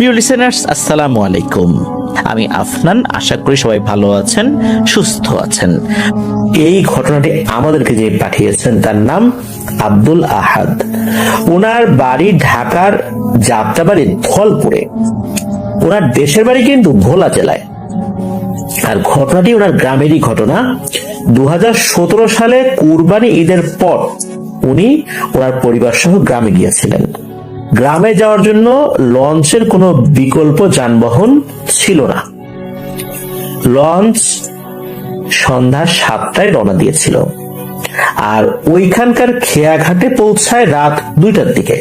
প্রিয় লিসেনার্স, আসসালামু আলাইকুম। আমি আফনান, আশা করি সবাই ভালো আছেন, সুস্থ আছেন। এই ঘটনাটি আমাদেরকে যে পাঠিয়েছেন তার নাম আব্দুল আহাদ। ওনার বাড়ি ঢাকার যাত্রাবাড়ি ধলপুরে। ওনার দেশের বাড়ি কিন্তু ভোলা জেলায়। আর ঘটনাটি ওনার গ্রামেরই ঘটনা। 2017 সালে কুরবানি ঈদের পর উনি ওনার পরিবার সহ গ্রামে গিয়েছিলেন। গ্রামে যাওয়ার জন্য লঞ্চের কোনো বিকল্প যানবাহন ছিল না। লঞ্চ সন্ধ্যা 7টায় রওনা দিয়েছিল আর ওইখানকার খেয়াঘাটে পৌঁছায় রাত 2টার দিকে।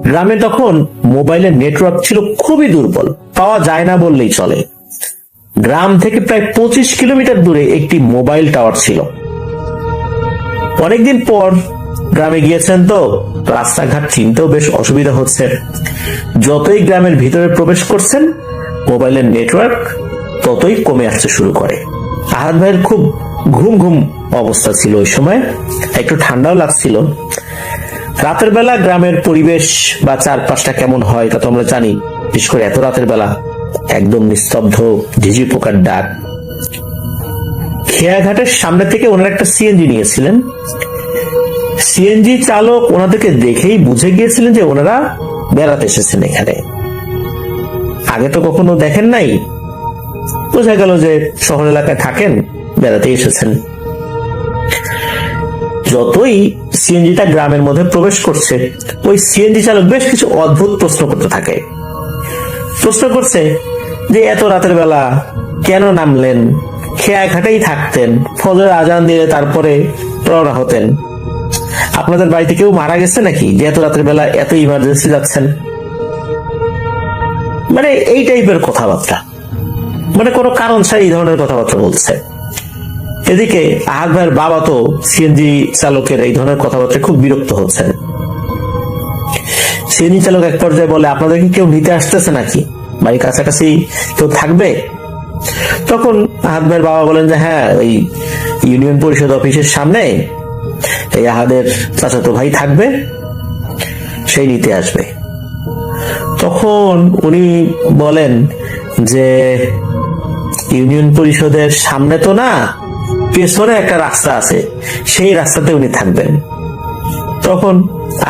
গ্রামে তখন মোবাইলের নেটওয়ার্ক ছিল খুবই দুর্বল, পাওয়া যায় না বললেই চলে। গ্রাম থেকে প্রায় 25 কিলোমিটার দূরে একটি মোবাইল টাওয়ার ছিল। অনেকদিন পর গ্রামে গিয়েছেন তো রাস্তাঘাট চিনতেও বেশ অসুবিধা হচ্ছে। যতই গ্রামের ভিতরে প্রবেশ করছেন মোবাইলের নেটওয়ার্ক ততই কমে আসতে শুরু করে। আহাদ ভাইয়ের খুব ঘুম ঘুম অবস্থা ছিল ওই সময়, একটু ঠান্ডাও লাগছিল। রাতের বেলা গ্রামের পরিবেশ বা চারপাশটা কেমন হয় তা তো আমরা জানি। বিশেষ করে এত রাতের বেলা একদম নিস্তব্ধ, ঝিঝি পোকার ডাক। খেয়াঘাটের সামনে থেকে ওনারা একটা সিএনজি নিয়েছিলেন। সিএনজি চালক ওনাদেরকে দেখেই বুঝে গিয়েছিলেন যে ওনারা বেড়াতে এসেছেন এখানে। আগে তো কখনো দেখেন নাই, বোঝা গেল যে শহর এলাকায় থাকেন, বেড়াতে এসেছেন। যতই সিএনজিটা গ্রামের মধ্যে প্রবেশ করছে ওই সিএনজি চালক বেশ কিছু অদ্ভুত প্রশ্ন করতে থাকে। প্রশ্ন করছে যে এত রাতের বেলা কেন নামলেন, খেয়াঘাটেই থাকতেন, ফজরের আজান দিলে তারপরে রওনা হতেন। আপনাদের বাড়িতে কেউ মারা গেছে নাকি যে এত রাতের বেলা এত ইমার্জেন্সি যাচ্ছেন? মানে এই টাইপের কথাবার্তা, মানে কোনো কারণ ছাড়া এই ধরনের কথাবার্তা বলছে। এদিকে আহাদ ভাইয়ের বাবা তো সিএনজি চালকের এই ধরনের কথাবার্তা খুব বিরক্ত হচ্ছেন। সিএনজি চালক এক পর্যায়ে বলে, আপনাদেরকে কেউ নিতে আসতেছে নাকি, বাড়ির কাছাকাছি কেউ থাকবে? তখন আহাদ ভাইয়ের বাবা বলেন যে হ্যাঁ, ওই ইউনিয়ন পরিষদ অফিসের সামনে এই আহাদের চাচাতো ভাই থাকবে, সেই নিতে আসবে। তখন উনি বলেন যে ইউনিয়ন পরিষদের সামনে তো না, পেছনে একটা রাস্তা আছে, সেই রাস্তাতে উনি থাকবেন। তখন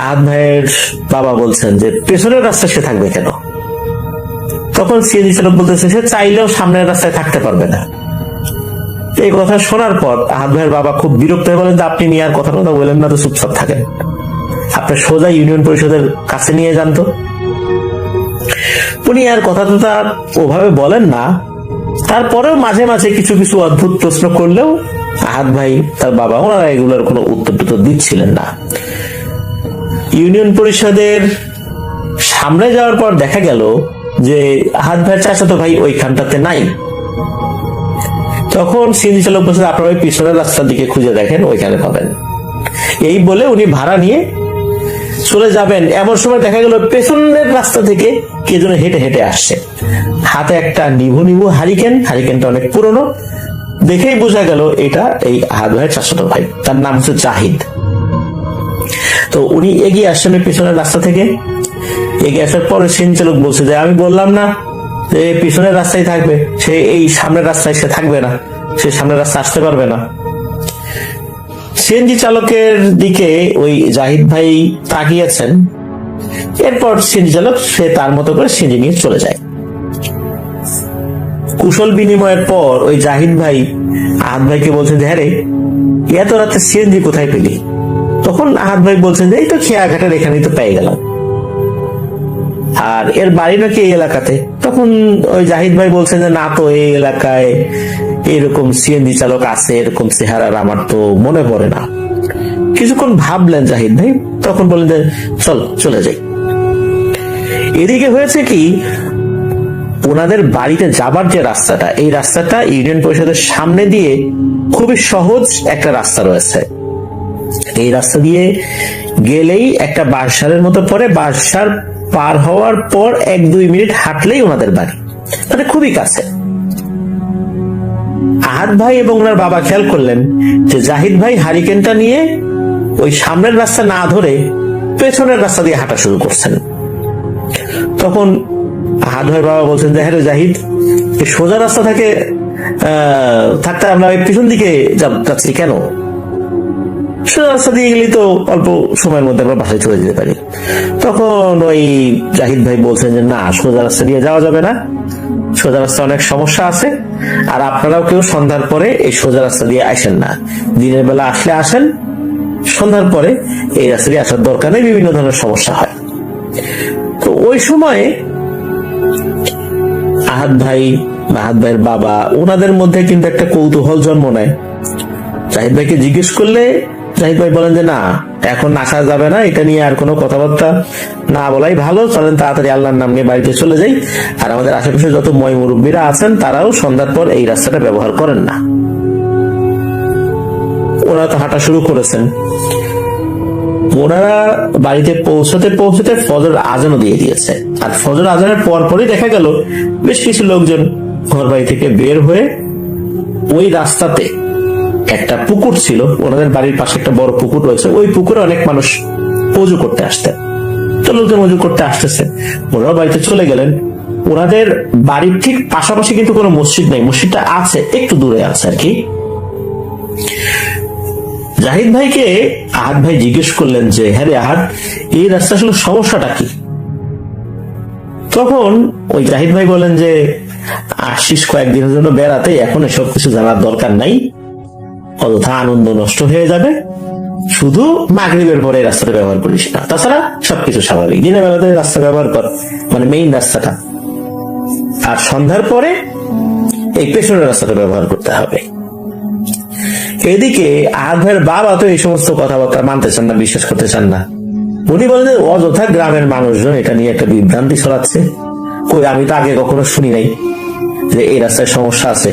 আহাদ ভাইয়ের বাবা বলছেন যে পেছনের রাস্তা সে থাকবে কেন? তখন সিএনজি চালক বলতেছে সে চাইলেও সামনের রাস্তায় থাকতে পারবে না। এই কথা শোনার পর আহাদ ভাইয়ের বাবা খুব বিরক্ত হয়ে বলেন যে আপনি নিয়ে আর কথা বলেন না তো, চুপচাপ থাকেন, আপনি সোজা ইউনিয়ন পরিষদের কাছে নিয়ে যান তো। উনি আর কথা তো তার ওভাবে বলেন না, তারপরেও মাঝে মাঝে কিছু কিছু অদ্ভুত প্রশ্ন করলেও আহাদ ভাই তার বাবা ওনারা এগুলোর কোনো উত্তর দিচ্ছিলেন না। ইউনিয়ন পরিষদের সামনে যাওয়ার পর দেখা গেল যে আহাদ ভাইয়ের চাচাতো ভাই ওইখানটাতে নাই। তখন সিএনজি চালক বলছে আপনারা ওই পিছনের রাস্তার দিকে খুঁজে দেখেন, ওইখানে পাবেন। এই বলে উনি ভাড়া নিয়ে চলে যাবেন। এমন সময় দেখা গেল পেছনের রাস্তা থেকে কে যেন হেঁটে হেঁটে আসছে, হাতে একটা নিভু নিভু হারিকেনটা অনেক পুরনো। দেখেই বোঝা গেল এটা এই আহাদ ভাইয়ের চাচাতো ভাই, তার নাম হচ্ছে জাহিদ। তো উনি এগিয়ে আসছেন পিছনের রাস্তা থেকে। এগিয়ে আসার পরে সিএনজি চালক বলছে যে আমি বললাম না যে পিছনের রাস্তায় থাকবে, সে এই সামনের রাস্তায় সে থাকবে না, সে সামনের রাস্তা আসতে পারবে না। সিএনজি চালকের দিকে ওই জাহিদ ভাই তাকিয়েছেন। এরপর সিএনজি চালক সে তার মতো করে সিএনজি নিয়ে চলে যায়। কুশল বিনিময়ের পর ওই জাহিদ ভাই আহাদ ভাইকে বলছেন যে হ্যাঁ রে, এত রাতে সিএনজি কোথায় পেলি? তখন আহাদ ভাই বলছেন যে এই তো খেয়াঘাটের এখানেই তো পেয়ে গেলাম, আর এর বাড়ি নাকি এই এলাকাতে। তখন ওই জাহিদ ভাই বলছেন যে না তো, এই এলাকায় এরকম সিএনজি চালক আছে এরকম চেহারার আমার তো মনে পড়ে না। কিছুক্ষণ ভাবলেন জাহিদ ভাই, তখন বললেন যে চল চলে যাই। এদিকে হয়েছে কি, ওনাদের বাড়িতে যাবার যে রাস্তাটা, এই রাস্তাটা ইউনিয়ন পরিষদের সামনে দিয়ে খুবই সহজ একটা রাস্তা রয়েছে। এই রাস্তা দিয়ে গেলেই একটা বাঁশঝাড়ের মতো পড়ে, বাঁশঝাড় পার হওয়ার পর 1-2 মিনিট হাঁটলেই ওনাদের বাড়ি, মানে খুবই কাছে। আহাদ ভাই এবং ওনার বাবা খেয়াল করলেন যে জাহিদ ভাই হারিকেনটা নিয়ে ওই সামনের রাস্তা না ধরে পেছনের রাস্তা দিয়ে হাঁটা শুরু করছেন। তখন আহাদ ভাইয়ের বাবা বলছেন যে হ্যাঁ রে জাহিদ, এই সোজা রাস্তা থেকে থাকতে আমরা পিছন দিকে যাচ্ছি কেন? সোজা রাস্তা দিয়ে গেলেই তো অল্প সময়ের মধ্যে আমরা বাসায় চলে যেতে পারি। তখন ওই জাহিদ ভাই বলছেন যে না, সোজা রাস্তা দিয়ে যাওয়া যাবে না, সোজা রাস্তা অনেক সমস্যা আছে, আর আপনারাও কেউ সন্ধ্যার পরে এই সোজা রাস্তা দিয়ে আসেন না, দিনের বেলা আসলে আসেন, সন্ধ্যার পরে এই রাস্তা দিয়ে আসার দরকার নেই, বিভিন্ন ধরনের সমস্যা হয়। তো ওই সময়ে আহাদ ভাইয়ের বাবা, ওনাদের মধ্যে কিন্তু একটা কৌতূহল জন্ম নেয়। জাহিদ ভাইকে জিজ্ঞেস করলে জাহিদ ভাই বলেন যে না, এখন আসা যাবে না, এটা নিয়ে আর কোনো কথাবার্তা না বলাই ভালো, চলেন তাড়াতাড়ি আল্লাহর নাম নিয়ে বাড়িতে চলে যাই। আর আমাদের আশেপাশে যত ময় মুরব্বীরা আছেন তারাও সন্ধ্যার পর এই রাস্তাটা ব্যবহার করেন না। ওনারা তো হাঁটা শুরু করেছেন। ওনারা বাড়িতে পৌঁছতে ফজর আজানও দিয়ে দিয়েছে। আর ফজর আজানের পরপরই দেখা গেল বেশ কিছু লোকজন ঘর বাড়ি থেকে বের হয়ে ওই রাস্তাতে একটা পুকুর ছিল, ওনাদের বাড়ির পাশে একটা বড় পুকুর রয়েছে, ওই পুকুরে অনেক মানুষ অজু করতে আসতেন। তো লোকজন অজু করতে আসতেছে, ওনারাও বাড়িতে চলে গেলেন। ওনাদের বাড়ির ঠিক পাশাপাশি কিন্তু কোনো মসজিদ নেই, মসজিদটা আছে একটু দূরে আছে আর কি। জাহিদ ভাইকে আহাদ ভাই জিজ্ঞেস করলেন যে হ্যাঁ রে আহাদ, এই রাস্তা আসলে সমস্যাটা কি? তখন ওই জাহিদ ভাই বলেন যে আসিস কয়েকদিনের জন্য বেড়াতে, এখন এসব কিছু জানার দরকার নাই, অযথা আনন্দ নষ্ট হয়ে যাবে, শুধু মাগরিবের পরে রাস্তাটা ব্যবহার করিস না, তাছাড়া সবকিছু স্বাভাবিক, দিনের বেলাতে রাস্তা ব্যবহার কর, মানে মেইন রাস্তাটা, আর সন্ধ্যার পরে এই পেছনের রাস্তাটা ব্যবহার করতে হবে। এদিকে আহাদ ভাইয়ের বাবা তো এই সমস্ত কথাবার্তা মানতে চান না, বিশ্বাস করতে চান না। উনি বলেন যে অযথা গ্রামের মানুষজন এটা নিয়ে একটা বিভ্রান্তি ছড়াচ্ছে, কই আমি তো আগে কখনো শুনি নাই যে এই রাস্তায় সমস্যা আছে,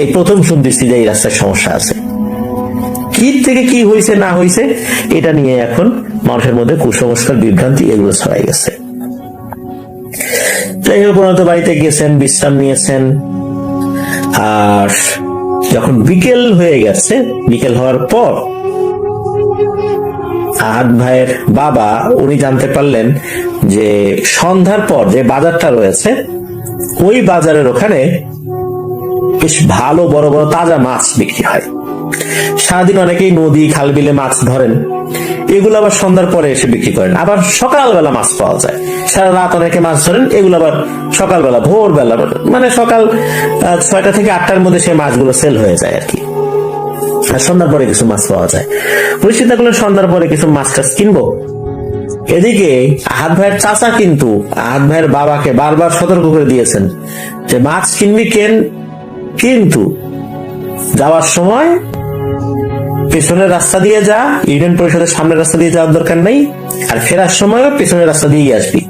এই প্রথম শুনতেছি যে এই রাস্তায় সমস্যা আছে। কি থেকে কি হয়েছে না হয়েছে এটা নিয়ে এখন মানুষের মধ্যে কুসংস্কার, বিভ্রান্তি এগুলো ছড়াই গেছে। যাই হোক, ওনারা তো বাড়িতে গেছেন, বিশ্রাম নিয়েছেন। আর যখন বিকেল হয়ে গেছে, বিকেল হওয়ার পর আহাদ ভাইয়ের বাবা উনি জানতে পারলেন যে সন্ধ্যার পর যে বাজারটা রয়েছে, ওই বাজারের ওখানে বেশ ভালো বড় বড় তাজা মাছ বিক্রি হয়। সারাদিন অনেকেই নদী খাল বিলে মাছ ধরেন, এগুলো আবার সন্ধ্যার পরে এসে বিক্রি করেন। আবার সকালবেলা মাছ পাওয়া যায়, সারা রাত অনেকে মাছ ধরেন, এগুলো আবার সকালবেলা ভোরবেলা, মানে সকাল 6টা থেকে 8টার মধ্যে সেই মাছগুলো সেল হয়ে যায় আর কি। আর সন্ধ্যার পরে কিছু মাছ পাওয়া যায়। ওই চিন্তা করলেন সন্ধ্যার পরে কিছু মাছ টাছ কিনবো। এদিকে আহাদ ভাইয়ের চাচা কিন্তু আহাদ ভাইয়ের বাবাকে বারবার সতর্ক করে দিয়েছেন যে মাছ কিনবি কেন, কিন্তু যাওয়ার সময় পেছনের রাস্তা দিয়ে যা, ইউনিয়ন পরিষদের সামনের রাস্তা দিয়ে যাওয়ার দরকার নেই, আর ফেরার সময়ও পেছনের রাস্তা দিয়ে আসবি।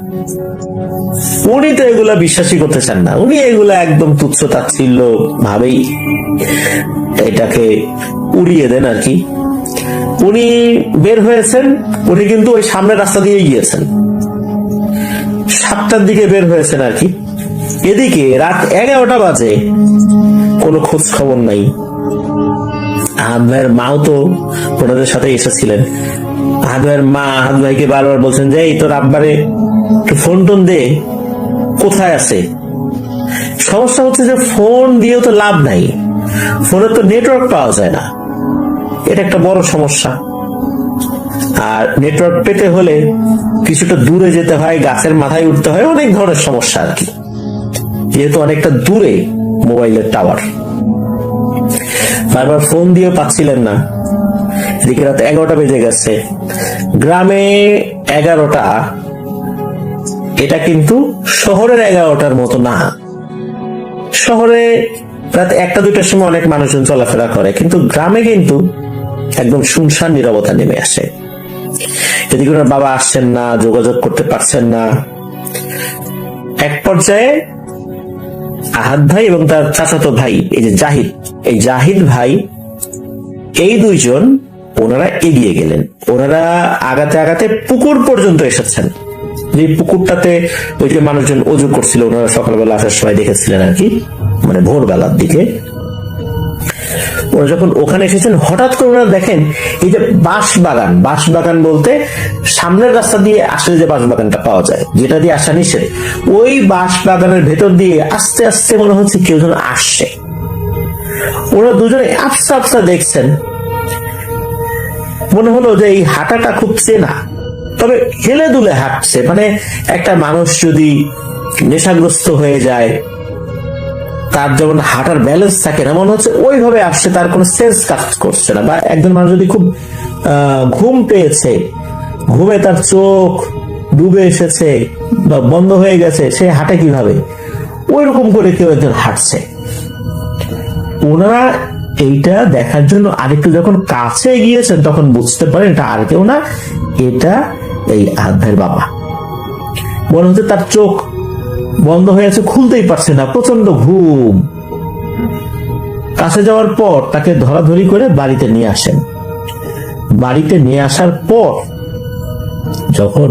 উনি তো এগুলা বিশ্বাসই করতে চান না, উনি এগুলা একদম তুচ্ছ তাচ্ছিল্য ভাবেই এটাকে উড়িয়ে দেন আর কি। উনি বের হয়েছেন, উনি কিন্তু ওই সামনের রাস্তা দিয়ে গিয়েছেন, 7টার দিকে বের হয়েছেন আর কি। এদিকে রাত 11টা বাজে, কোনো খোঁজ খবর নাই। আহাদ ভাইয়ের মাও তো ওনাদের সাথে এসেছিলেন। আহাদ ভাইয়ের মা আহাদ ভাইকে বারবার বলছেন যে এই তোর আব্বারে একটু ফোন টোন দে, কোথায় আছে। সমস্যা হচ্ছে যে ফোন দিয়েও তো লাভ নাই, ফোনে তো নেটওয়ার্ক পাওয়া যায় না, এটা একটা বড় সমস্যা। আর নেটওয়ার্ক পেতে হলে কিছুটা দূরে যেতে হয়, গাছের মাথায় উঠতে হয়, অনেক ধরনের সমস্যা আর কি, যেহেতু অনেকটা দূরে মোবাইলের টাওয়ার। বারবার ফোন দিয়েও পাচ্ছিলেন না। এদিকে রাত 11টা বেজে গেছে। গ্রামে 11টা, এটা কিন্তু শহরের 11টার মতো না। শহরে রাত 1টা-2টার সময় অনেক মানুষজন চলাফেরা করে, কিন্তু গ্রামে কিন্তু একদম শুনশান নীরবতা নেমে আসে। এদিকে ওনার বাবা আসছেন না, যোগাযোগ করতে পারছেন না। এক পর্যায়ে আহাদ ভাই এবং তার চাচাতো ভাই এই যে জাহিদ, এই জাহিদ ভাই, এই দুইজন ওনারা এগিয়ে গেলেন। ওনারা আগাতে আগাতে পুকুর পর্যন্ত এসেছেন, যে পুকুরটাতে ওই যে মানুষজন অজু করছিল, ওনারা সকালবেলা আসার সময় দেখেছিলেন আর কি, মানে ভোরবেলার দিকে। ওরা যখন ওখানে এসেছেন, হঠাৎ করে ওনারা দেখেন এই যে বাঁশবাগান বলতে সামনের রাস্তা দিয়ে আসলে যে বাঁশবাগানটা পাওয়া যায়, যেটা দিয়ে আসা নিষেধ, ওই বাঁশবাগানের ভেতর দিয়ে আস্তে আস্তে মনে হচ্ছে কেউ যেন আসছে। ওরা দুজনে আফসা আফসা দেখছেন, মনে হলো যে এই হাঁটাটা খুব চেনা, তবে হেলে দুলে হাঁটছে, মানে একটা মানুষ যদি নেশাগ্রস্ত হয়ে যায় তার যেমন হাঁটার ব্যালেন্স থাকে না, মনে হচ্ছে ওইভাবে আসছে, তার কোনো সেন্স কাজ করছে না। বা একজন মানুষ যদি খুব ঘুম পেয়েছে, ঘুমে তার চোখ ডুবে এসেছে বা বন্ধ হয়ে গেছে, সে হাঁটে কিভাবে, ওই রকম করে কেউ একজন হাঁটছে। ওনারা এইটা দেখার জন্য আরেকটু যখন কাছে গিয়েছেন তখন বুঝতে পারেন এটা আর কেউ না, এটা এই আহাদ ভাইয়ের বাবা। মনে হচ্ছে তার চোখ বন্ধ হয়ে আছে, খুলতেই পারছে না, প্রচন্ড ঘুম। কাছে যাওয়ার পর তাকে ধরাধরি করে বাড়িতে নিয়ে আসেন। বাড়িতে নিয়ে আসার পর যখন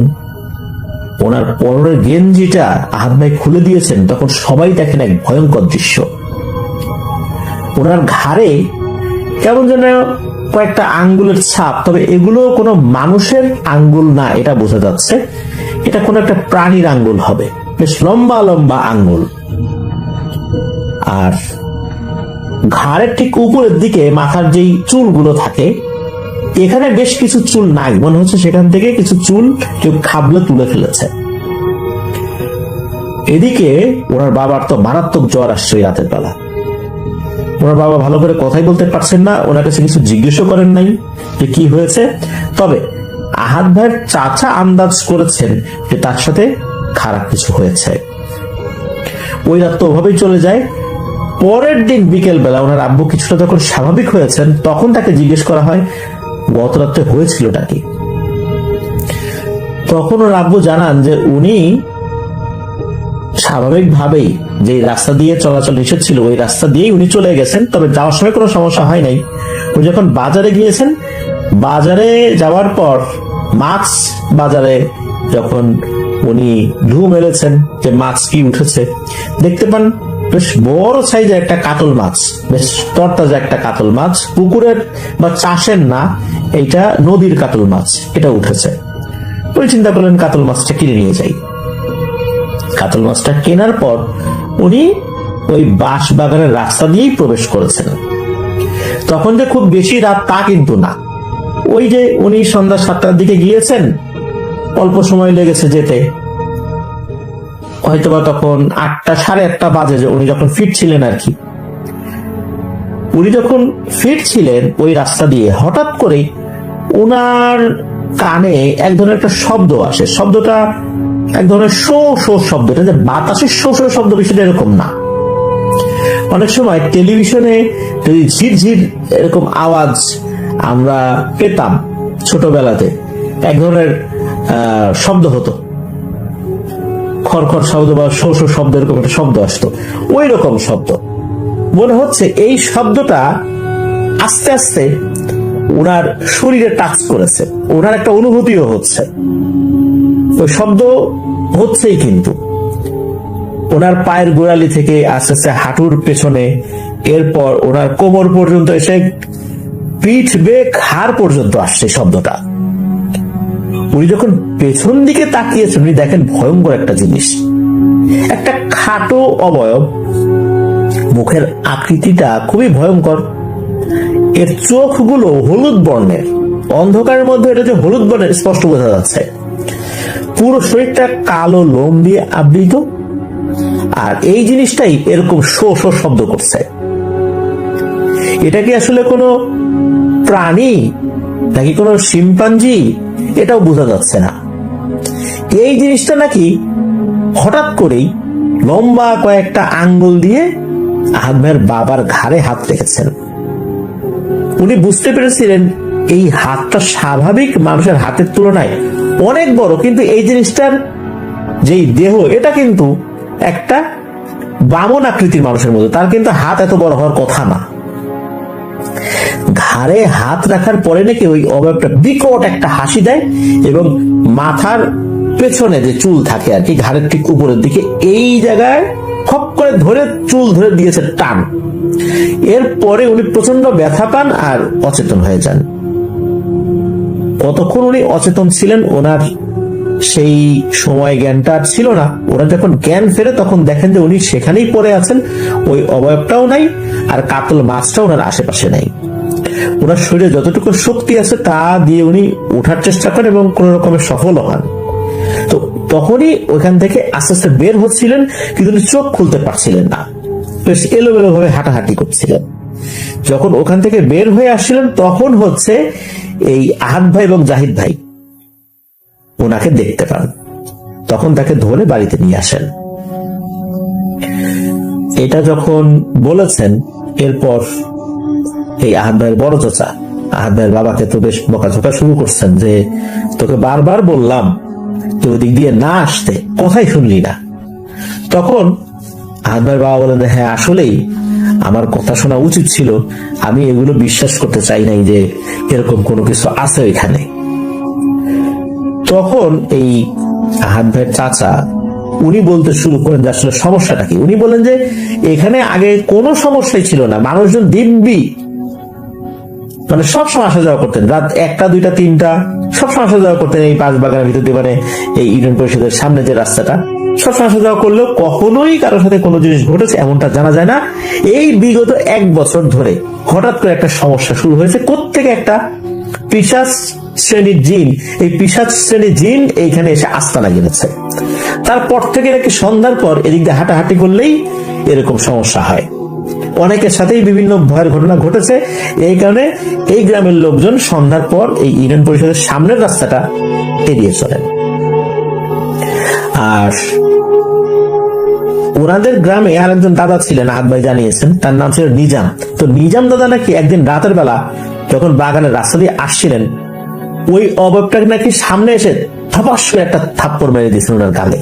ওনার পরনের গেঞ্জিটা আহাদ ভাই খুলে দিয়েছেন, তখন সবাই দেখেন এক ভয়ঙ্কর দৃশ্য। ওনার ঘাড়ে কেমন যেন কয়েকটা আঙ্গুলের ছাপ, তবে এগুলো কোনো মানুষের আঙ্গুল না, এটা বোঝা যাচ্ছে এটা কোনো একটা প্রাণীর আঙ্গুল হবে, বেশ লম্বা লম্বা আঙ্গুল। আর ঘাড়ের ঠিক উপরের দিকে মাথার যেই চুলগুলো থাকে, এখানে বেশ কিছু চুল নাই, মনে হচ্ছে সেখান থেকে কিছু চুল কেউ খাবলে তুলে ফেলেছে। এদিকে ওনার বাবার তো মারাত্মক জ্বর আসছে রাতের বেলা। ওনার বাবা ভালো করে কথাই বলতে পারছেন না, ওনার কাছে কিছু জিজ্ঞেসও করেন নাই যে কি হয়েছে। তবে আহাদ ভাইয়ের চাচা আন্দাজ করেছেন যে তার সাথে খারাপ কিছু হয়েছে। ওই রাত তো ওভাবেই চলে যায়। পরের দিন বিকেল বেলা ওনার আব্বু কিছুটা যখন স্বাভাবিক হয়েছেন, তখন তাকে জিজ্ঞেস করা হয় গত রাত্রে হয়েছিলটা কি। তখন ওর আব্বু জানান যে উনি স্বাভাবিকভাবেই যে রাস্তা দিয়ে চলাচল নিষেধ ছিল ওই রাস্তা দিয়েই উনি চলে গেছেন, তবে যাওয়ার সময় কোনো সমস্যা হয় নাই। উনি যখন বাজারে গিয়েছেন, বাজারে যাওয়ার পর মাছ বাজারে যখন উনি ঢু মেরেছেন যে মাছ কি উঠেছে, দেখতে পান বেশ বড় সাইজের একটা কাতল মাছ, বেশ তরতাজা একটা কাতল মাছ, পুকুরের বা চাষের না, এইটা নদীর কাতল মাছ, এটা উঠেছে। উনি চিন্তা করলেন কাতল মাছটা কিনে নিয়ে যাই। কাতল মাছটা কেনার পর উনি ওই বাঁশ বাগানের রাস্তা দিয়েই প্রবেশ করেছেন। তখন যে খুব বেশি রাত তা কিন্তু না, ওই যে উনি সন্ধ্যা 7টার দিকে গিয়েছেন, অল্প সময় লেগেছে যেতে, হয়তোবা তখন 8টা 8:30 বাজে যে উনি যখন ফিরছিলেন আর কি। উনি যখন ফিরছিলেন ওই রাস্তা দিয়ে, হঠাৎ করে উনার কানে এক ধরনের একটা শব্দ আসে। শব্দটা এক ধরনের শো শো শব্দ, এটা যে বাতাসের শো শো শব্দ, বিষয়টা এরকম না। অনেক সময় টেলিভিশনে যদি ঝিরঝির এরকম আওয়াজ আমরা পেতাম ছোটবেলাতে, এক ধরনের শব্দ হতো, খড়খড় শব্দ বা শো শো শব্দ, এরকম একটা শব্দ আসতো, ওই রকম শব্দ। মনে হচ্ছে এই শব্দটা আস্তে আস্তে ওনার শরীরে টাচ করেছে, ওনার একটা অনুভূতিও হচ্ছে। ওই শব্দ হচ্ছেই, কিন্তু ওনার পায়ের গোড়ালি থেকে আস্তে আস্তে হাঁটুর পেছনে, এরপর ওনার কোমর পর্যন্ত এসে পিঠ বেক হাড় পর্যন্ত আসছে শব্দটা। উনি যখন পেছন দিকে তাকিয়েছেন, উনি দেখেন ভয়ঙ্কর একটা জিনিস, একটা খাটো অবয়ব, মুখের আকৃতিটা খুবই ভয়ঙ্কর, এর চোখগুলো হলুদ বর্ণের, অন্ধকারের মধ্যে এটা যে হলুদ বর্ণের স্পষ্ট বোঝা যাচ্ছে। পুরো শরীরটা কালো লোম দিয়ে আবৃত, আর এই জিনিসটাই এরকম শো শো শব্দ করছে। এটা কি আসলে কোনো প্রাণী নাকি কোনো শিম্পাঞ্জি, এটাও বোঝা যাচ্ছে না। এই জিনিসটা নাকি হঠাৎ করেই লম্বা কয়েকটা আঙ্গুল দিয়ে আহাদ ভাইয়ের বাবার ঘাড়ে হাত রেখেছেন। উনি বুঝতে পেরেছিলেন এই হাতটা স্বাভাবিক মানুষের হাতের তুলনায় অনেক বড়, কিন্তু এই জিনিসটার যেই দেহ, এটা কিন্তু একটা বামন আকৃতির মানুষের মতো, তার কিন্তু হাত এত বড় হওয়ার কথা না। ঘাড়ে হাত রাখার পরে নাকি ওই অবয়বটা বিকট একটা হাসি দেয়, এবং মাথার পেছনে যে চুল থাকে আর কি, ঘাড়ের ঠিক উপরের দিকে, এই জায়গায় খপ করে ধরে চুল ধরে দিয়েছে টান। এরপরে উনি প্রচন্ড ব্যথা পান আর অচেতন হয়ে যান। কতক্ষণ উনি অচেতন ছিলেন ওনার সেই সময় জ্ঞানটা আর ছিল না। ওরা যখন জ্ঞান ফেরে তখন দেখেন যে উনি সেখানেই পড়ে আছেন, ওই অবয়বটাও নাই আর কাতল মাছটাও ওনার আশেপাশে নাই। ওনার শরীরে যতটুকু শক্তি আছে তা দিয়ে উনি ওঠার চেষ্টা করেন এবং কোন রকমের সফল হন। তো তখনই ওখান থেকে আস্তে আস্তে বের হচ্ছিলেন, কিন্তু উনি চোখ খুলতে পারছিলেন না, বেশ এলোমেলো ভাবে হাঁটাহাঁটি করছিলেন। যখন ওখান থেকে বের হয়ে আসছিলেন তখন হচ্ছে এই আহাদ ভাই এবং জাহিদ ভাই ওনাকে দেখতে পান, তখন তাকে ধরে বাড়িতে নিয়ে আসেন। এটা যখন বলেছেন এরপর এই আহাদ ভাইয়ের বড় চাচা আহাদ ভাইয়ের বাবাকে তো বেশ বকাঝকা শুরু করছেন যে তোকে বারবার বললাম তুই ওদিক দিয়ে না আসতে, কথাই শুনলি না। তখন আহাদ ভাইয়ের বাবা বলেন যে হ্যাঁ আসলেই আমার কথা শোনা উচিত ছিল, আমি এগুলো বিশ্বাস করতে চাই নাই যে এরকম কোনো কিছু আছে এখানে। তখন এই আহাদ ভাইয়ের চাচা উনি বলতে শুরু করেন যে আসলে সমস্যাটা কি। উনি বলেন যে এখানে আগে কোনো সমস্যাই ছিল না, মানুষজন দিব্যি মানে সবসময় আসা যাওয়া করতেন, রাত 1টা 2টা 3টা সবসময় আসা যাওয়া করতেন এই পাঁচ বাগানের ভিতর দিয়ে, মানে এই ইউনিয়ন পরিষদের সামনে যে রাস্তাটা, সবসময় আসা যাওয়া করলেও কখনোই কারোর সাথে কোনো জিনিস ঘটেছে এমনটা জানা যায় না। এই বিগত 1 বছর ধরে হঠাৎ করে একটা সমস্যা শুরু হয়েছে, কোত্থেকে একটা পিশাচ শ্রেণীর জিন, এই পিশাচ শ্রেণীর জিন এইখানে এসে আস্তানা গেছে। তারপর থেকে নাকি সন্ধ্যার পর এদিক দিয়ে হাঁটাহাঁটি করলেই এরকম সমস্যা হয়। অনেকের সাথেই বিভিন্ন ভয়ের ঘটনা ঘটেছে, এই কারণে এই গ্রামের লোকজন সন্ধ্যার পর এই ইউনিয়ন পরিষদের সামনের রাস্তাটা এড়িয়ে চলেন। আর ওনাদের গ্রামে আর একজন দাদা ছিলেন, আহাদ ভাই জানিয়েছেন, তার নাম ছিল নিজাম। তো নিজাম দাদা নাকি একদিন রাতের বেলা যখন বাগানের রাস্তা দিয়ে আসছিলেন, ওই অবয়বটাকে নাকি সামনে এসে ধপাস করে একটা থাপ্পড় মেরে দিয়েছেন ওনার গালে।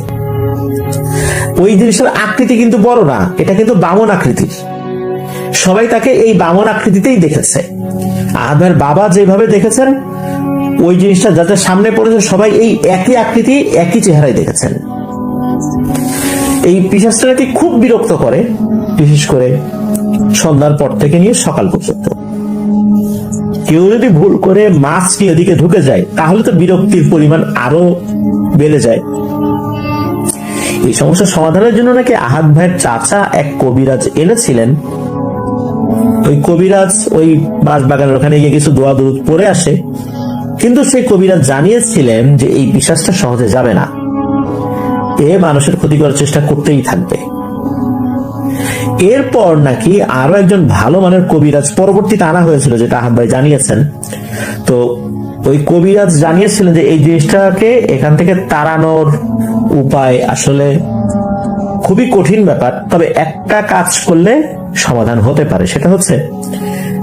ওই জিনিসটার আকৃতি কিন্তু বড় না, এটা কিন্তু বামন আকৃতির। সবাই তাকে এই বামন আকৃতিতেই দেখেছে। আহাদ ভাইয়ের বাবা যেভাবে দেখেছেন ওই জিনিসটা যাতে সামনে পড়েছে, সবাই এই একই আকৃতি একই চেহারায় দেখেছেন। এই পিশাচটা নাকি খুব বিরক্ত করে, বিশেষ করে সন্ধ্যার পর থেকে নিয়ে সকাল পর্যন্ত। কেউ যদি ভুল করে মাছ নিয়ে ওদিকে ঢুকে যায় তাহলে তো বিরক্তির পরিমাণ আরো বেড়ে যায়। এই সমস্যার সমাধানের জন্য নাকি আহাদ ভাইয়ের চাচা এক কবিরাজ এনেছিলেন। ওই কবিরাজ ওই বাঁশ বাগানের ওখানে গিয়ে কিছু দোয়া দরুদ পড়ে আসে, কিন্তু সেই কবিরাজ জানিয়েছিলেন যে এই পিশাচটা সহজে যাবে না, এ মানুষের ক্ষতি করার চেষ্টা করতেই থাকবে। এরপর নাকি আরো একজন ভালো মানের কবিরাজ পরবর্তীতে আনা হয়েছিল, যেটা আহাদ ভাই জানিয়েছেন। তো ওই কবিরাজ জানিয়েছিলেন যে এই জিনিসটাকে এখান থেকে তাড়ানোর উপায় আসলে খুবই কঠিন ব্যাপার, তবে একটা কাজ করলে সমাধান হতে পারে। সেটা হচ্ছে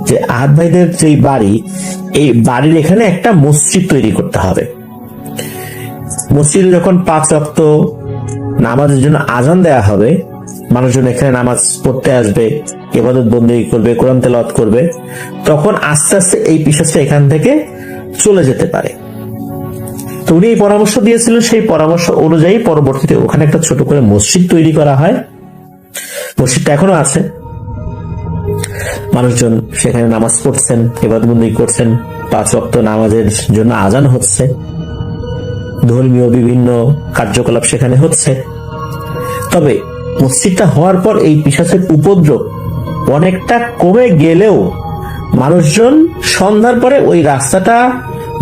যে আহাদ ভাইদের যে বাড়ি, এই বাড়ির এখানে একটা মসজিদ তৈরি করতে হবে। মসজিদে যখন 5 ওয়াক্ত নামাজের জন্য আজান দেয়া হবে, মানুষজন এখানে নামাজ পড়তে আসবে, ইবাদত বন্দেগী করবে, কোরআন তেলাওয়াত করবে, তখন আস্তে আস্তে এই পিশাচটা এখান থেকে চলে যেতে পারে। তো উনি এই পরামর্শ দিয়েছিলেন, সেই পরামর্শ অনুযায়ী পরবর্তীতে ওখানে একটা ছোট করে মসজিদ তৈরি করা হয়। মসজিদটা এখনো আছে, মানুষজন সেখানে নামাজ পড়ছেন, ইবাদত বন্দেগী করছেন, 5 ওয়াক্ত নামাজের জন্য আজান হচ্ছে, ধর্মীয় বিভিন্ন কার্যকলাপ সেখানে হচ্ছে। তবে মসজিদটা হওয়ার পর এই পিশাচের উপদ্রব অনেকটা কমে গেলেও মানুষজন সন্ধ্যার পরে ওই রাস্তাটা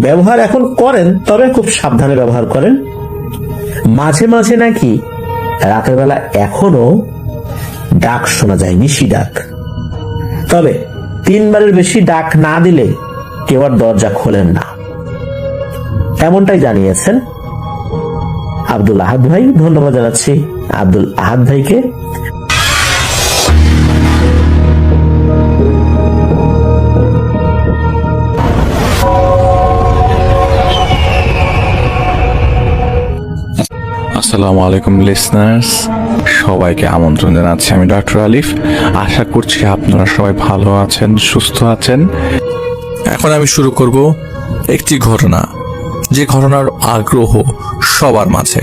ব্যবহার এখন করেন, তবে খুব সাবধানে ব্যবহার করেন। মাঝে মাঝে নাকি রাতের বেলা এখনো ডাক শোনা যায়, নিশি ডাক। তবে 3 বারের বেশি ডাক না দিলে কেউ আর দরজা খোলেন না, এমনটাই জানিয়েছেন আব্দুল আহাদ ভাই। ধন্যবাদ জানাচ্ছি আব্দুল আহাদ ভাইকে। আসসালামু আলাইকুম লিসনার্স, সবাইকে আমন্ত্রণ জানাচ্ছি। আমি ডক্টর আলিফ। আশা করছি আপনারা সবাই ভালো আছেন, সুস্থ আছেন। এখন আমি শুরু করব একটি ঘটনা, যে ঘটনার আগ্রহ সবার মাঝে।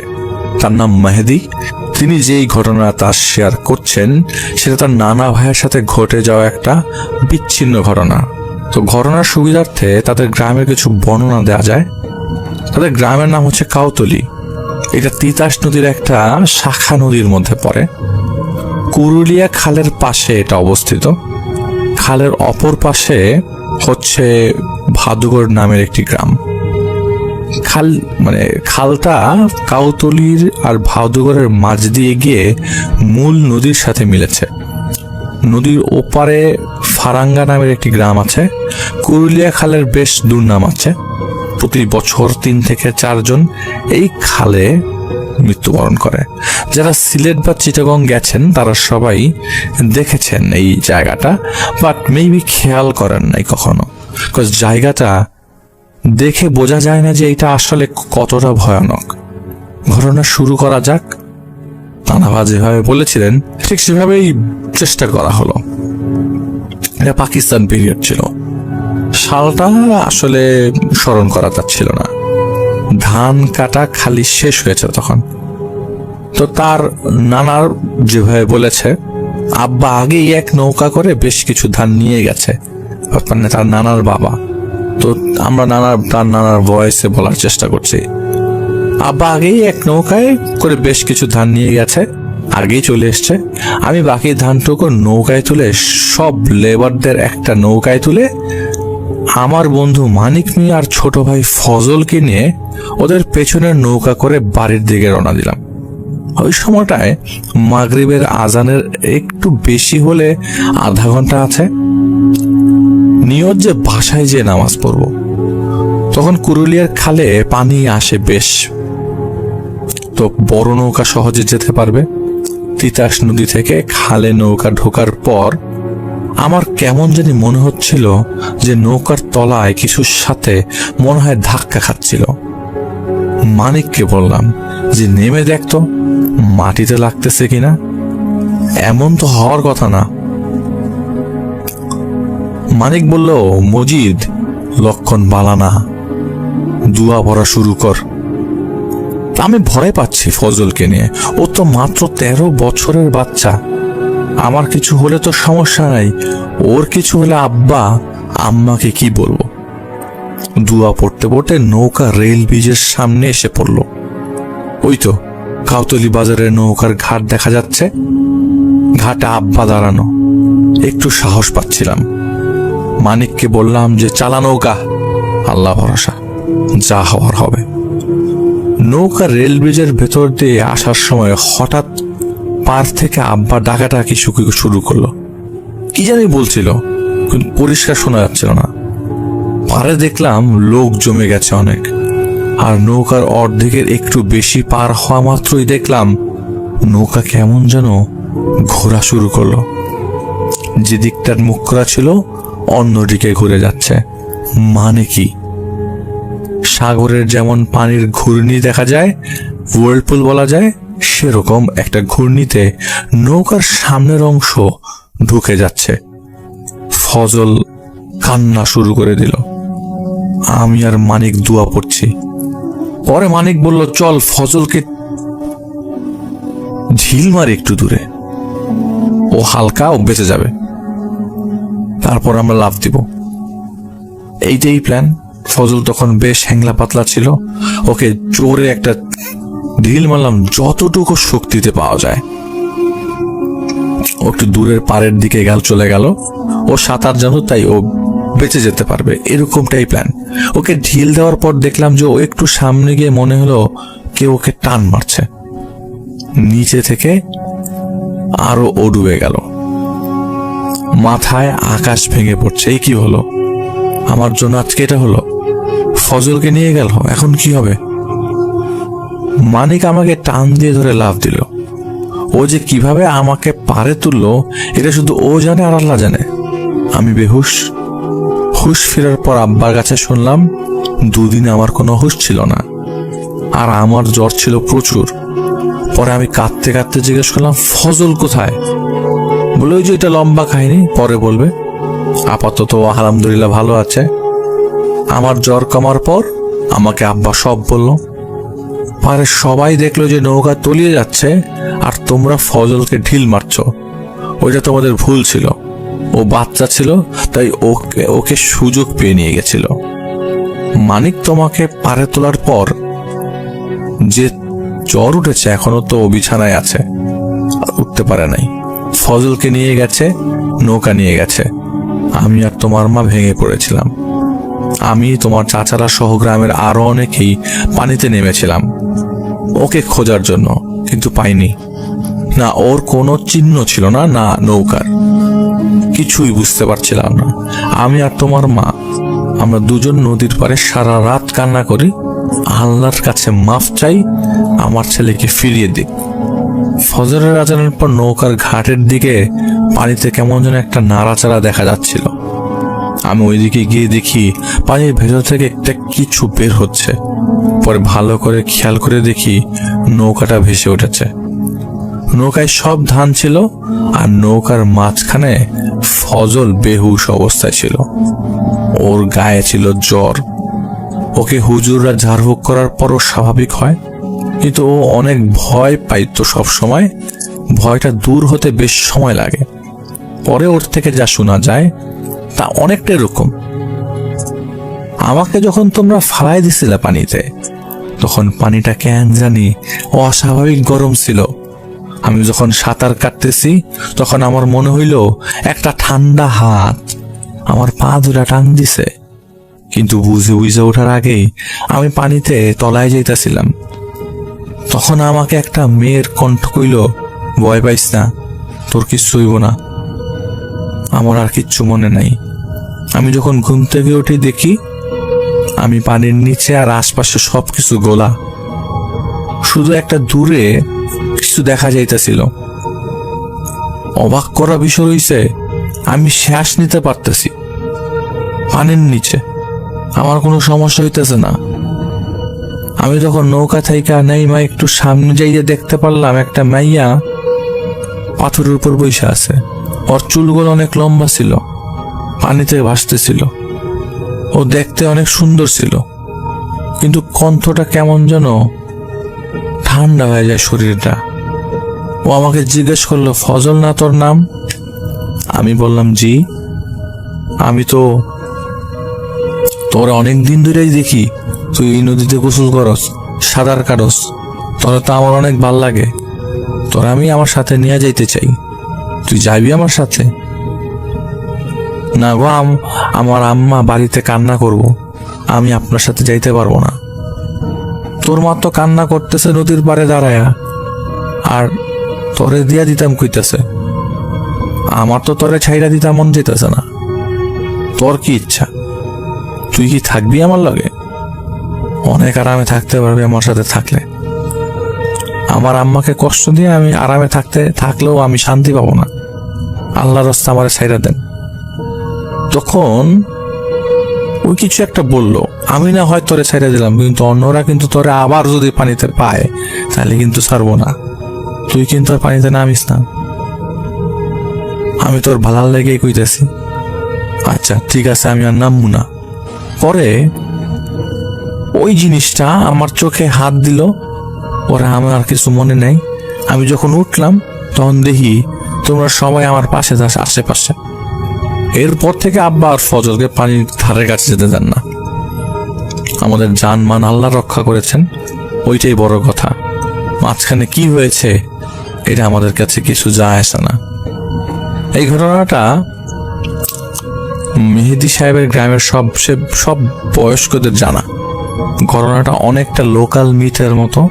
তার নাম মেহেদী, তিনি যেই ঘটনা তার শেয়ার করছেন সেটা তার নানা ভাইয়ের সাথে ঘটে যাওয়া একটা বিচ্ছিন্ন ঘটনা। তো ঘটনার সুবিধার্থে তাদের গ্রামের কিছু বর্ণনা দেওয়া যায়। তাদের গ্রামের নাম হচ্ছে কাউতলি। এটা তিতাস নদীর একটা শাখা নদীর মধ্যে পড়ে। কুরুলিয়া খালের পাশে এটা অবস্থিত। খালের অপর পাশে হচ্ছে ভাদুগড় নামের একটি গ্রাম। খালটা কাউতলির আর ভাদুগড়ের মাঝ দিয়ে গিয়ে মূল নদীর সাথে মিলেছে। নদীর ওপারে ফারাঙ্গা নামের একটি গ্রাম আছে। কুরুলিয়া খালের বেশ দুর্নাম আছে। প্রতি বছর 3 থেকে 4 জন এই খালে মৃত্যুবরণ করে। যারা সিলেট বা চিটাগং গেছেন তারা সবাই দেখেছেন এই জায়গাটা, বাট মেবি খেয়াল করেন নাই কখনো। বিকজ জায়গাটা দেখে বোঝা যায় না যে এটা আসলে কতটা ভয়ানক। ঘটনা শুরু করা যাক। নানাভা যেভাবে বলেছিলেন ঠিক সেভাবেই চেষ্টা করা হলো। এটা পাকিস্তান পিরিয়ড ছিল। সালটা আসলে স্মরণ করা যাচ্ছিল না। ধান কাটা খালি শেষ হয়েছে তখন। তো তার নানার যেভাবে বলেছে, আব্বা আগেই এক নৌকা করে বেশ কিছু ধান নিয়ে গেছে। মানে তার নানার বাবা। তো আমরা তার নানার ভয়েসে বলার চেষ্টা করছি। আব্বা আগেই এক নৌকায় করে বেশ কিছু ধান নিয়ে গেছে, আগেই চলে এসছে। আমি বাকি ধানটুকু নৌকায় তুলে সব লেবারদের একটা নৌকায় তুলে আমার বন্ধু মানিক মিয়া আর ছোট ভাই ফজলকে নিয়ে ওদের পেছনের নৌকা করে বাড়ির দিকে রওনা দিলাম। ওই সময়টায় মাগরিবের আজানের একটু বেশি হলে আধা ঘন্টা আছে। নিয়ত যে বাসায় যে নামাজ পড়ব। তখন কুরুলিয়ার খালে পানি আসে বেশ, তো বড় নৌকা সহজে যেতে পারবে। তিতাস নদী থেকে খালে নৌকা ঢোকার পর আমার কেমন জানি মনে হচ্ছিল যে নৌকার তলায় কিছুর সাথে মনে হয় ধাক্কা খাচ্ছিল। মানিককে বললাম যে নেমে দেখতো মাটিতে লাগতেছে কিনা, এমন তো হওয়ার কথা না। মানিক বলল, মজিদ, লক্ষণ বালানা, দুয়া পড়া শুরু কর। আমি ভয় পাচ্ছি ফজলকে নিয়ে। ও তো মাত্র 13 বছরের বাচ্চা। আমার কিছু হলে তো সমস্যা নাই, ওর কিছু হলে আব্বা আম্মাকে কি বলবো। দুয়া পড়তে পড়তে নৌকা রেল ব্রিজের সামনে এসে পড়ল। ওই তো কাউতলি বাজারের নৌকার ঘাট দেখা যাচ্ছে। ঘাটে আব্বা দাঁড়ানো। একটু সাহস পাচ্ছিলাম। মানিককে বললাম যে চালা নৌকা, আল্লাহ ভরসা, যা হওয়ার হবে। নৌকা রেল ব্রিজের ভেতর দিয়ে আসার সময় হঠাৎ পার থেকে আব্বা ডাকাডাকি শুরু করলো। কি জানি বলছিল, কিন্তু পরিষ্কার শোনা যাচ্ছিল না। পারে দেখলাম লোক জমে গেছে অনেক। আর নৌকার অর্ধেকের একটু বেশি পার হওয়া মাত্রই দেখলাম নৌকা কেমন যেন ঘোরা শুরু করলো। যে দিকটার মুখ করা ছিল অন্যদিকে ঘুরে যাচ্ছে। মানে কি? সাগরের যেমন পানির ঘূর্ণি দেখা যায়, ওয়ার্লপুল বলা যায়, সেরকম একটা ঘূর্ণিতে নৌকার সামনের অংশ ঢুকে যাচ্ছে। ফজল কান্না শুরু করে দিল। আমি আর মানিক দোয়া পড়ছি। পরে মানিক বলল, চল ফজলকে ঝিল মারি একটু দূরে, ও হালকা ও বেঁচে যাবে, তারপর আমরা লাফ দিব। এইটাই প্ল্যান। ফজল তখন বেশ হ্যাংলা পাতলা ছিল। ওকে জোরে একটা ঢিল মারলাম যতটুকু শক্তিতে পাওয়া যায়। ও একটু দূরের পাড়ের দিকে চলে গেল। ও সাঁতার জানো, তাই ও বেঁচে যেতে পারবে, এরকমটাই প্ল্যান। ওকে ঢিল দেওয়ার পর দেখলাম যে ও একটু সামনে গিয়ে মনে হলো কেউ ওকে টান মারছে। নিচে থেকে আরো ও ডুবে গেল। মাথায় আকাশ ভেঙে পড়ছে। এই কি হলো? আমার জন্য আজকে এটা হলো। ফজলকে নিয়ে গেল, এখন কি হবে? মানিক আমাকে টান দিয়ে ধরে লাফ দিল। ও যে কিভাবে আমাকে পারে তুললো এটা শুধু ও জানে আর আল্লাহ জানে। আমি বেহুশ। হুশ ফেরার পর আব্বার কাছে শুনলাম 2 দিন আমার কোনো হুশ ছিল না, আর আমার জ্বর ছিল প্রচুর। পরে আমি কাঁদতে কাঁদতে জিজ্ঞেস করলাম, ফজল কোথায়? বলে, ওই যে এটা লম্বা কাহিনী, পরে বলবে। আপাতত আলহামদুলিল্লাহ ভালো আছে। আমার জ্বর কমার পর আমাকে আব্বা সব বলল। পারে সবাই দেখলো যে নৌকা তলিয়ে যাচ্ছে আর তোমরা ফজলকে ঢিল মারছো। ওইটা তোমাদের ভুল ছিল, ও বাচ্চা ছিল তাই ওকে সুযোগ পেয়ে নিয়ে গেছিল। মানিক তোমাকে পারে তোলার পর যে জ্বর উঠেছে, এখনো তো ও বিছানায় আছে, উঠতে পারে নাই। ফজলকে নিয়ে গেছে, নৌকা নিয়ে গেছে। আমি আর তোমার মা ভেঙে পড়েছিলাম। আমি, তোমার চাচারা সহ গ্রামের আরো অনেকেই পানিতে নেমেছিলাম ওকে খোঁজার জন্য, কিন্তু পাইনি। না ওর কোনো চিহ্ন ছিল না, না নৌকার, কিছুই বুঝতে পারছিলাম না। আমি আর তোমার মা, আমরা দুজন নদীর পাড়ে সারা রাত কান্না করি, আল্লাহর কাছে মাফ চাই, আমার ছেলেকে ফিরিয়ে দিক। ফজরের আজানের পর নৌকার ঘাটের দিকে পানিতে কেমন যেন একটা নাড়াচাড়া দেখা যাচ্ছিল। আমি ওইদিকে গিয়ে দেখি পানির ভেতর থেকে একটা কিছু বের হচ্ছে। পরে ভালো করে খেয়াল করে দেখি নৌকাটা ভেসে উঠেছে। নৌকায় সব ধান ছিল আর নৌকার মাঝখানে ফজল বেহুশ অবস্থায় ছিল। ওর গায়ে ছিল জ্বর। ওকে হুজুররা ঝাড়ফুঁক করার পরও স্বাভাবিক হয়, কিন্তু ও অনেক ভয় পাইতো সব সময়। ভয়টা দূর হতে বেশ সময় লাগে। পরে ওর থেকে যা শোনা যায় তা অনেকটা এরকম। আমাকে যখন তোমরা ফালাই দিছিলে পানিতে, তখন পানিটা কেন জানি অস্বাভাবিক গরম ছিল। আমি যখন সাঁতার কাটতেছি তখন আমার মনে হইল একটা ঠান্ডা হাত আমার পা দুটা টান দিছে। কিন্তু বুঝে ওঠার আগেই আমি পানিতে তলায় যাইতাছিলাম। তখন আমাকে একটা মেয়ের কণ্ঠ কইল, ভয় পাইস না, তোর কিচ্ছু হইব না। আমার আর কিচ্ছু মনে নাই। আমি যখন ঘুম থেকে উঠে দেখি আমি পানির নিচে আর আশপাশে সবকিছু গোলা, শুধু একটা দূরে কিছু দেখা যাইতেছিল। অবাক করা বিষয় হইছে, আমি শ্বাস নিতে পারতেছি পানির নিচে, আমার কোনো সমস্যা হইতেছে না। আমি যখন নৌকা থাইকা নাইমা একটু সামনে যাইয়া দেখতে পারলাম একটা মাইয়া পাথরের উপর বসে আছে। ওর চুলগুলো অনেক লম্বা ছিল, পানিতে ভাসতেছিল। ও দেখতে অনেক সুন্দর ছিল, কিন্তু কণ্ঠটা কেমন যেন ঠান্ডা হয়ে যায় শরীরটা। ও আমাকে জিজ্ঞেস করলো, ফজল না তোর নাম? আমি বললাম জি। আমি তো তোরা অনেক দিন ধরেই দেখি তুই এই নদীতে গোসল করস, সাঁতার কাটস, তোরা তো আমার অনেক ভাল লাগে। তোরা আমি আমার সাথে নিয়ে যাইতে চাই, তুই যাবি আমার সাথে? না গো, আমার আম্মা বাড়িতে কান্না করব, আমি আপনার সাথে যাইতে পারবো না। তোর মা তো কান্না করতেছে নদীর পাড়ে দাঁড়ায়া, আর তোরে দিয়া দিতাম কইতেছে। আমার তো তোরে ছাইরা দিতাম মন যেতেছে না। তোর কি ইচ্ছা? তুই কি থাকবি আমার লগে? অনেক আরামে থাকতে পারবি আমার সাথে থাকলে। আমার আম্মাকে কষ্ট দিয়ে আমি আরামে থাকলেও আমি শান্তি পাবো না। আল্লাহর রাস্তা আমারে ছাইরা দেন। তখন ওই কিছু একটা বললো, আমি না হয় তোরে ছাইরা দিলাম, কিন্তু অন্যরা কিন্তু তোরে আবার যদি পানিতে পায় তাহলে কিন্তু ছাড়বো না। তুই কিন্তু আর পানিতে নামিস না। আমি তোর ভালার লেগেই কইতেছি। আচ্ছা ঠিক আছে, আমি আর নামবো না। পরে ওই জিনিসটা আমার চোখে হাত দিল। পরে আমার আর কিছু মনে নেই। আমি যখন উঠলাম তখন দেখি তোমরা সবাই আমার পাশে আশেপাশে। এরপর থেকে আব্বা আর ফজলকে পানির ধারের কাছে যেতে দেন না। আমাদের জান মান আল্লাহ রক্ষা করেছেন, ওইটাই বড় কথা। মাঝখানে কি হয়েছে এটা আমাদের কাছে কিছু যায় আসে না। এই ঘটনাটা মেহেদি সাহেবের গ্রামের সব বয়স্কদের জানা। ঘটনাটা অনেকটা লোকাল মিথের মতো,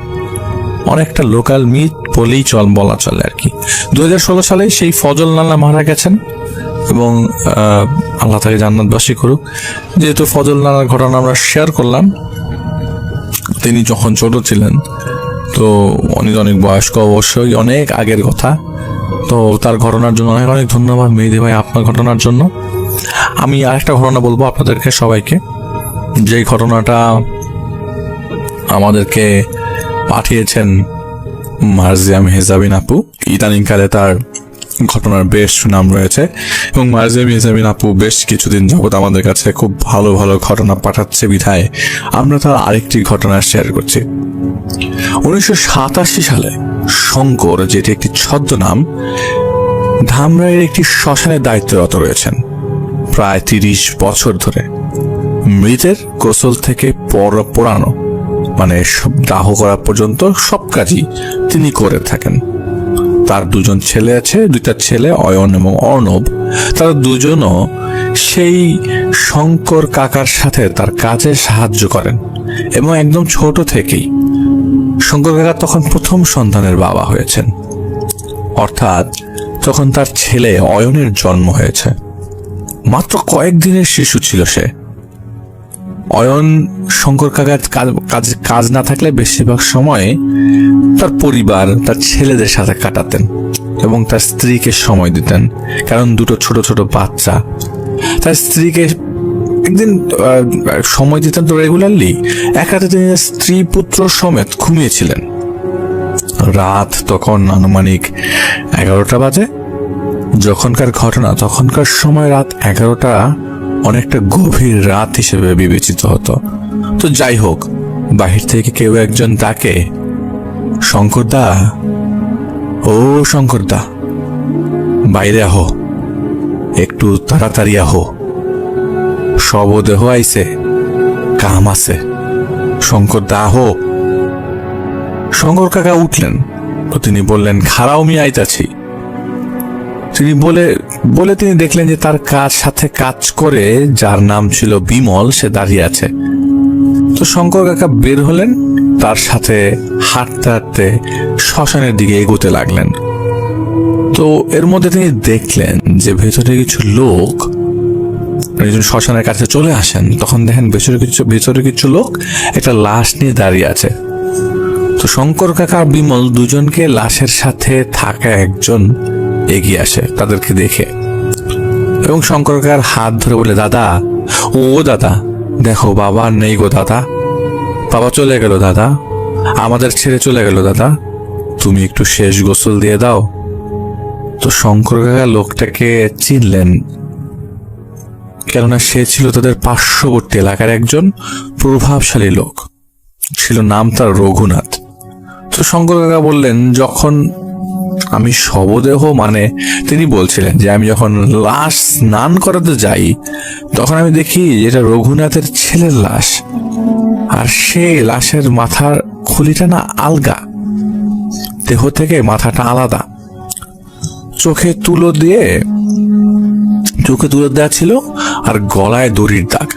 অনেকটা লোকাল মিথ বলেই বলা চলে আর কি। 2016 সালে সেই ফজল নানা মারা গেছেন এবং আল্লাহ তাকে জান্নাতবাসী করুক। যেহেতু ফজল নানার ঘটনা আমরা শেয়ার করলাম, তিনি যখন ছোট ছিলেন, তো অনেক বয়স্ক, অবশ্যই অনেক আগের কথা। তো তার ঘটনার জন্য অনেক অনেক ধন্যবাদ মেহেদি ভাই, আপনার ঘটনার জন্য। আমি আরেকটা ঘটনা বলবো আপনাদেরকে সবাইকে। যেই ঘটনাটা আমাদেরকে পাঠিয়েছেন মার্জিয়া মেহজাবিন আপু। ইদানিংকালে তার ঘটনার বেশ সুনাম রয়েছে এবং মার্জিয়া মিজামিন আপু বেশ কিছুদিন যাবত আমাদের কাছে খুব ভালো ভালো ঘটনা পাঠাচ্ছে বিধায় আমরা তার আরেকটি ঘটনা শেয়ার করছি। 1987 সালে শঙ্কর, যেটি একটি ছদ্মনাম, ধামরাইয়ের একটি শ্মশানের দায়িত্বরত রয়েছেন প্রায় 30 বছর ধরে। মৃতের গোসল থেকে পোড়ানো মানে দাহ করা পর্যন্ত সব কাজই তিনি করে থাকেন। তার 2জন ছেলে আছে, 2টা ছেলে অয়ন এবং অর্ণব। তারা দুজনও সেই শঙ্কর কাকার সাথে তার কাজে সাহায্য করেন এবং একদম ছোট থেকেই শঙ্কর কাকা তখন প্রথম সন্তানের বাবা হয়েছেন, অর্থাৎ তখন তার ছেলে অয়নের জন্ম হয়েছে। মাত্র কয়েকদিনের শিশু ছিল সে। অয়ন শঙ্কর কাকার কাজ না থাকলে বেশিরভাগ সময় তার পরিবার, তার ছেলেদের সাথে কাটাতেন এবং তার স্ত্রীকে সময় দিতেন, কারণ 2টো ছোট ছোট বাচ্চা। তার স্ত্রীকে একদিন সময় দিতেন তো রেগুলারলি। এক রাতে তিনি স্ত্রী পুত্র সমেত ঘুমিয়েছিলেন। রাত তখন আনুমানিক 11টা বাজে। যখনকার ঘটনা, তখনকার সময় রাত 11টা অনেকটা গভীর রাত হিসেবে বিবেচিত হতো। তো যাই হোক, বাহির থেকে কেউ একজন ডাকে, শঙ্করদা, ও শঙ্করদা, বাইরে আহো, একটু তাড়াতাড়ি আহো, শবদেহ আইছে, কাম আছে, শঙ্করদা আহো। শঙ্কর কাকা উঠলেন, তো তিনি বললেন, খাড়াও আমি আইতাছি। তিনি বলে তিনি দেখলেন যে তার সাথে কাজ করে যার নাম ছিল বিমল, সে দাঁড়িয়ে আছে। তো শঙ্কর কাকা বের হলেন, তার সাথে হাঁটতে হাঁটতে শ্মশানের দিকে এগোতে লাগলেন। তো এর মধ্যে তিনি দেখলেন যে ভেতরে কিছু লোক শ্মশানের কাছে চলে আসেন। তখন দেখেন ভেতরে কিছু লোক একটা লাশ নিয়ে দাঁড়িয়ে আছে। তো শঙ্কর কাকা আর বিমল দুজনকে লাশের সাথে থাকা একজন এগিয়ে আসে তাদেরকে দেখে, এবং শঙ্কর কাকার হাত ধরে বলে, দাদা, ও দাদা, দেখো বাবা নেই গো দাদা, বাবা চলে গেল দাদা, আমাদের ছেড়ে চলে গেল দাদা, তুমি একটু শেষ গোসল দিয়ে দাও। তো শঙ্কর কাকা লোকটাকে চিনলেন, কেননা সে ছিল তাদের পার্শ্ববর্তী এলাকার একজন প্রভাবশালী লোক, ছিল নাম তার রঘুনাথ। তো শঙ্কর কাকা বললেন, যখন আমি শবদেহ মানে তিনি বলছিলেন যে আমি যখন লাশ স্নান করাতে যাই, তখন আমি দেখি এটা রঘুনাথের ছেলের লাশ, আর সে লাশের মাথার খুলিটা না আলগা, দেহ থেকে মাথাটা আলাদা, চোখে তুলো দেওয়া ছিল আর গলায় দড়ির দাগ।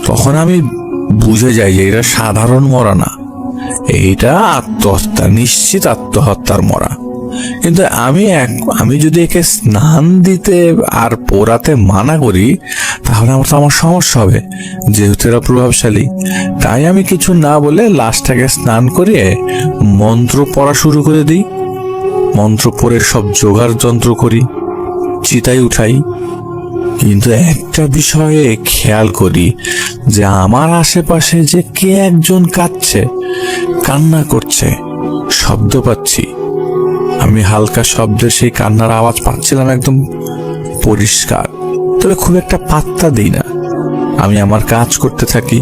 তখন আমি বুঝে যাই যে এটা সাধারণ মরা না, এইটা আত্মহত্যা, নিশ্চিত আত্মহত্যার মরা। কিন্তু আমি যদি একে স্নান দিতে আর পোড়াতে মানা করি, তাহলে আমার সমস্যা হবে, যেহেতু এরা প্রভাবশালী। তাই আমি কিছু না বলে লাশটাকে স্নান করিয়ে মন্ত্র পড়া শুরু করে দিই। মন্ত্র পড়ে সব জোগাড় যন্ত্র করি, চিতায় উঠাই। কিন্তু একটা বিষয়ে খেয়াল করি যে আমার আশেপাশে যে কে একজন কান্না করছে, শব্দ পাচ্ছি। আমি হালকা শব্দের সেই কান্নার আওয়াজ পাচ্ছিলাম একদম পরিষ্কার, তবে খুব একটা পাত্তা দিই না। আমি আমার কাজ করতে থাকি।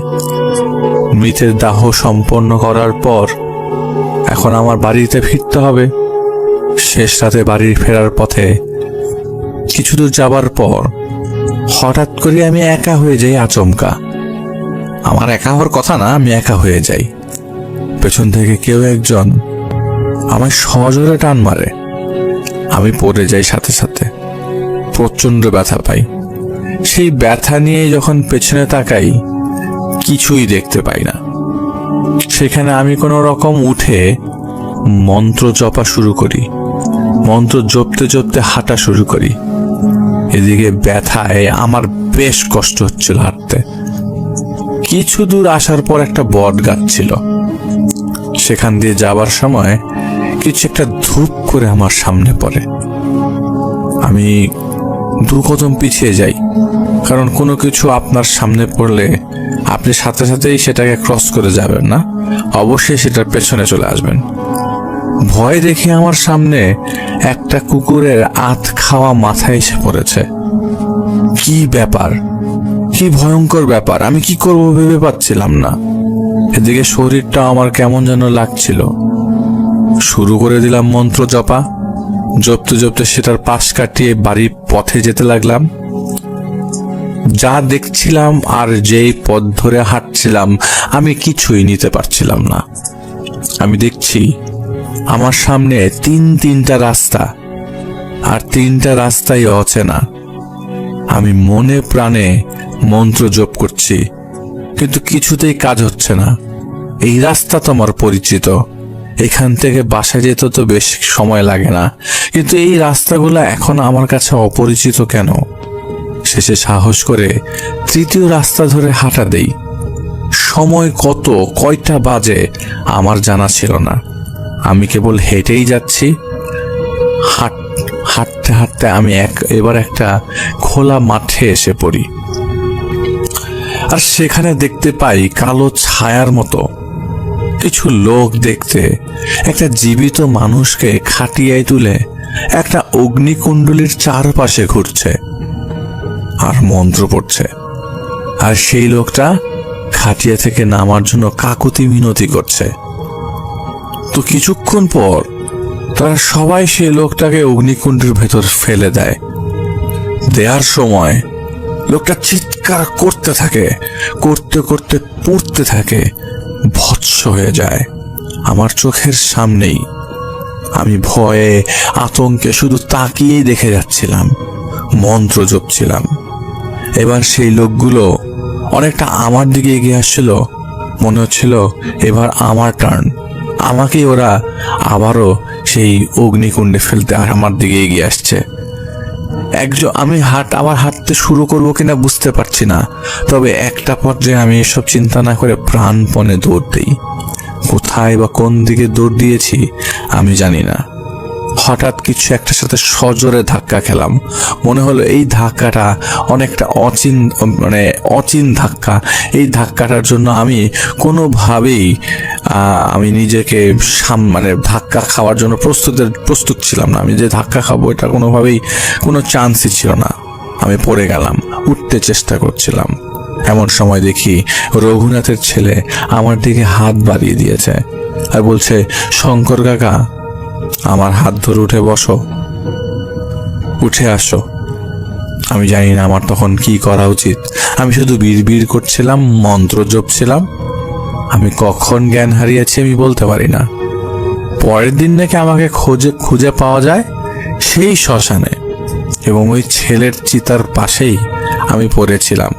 মৃতের দাহ সম্পন্ন করার পর এখন আমার বাড়িতে ফিরতে হবে। শেষ রাতে বাড়ি ফেরার পথে কিছু দূর যাবার পর হঠাৎ করে আমি একা হয়ে যাই, আচমকা। আমার একা হওয়ার কথা না, আমি একা হয়ে যাই। পেছন থেকে কেউ একজন আমায় সজোরে টান মারে, আমি পড়ে যাই, সাথে সাথে প্রচন্ড ব্যথা পাই। সেই ব্যথা নিয়ে যখন পেছনে তাকাই, কিছুই দেখতে পাই না। সেখানে আমি কোনো রকম উঠে মন্ত্র জপা শুরু করি, মন্ত্র জপতে জপতে হাঁটা শুরু করি। এদিকে ব্যথায় আমার বেশ কষ্ট হচ্ছিল হাঁটতে। কিছু দূর আসার পর একটা বট গাছ ছিল, সেখান দিয়ে যাবার সময় কিছু একটা ধূপ করে আমার সামনে পড়ে। আমি 2 কদম পিছিয়ে যাই, কারণ কোনো কিছু আপনার সামনে পড়লে আপনি সাথে সাথেই সেটাকে ক্রস করে যাবেন না, অবশ্যই সেটার পেছনে চলে আসবেন। ভয় দেখে আমার সামনে একটা কুকুরের আধ খাওয়া মাথা এসে পড়েছে। কি ব্যাপার, কি ভয়ঙ্কর ব্যাপার, আমি কি করব ভেবে পাচ্ছিলাম না। এদিকে শরীরটা আমার কেমন যেন লাগছিল। শুরু করে দিলাম মন্ত্র জপা। জপতে জপতে সেটার পাশ কাটিয়ে বাড়ির পথে যেতে লাগলাম। যা দেখছিলাম আর যেই পথ ধরে হাঁটছিলাম আমি কিছুই নিতে পারছিলাম না। আমি দেখছি আমার সামনে তিনটা রাস্তা, আর তিনটা রাস্তাই অচেনা। আমি মনে প্রাণে মন্ত্র জপ করছি, কিন্তু কিছুতেই কাজ হচ্ছে না। এই রাস্তা তো আমার পরিচিত, এখান থেকে বাসায় যেতে তো বেশ সময় লাগে না, কিন্তু এই রাস্তাগুলো এখন আমার কাছে অপরিচিত কেন? শেষে সাহস করে তৃতীয় রাস্তা ধরে হাঁটা দেই। সময় কয়টা বাজে আমার জানা ছিল না। আমি কেবল হেঁটেই যাচ্ছি। হাঁটতে হাঁটতে আমি এবার একটা খোলা মাঠে এসে পড়ি, আর সেখানে দেখতে পাই কালো ছায়ার মতো কিছু লোক দেখতে একটা জীবিত মানুষকে খাটিয়ায় তুলে একটা অগ্নিকুণ্ডলীর চারপাশে ঘুরছে আর মন্ত্র পড়ছে। আর সেই লোকটা খাটিয়া থেকে নামার জন্য কাকুতি মিনতি করছে। তো কিছুক্ষণ পর তারা সবাই সেই লোকটাকে অগ্নিকুণ্ডের ভেতর ফেলে দেয়। দেওয়ার সময় লোকটা চিৎকার করতে থাকে, করতে করতে পড়তে থাকে, ভৎস হয়ে যায় আমার চোখের সামনেই। আমি ভয়ে আতঙ্কে শুধু তাকিয়েই দেখে যাচ্ছিলাম, মন্ত্র জপছিলাম। এবার সেই লোকগুলো অনেকটা আমার দিকে এগিয়ে আসছিল। মনে হচ্ছিল এবার আমার টার্ন, আমাকেই ওরা আবারও সেই অগ্নিকুণ্ডে ফেলতে আর আমার দিকে এগিয়ে আসছে। আমি আবার হাঁটতে শুরু করবো কিনা বুঝতে পারছি না, তবে একটা পর্যায়ে আমি এসব চিন্তা না করে প্রাণপণে দৌড় দিই। কোথায় বা কোন দিকে দৌড় দিয়েছি আমি জানি না। হঠাৎ কিছু একটার সাথে সজোরে ধাক্কা খেলাম। মনে হলো এই ধাক্কাটা অনেকটা অচিন ধাক্কা। এই ধাক্কাটার জন্য আমি কোনোভাবেই আমি নিজেকে ধাক্কা খাওয়ার জন্য প্রস্তুত ছিলাম না। আমি যে ধাক্কা খাবো এটা কোনোভাবেই কোনো চান্সই ছিল না। আমি পড়ে গেলাম, উঠতে চেষ্টা করছিলাম। এমন সময় দেখি রঘুনাথের ছেলে আমার দিকে হাত বাড়িয়ে দিয়েছে আর বলছে, শঙ্কর কাকা, আমার হাত ধরে উঠে বসো, উঠে আসো। আমি জানি না আমার তখন কি করা উচিত। আমি শুধু বিড়বিড় করছিলাম, মন্ত্র জপছিলাম। আমি কখন জ্ঞান হারিয়েছি আমি বলতে পারি না। পরের দিন নাকি আমাকে খুঁজে পাওয়া যায় সেই শ্মশানে, এবং ওই ছেলের চিতার পাশেই আমি পড়েছিলাম।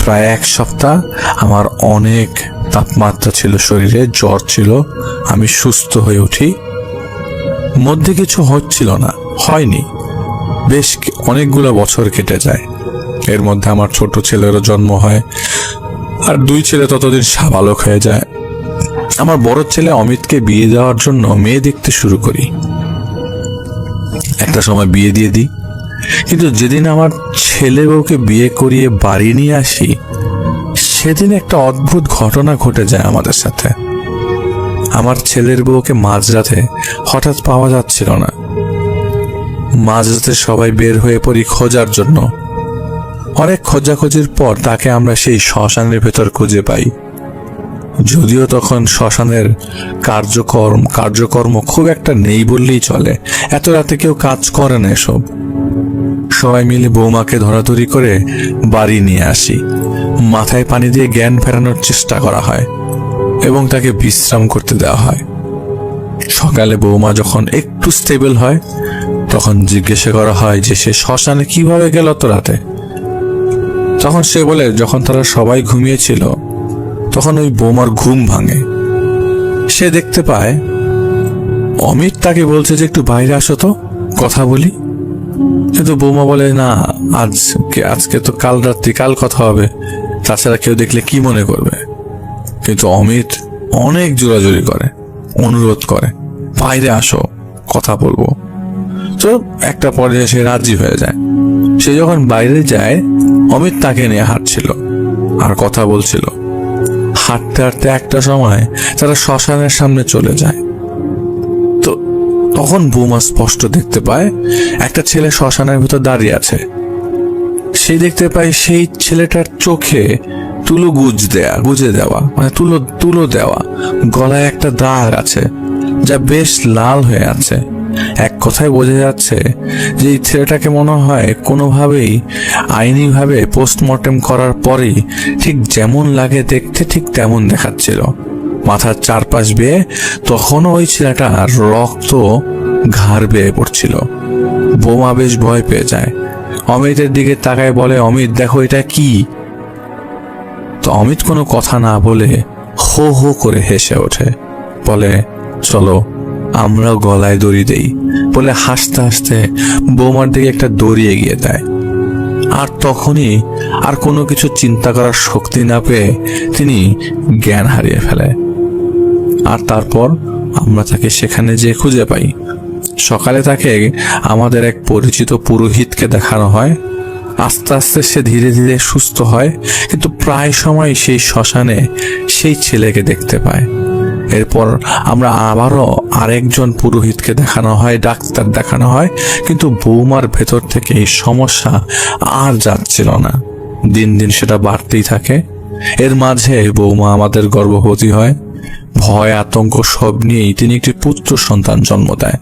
প্রায় 1 সপ্তাহ আমার অনেক তাপমাত্রা ছিল শরীরে, জ্বর ছিল। আমি সুস্থ হয়ে উঠি, মধ্যে কিছু হচ্ছিল না, হয়নি। বেশ অনেকগুলো বছর কেটে যায়। এর মধ্যে আমার ছোট ছেলেরও জন্ম হয়, আর 2 ছেলে ততদিন সাবালক হয়ে যায়। আমার বড় ছেলে অমিতকে বিয়ে দেওয়ার জন্য মেয়ে দেখতে শুরু করি। একটা সময় বিয়ে দিয়ে দিই, কিন্তু যেদিন আমার ছেলে বউকে বিয়ে করিয়ে বাড়ি নিয়ে আসি, সেদিন একটা অদ্ভুত ঘটনা ঘটে যায় আমাদের সাথে। আমার ছেলের বউকে মাঝরাতে হঠাৎ পাওয়া যাচ্ছিল না। মাঝরাতে সবাই বের হয়ে পড়ি খোঁজার জন্য। অনেক খোঁজাখুঁজির পর তাকে আমরা সেই শ্মশানের ভেতর খুঁজে পাই। যদিও তখন শ্মশানের কার্যকর্ম খুব একটা নেই বললেই চলে, এত রাতে কেউ কাজ করে না এসব। সবাই মিলে বৌমাকে ধরাধরি করে বাড়ি নিয়ে আসি। মাথায় পানি দিয়ে জ্ঞান ফেরানোর চেষ্টা করা হয় এবং তাকে বিশ্রাম করতে দেওয়া হয়। সকালে বৌমা যখন একটু স্টেবল হয়, তখন জিজ্ঞাসা করা হয় যে সে শ্মশানে কিভাবে গেল তো রাতে। তখন সে বলে, যখন তারা সবাই ঘুমিয়েছিল তখন ওই বৌমার ঘুম ভাঙে। সে দেখতে পায় অমিত তাকে বলছে যে একটু বাইরে আসো তো, কথা বলি। কিন্তু বৌমা বলে, না, আজকে তো কাল রাত্রি, কাল কথা হবে, তাছাড়া কেউ দেখলে কি মনে করবে। কিন্তু অমিত অনেক জোরাজোরি করে, অনুরোধ করে, বাইরে আসো, কথা বলবো। তো একটা পর্যায়ে সে রাজি হয়ে যায়। সে যখন বাইরে যায়, অমিত তাকে নিয়ে হাঁটছিল আর কথা বলছিল। হাঁটতে হাঁটতে একটা সময় তারা শ্মশানের সামনে চলে যায়। তখন বৌমা স্পষ্ট দেখতে পায় একটা ছেলে শ্মশানের ভিতর দাঁড়িয়ে আছে। সে দেখতে পায় সেই ছেলেটার চোখে গুজে দেওয়া মানে তুলো দেওয়া, গলায় একটা দাগ আছে যা বেশ লাল হয়ে আছে। এক কথায় বোঝা যাচ্ছে যে এই ছেলেটাকে মনে হয় কোনোভাবেই আইনিভাবে পোস্টমর্টেম করার পরেই ঠিক যেমন লাগে দেখতে ঠিক তেমন দেখাচ্ছিল। মাথার চারপাশ বেয়ে তখনও ওই ছেলেটার রক্ত ঘাড় বেয়ে পড়ছিল। বৌমা বেশ ভয় পেয়ে যায়, অমিতের দিকে তাকায় বলে, অমিত দেখো এটা কি? তো অমিত কোনো কথা না বলে হো হো করে হেসে ওঠে, বলে চলো আমরা গলায় দড়ি দেই বলে হাসতে হাসতে বৌমার দিকে একটা দড়ি এগিয়ে দেয়। আর তখনই আর কোনো কিছু চিন্তা করার শক্তি না পেয়ে তিনি জ্ঞান হারিয়ে ফেলে। আর তারপর আমরা তাকে সেখানে যে খুঁজে পাই। সকালে তাকে আমাদের এক পরিচিত পুরোহিতকে দেখানো হয়। আস্তে আস্তে সে ধীরে ধীরে সুস্থ হয়, কিন্তু প্রায় সময় সেই শ্মশানে সেই ছেলেকে দেখতে পায়। এরপর আমরা আবারও আরেকজন পুরোহিতকে দেখানো হয়, ডাক্তার দেখানো হয়, কিন্তু বৌমার ভেতর থেকে এই সমস্যা আর যাচ্ছিল না। দিন দিন সেটা বাড়তেই থাকে। এর মাঝে বৌমা আমাদের গর্ভবতী হয়। ভয় আতঙ্ক সব নিয়েই তিনি একটি পুত্র সন্তান জন্ম দেয়।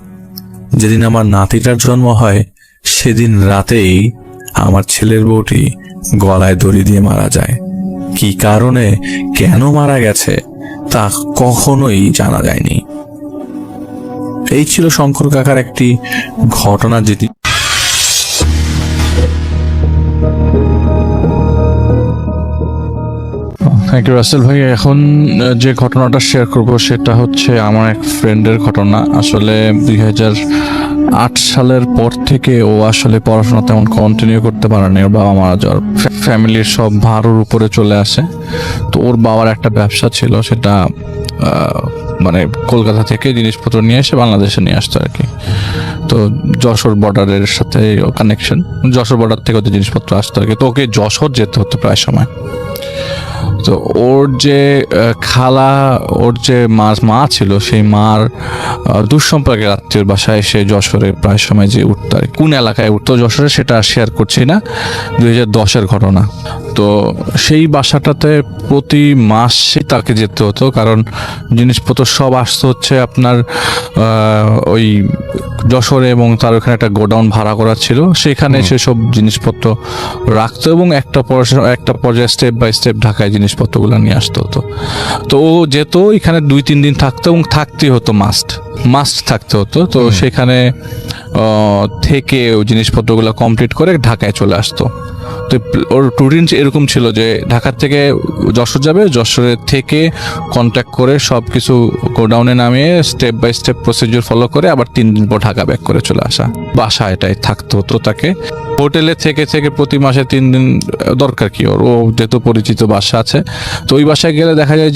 যেদিন আমার নাতিটার জন্ম হয় সেদিন রাতেই আমার ছেলের বউটি গলায় দড়ি দিয়ে মারা যায়। কি কারণে, কেন মারা গেছে তা কখনোই জানা যায়নি। এই ছিল শঙ্কর কাকার একটি ঘটনা, যেটি থ্যাংক ইউ রাসেল ভাই। এখন যে ঘটনাটা শেয়ার করব সেটা হচ্ছে আমার এক ফ্রেন্ডের ঘটনা। আসলে 2008 সালের পর থেকে ও আসলে পড়াশোনা তেমন কন্টিনিউ করতে পারেনি। ওর বাবা মারা যাওয়ার ফ্যামিলির সব ভার ওর উপরে চলে আসে। তো ওর বাবার একটা ব্যবসা ছিল, সেটা মানে কলকাতা থেকে জিনিসপত্র নিয়ে এসে বাংলাদেশে নিয়ে আসতো আর কি। তো যশোর বর্ডারের সাথে কানেকশন, যশোর বর্ডার থেকে ওদের জিনিসপত্র আসতো আর কি। তো ওকে যশোর যেতে হতো প্রায় সময়। তো ওর যে খালা, ওর যে মা ছিল, সেই মার দুঃসম্পর্কের আত্মীয়র বাসায় সে যশোরে প্রায় সময় যে উঠতো আর কোন এলাকায় উঠতো যশোরে সেটা শেয়ার করছি না, 2010-এর ঘটনা। তো সেই বাসাটাতে প্রতি মাসে তাকে যেতে হতো, কারণ জিনিসপত্র সব আসতো হচ্ছে আপনার ওই যশোরে, এবং তার ওখানে একটা গোডাউন ভাড়া করা ছিল, সেখানে সে সব জিনিসপত্র রাখতো এবং একটা পর্যায়ে স্টেপ বাই স্টেপ ঢাকায় জিনিসপত্রগুলো নিয়ে আসতে হতো। তো ও যেত, এখানে 2-3 দিন থাকতো এবং থাকতেই হতো, মাস্ট থাকতে হতো। তো সেখানে থেকে ওই জিনিসপত্রগুলো কমপ্লিট করে ঢাকায় চলে আসতো। তো ওর রুটিন এরকম ছিল যে ঢাকা থেকে যশোর যাবে, যশোরের থেকে কন্ট্যাক্ট করে সব কিছু গোডাউনে নামিয়ে step by step procedure follow করে আবার 3 দিন পর ঢাকা ব্যাক করে চলে আসা। বাসা এটাই থাকতো হতো তাকে। হোটেলে থেকে প্রতি মাসে 3 দিন দরকার কি, ওর ও যেহেতু পরিচিত বাসা আছে। তো ওই বাসায় গেলে দেখা যায়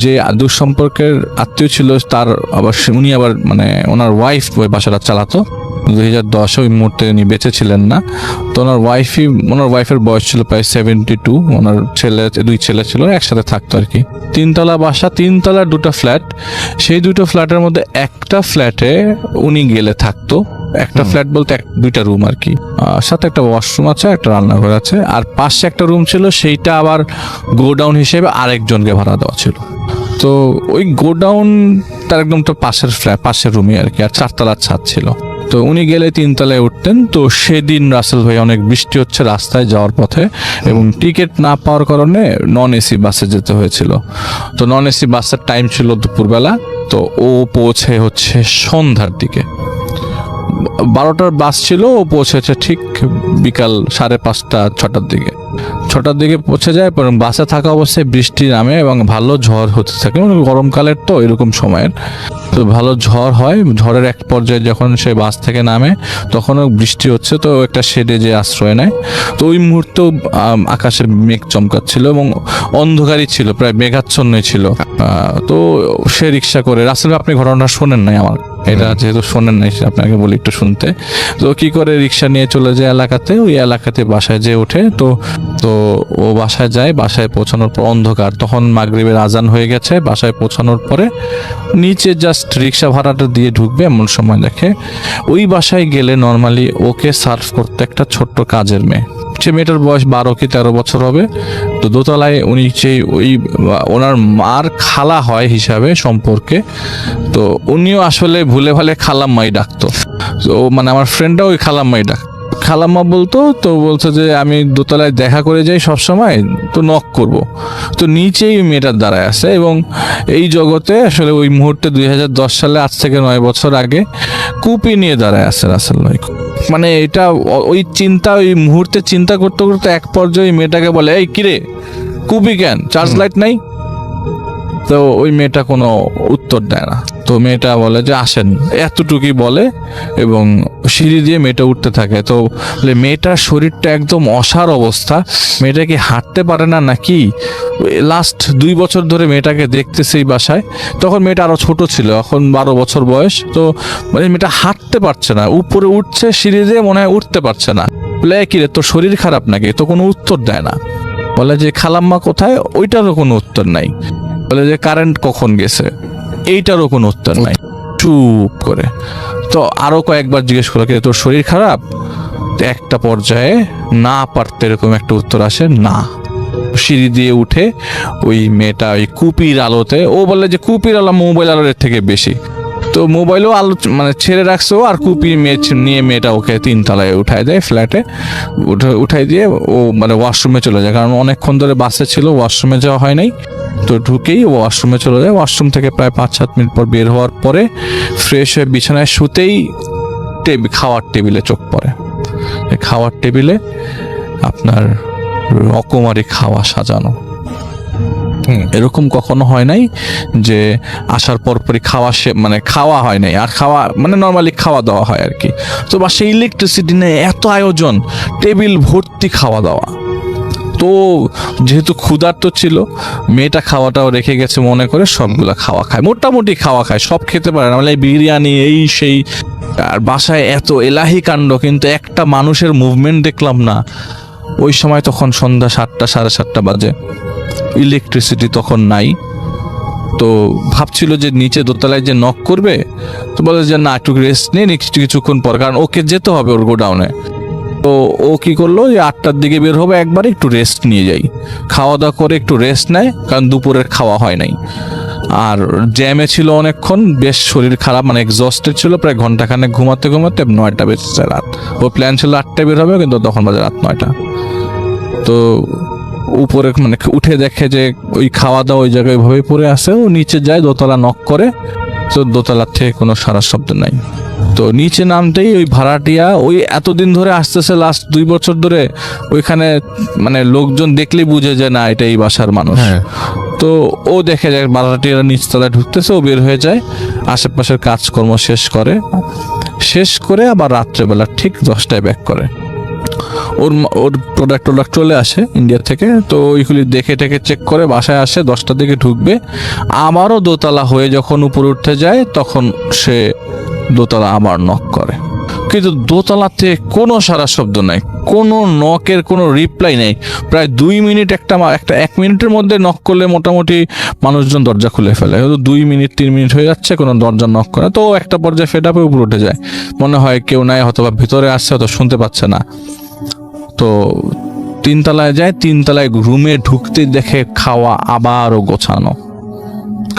যে দুঃসম্পর্কের আত্মীয় ছিল তার আবার উনি আবার মানে ওনার ওয়াইফ ওই বাসাটা চালাতো। 2010-এ ওই মুহূর্তে উনি বেঁচে ছিলেন না। তো ওনার ওয়াইফের বয়স ছিল প্রায় 72। ওনার 2 ছেলে ছিল, একসাথে থাকতো আর কি। 3তলা বাসা, 3তলার 2টা ফ্ল্যাট। সেই 2টো ফ্ল্যাটের মধ্যে একটা ফ্ল্যাটে উনি গেলে থাকতো। একটা ফ্ল্যাট বলতে 2টা রুম আর কি, সাথে একটা ওয়াশরুম আছে, একটা রান্নাঘর আছে, আর পাশে একটা রুম ছিল, সেইটা আবার গোডাউন হিসেবে আরেকজনকে ভাড়া দেওয়া ছিল। তো ওই গোডাউন তার একদম তো পাশের রুমে আর কি, আর 4তলার ছাদ ছিল। তো উনি গেলে 3তলায় উঠতেন। তো সেদিন রাসেল ভাই অনেক বৃষ্টি হচ্ছে রাস্তায় যাওয়ার পথে, এবং টিকিট না পাওয়ার কারণে নন এসি বাসে যেতে হয়েছিল। তো নন এসি বাসের টাইম ছিল দুপুরবেলা। তো ও পৌঁছে হচ্ছে সন্ধ্যার দিকে, 12টার বাস ছিল, ও পৌঁছেছে ঠিক বিকাল 5:30-6টার দিকে। 6টার দিকে পৌঁছে যায়, এবং বাসে থাকা অবস্থায় বৃষ্টি নামে এবং ভালো ঝড় হতে থাকে, মানে গরমকালের তো এরকম সময়ের। তো ভালো ঝড় হয়, ঝড়ের এক পর্যায়ে যখন সে বাস থেকে নামে তখনও বৃষ্টি হচ্ছে। তো একটা শেডে যে আশ্রয় নেয়। তো ওই মুহূর্তে আকাশে মেঘ চমকাচ্ছিল এবং অন্ধকারই ছিল, প্রায় মেঘাচ্ছন্নই ছিল। তো সে রিক্সা করে, রাসেল আপনি ঘটনাটা শোনেন নাই, আমার এটা যেহেতু শোনেন নাই আপনাকে বলি একটু শুনতে। তো কি করে রিক্সা নিয়ে চলে যায় এলাকাতে, ওই এলাকাতে বাসায় যেয়ে ওঠে। তো ও বাসায় যায়, বাসায় পৌঁছানোর পর অন্ধকার, তখন মাগরিবের আজান হয়ে গেছে। বাসায় পৌঁছানোর পরে নিচে জাস্ট জাস্ট রিক্সা ভাড়াটা দিয়ে ঢুকবে এমন সময় দেখে ওই বাসায় গেলে নর্মালি ওকে সার্ভ করতে একটা ছোট্ট কাজের মেয়ে। সে মেয়েটার বয়স 12 কি 13 বছর হবে। তো দোতলায় উনি সেই ওই ওনার মার খালা হয় হিসাবে সম্পর্কে, তো উনিও আসলে ভুলে ভালে খালাম্মাই ডাকতো। তো মানে আমার ফ্রেন্ডটা ওই খালাম্মাই খালাম্মা বলতো। তো বলছে যে আমি দোতলায় দেখা করে যাই সব সময়, তো নক করব। তো নিচেই মেয়েটার দাঁড়ায় আছে এবং এই জগতে আসলে ওই মুহূর্তে 2010 সালে, আজ থেকে 9 বছর আগে, কুপি নিয়ে দাঁড়ায় আছে রাসেল ভাই। মানে এটা ওই চিন্তা, ওই মুহূর্তে চিন্তা করতে করতে এক পর্যায়ে মেয়েটাকে বলে, এই কিরে কুপি কেন, চার্জ লাইট নাই? তো ওই মেয়েটা কোনো উত্তর দেয় না। তো মেয়েটা বলে যে আসেন, এতটুকুই বলে এবং সিঁড়ি দিয়ে মেয়েটা উঠতে থাকে। তো মেয়েটার শরীরটা একদম অসাড় অবস্থা, মেয়েটা কি হাঁটতে পারে না নাকি? লাস্ট 2 বছর ধরে মেয়েটাকে দেখতেছে এই বাসায়। তখন মেয়েটা আরো ছোট ছিল, এখন 12 বছর বয়স। তো মানে মেয়েটা হাঁটতে পারছে না, উপরে উঠছে সিঁড়ি দিয়ে, মনে হয় উঠতে পারছে না। বলে কিরে তোর শরীর খারাপ নাকি? তো কোনো উত্তর দেয় না। বলে যে খালাম্মা কোথায়? ওইটারও কোনো উত্তর নাই। বলে যে কারেন্ট কখন গেছে? এইটারও কোনো উত্তর নাই। চুপ করে। তো আরো কয়েকবার জিজ্ঞেস করলো, তোর শরীর খারাপ? একটা পর্যায়ে না পারতে এরকম একটা উত্তর আসে, না। সিঁড়ি দিয়ে উঠে ওই মেয়েটা ওই কুপির আলোতে, ও বলে যে কুপির আলো মোবাইল আলোর থেকে বেশি, তো মোবাইলও আলো মানে ছেড়ে রাখছে ও, আর কুপি নিয়ে মেয়েটা ওকে 3 তলায় উঠায় দেয়, ফ্ল্যাটে উঠাই দিয়ে ও মানে ওয়াশরুমে চলে যায়। কারণ অনেকক্ষণ ধরে বাসে ছিল, ওয়াশরুমে যাওয়া হয় নাই। তো ঢুকেই ও ওয়াশরুমে চলে যায়। ওয়াশরুম থেকে প্রায় 5-7 মিনিট পর বের হওয়ার পরে ফ্রেশ হয়ে বিছানায় শুতেই খাওয়ার টেবিলে চোখ পড়ে। খাওয়ার টেবিলে আপনার রকমারি খাওয়া সাজানো। এরকম কখনো হয় নাই যে আসার পরপরই মানে খাওয়া হয় নাই, আর খাওয়া মানে নর্মালি খাওয়া দাওয়া হয় আর কি। তো বাসায় ইলেকট্রিসিটি নেই, এত আয়োজন, টেবিল ভর্তি খাওয়া দাওয়া। তো যেহেতু ক্ষুধার্ত ছিল, মেয়েটা খাওয়াটাও রেখে গেছে মনে করে সবগুলা খাওয়া খায়, মোটামুটি খাওয়া খায়, সব খেতে পারে না, মানে বিরিয়ানি এই সেই। আর বাসায় এত এলাহি কাণ্ড, কিন্তু একটা মানুষের মুভমেন্ট দেখলাম না। ওই সময় তখন সন্ধ্যা 7টা 7:30 বাজে, ইলেকট্রিসিটি তখন নাই। তো ভাবছিল যে নিচে দোতলায় যে নক করবে, তো বলে যে না একটু রেস্ট নিয়ে কিছুক্ষণ পর, কারণ ওকে যেতে হবে ওর গোডাউনে। তো ও কি করলো, যে 8টার দিকে বের হবে, একবার একটু রেস্ট নিয়ে যাই, খাওয়া দাওয়া করে একটু রেস্ট নেয়, কারণ দুপুরের খাওয়া হয় নাই। আর জ্যামে ছিল অনেকক্ষণ, বেশ শরীর খারাপ, মানে এক্সস্টেড ছিল, প্রায় ঘন্টাখানেক ঘুমাতে ঘুমাতে 9টা বেজেছে রাত। ও প্ল্যান ছিল 8টায় বের হবে, কিন্তু তখন বাজে রাত 9টা। তো উপরে মানে উঠে দেখে যে ওই খাওয়া দাওয়া ওই জায়গায় ওইভাবে পড়ে আছে। ও নিচে যায়, দোতলা নক করে, তো দোতলার থেকে কোনো সারা শব্দ নাই। তো নিচে নামতেই ওই ভাড়াটিয়া, ওই এতদিন ধরে আসতেছে, লাস্ট 2 বছর ধরে ওইখানে, মানে লোকজন দেখলেই বুঝে যে না এটা এই বাসার মানুষ। তো ও দেখে যায় ভাড়াটিয়ারা নিচতলায় ঢুকতেছে, ও বের হয়ে যায়, আশেপাশের কাজকর্ম শেষ করে আবার রাত্রেবেলা ঠিক 10টায় ব্যাক করে। ওর প্রোডাক্ট চলে আসে ইন্ডিয়া থেকে। তো ওইগুলি দেখে চেক করে বাসায় আসে, 10টার দিকে ঢুকবে। আমারও দোতলা হয়ে যখন উপরে উঠতে যায়, তখন সে দোতলা আবার নক করে, কিন্তু দোতলাতে কোনো সারা শব্দ নাই, কোনো নকের কোনো রিপ্লাই নেই। প্রায় 2 মিনিট, একটা 1 মিনিটের মধ্যে নক করলে মোটামুটি মানুষজন দরজা খুলে ফেলে। 2 মিনিট 3 মিনিট হয়ে যাচ্ছে, কোনো দরজা নক করে। তো একটা পর্যায়ে ফেড আপে উপরে উঠে যায়, মনে হয় কেউ নাই, হয়তো বা ভিতরে আসছে, হয়তো শুনতে পাচ্ছে না। তো 3 তলায় যায়, 3 তলায় রুমে ঢুকতে দেখে খাওয়া আবারও গোছানো,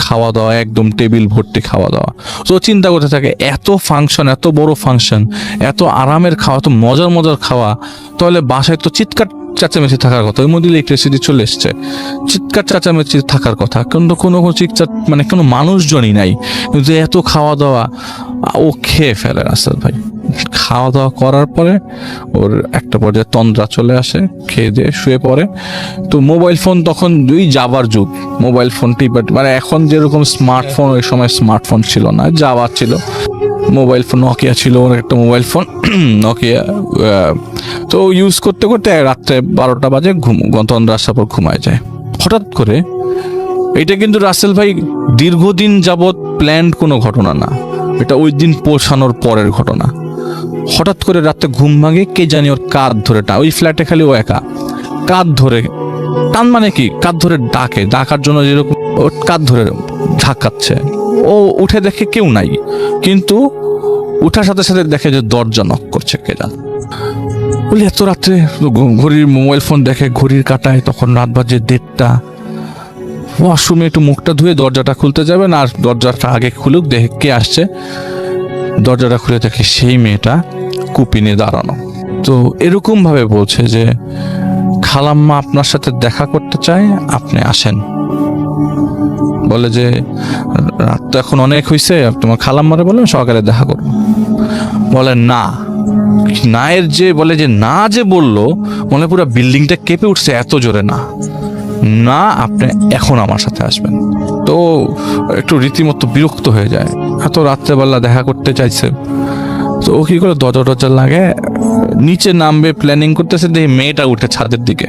খাওয়া দাওয়া একদম টেবিল ভর্তি খাওয়া দাওয়া। তো চিন্তা করতে থাকে, এত ফাংশন, এত বড় ফাংশন, এত আরামের খাওয়া, এত মজার খাওয়া, তাহলে বাসায় তো চিৎকার চেঁচামেচি থাকার কথা। ওই মধ্যে ইলেকট্রিসিটি চলে এসছে, চিৎকার চেঁচামেচি থাকার কথা, কিন্তু কোনো চিৎকার মানে কোনো মানুষজনই নাই। কিন্তু এত খাওয়া দাওয়া, ও খেয়ে ফেলে রাসেল ভাই। খাওয়া দাওয়া করার পরে ওর একটা পর্যায়ে তন্দ্রা চলে আসে, খেয়ে দিয়ে শুয়ে পড়ে। তো মোবাইল ফোন তখন যাবার যুগ, মোবাইল ফোন মানে এখন যেরকম স্মার্টফোন, ওই সময় স্মার্টফোন ছিল না, যাওয়া ছিল। মোবাইল ফোন নকিয়া ছিল, ওর একটা মোবাইল ফোন নকিয়া। তো ইউজ করতে করতে রাত্রে 12টা বাজে, তন্দ্রা আসার পর ঘুমায় যায়। হঠাৎ করে, এটা কিন্তু রাসেল ভাই দীর্ঘদিন যাবৎ প্ল্যান্ড কোনো ঘটনা না, এটা ওই দিন পৌঁছানোর পরের ঘটনা। হঠাৎ করে রাতে ঘুম ভাঙে, কে জানি ওর কাঁধ ধরে ওই ফ্ল্যাটে খালি ও একা, কাঁধ ধরে টান, মানে কি কাঁধ ধরে ডাকার জন্য যেরকম ওর কাঁধ ধরে ঝাঁকাচ্ছে। ও ও উঠে দেখে কেউ নাই, কিন্তু উঠার সাথে সাথে দেখে যে দরজা নক করছে কে জান। বলি এত রাত্রে, ঘড়ির মোবাইল ফোন দেখে, ঘড়ির কাটায় তখন রাত বাজে 1:30। ওয়াশরুমে একটু মুখটা ধুয়ে দরজাটা খুলতে যাবেন, আর দরজাটা আগে খুলুক, দেখে কে আসছে। দরজাটা খুলে দেখে সেই মেয়েটা কুপি নিয়ে দাঁড়ানো। তো এরকম ভাবে বলছে যে খালাম্মা আপনার সাথে দেখা করতে চায়, আপনি আসেন। বলে যে রাত তো এখন অনেক হয়েছে, তোমার খালাম্মারে বললাম সকালে দেখা করবো। বলে না, না এর যে বলে যে না যে বললো, মনে পুরো বিল্ডিংটা কেঁপে উঠছে, এত জোরে না, না আপনি এখন আমার সাথে আসবেন। তো একটু রীতিমতো বিরক্ত হয়ে যায়, এত রাত্রেবেলা দেখা করতে চাইছে। তো ও কি করে দরজা লাগে, নিচে নামবে প্ল্যানিং করতেছে, দেখি মেয়েটা উঠে ছাদের দিকে।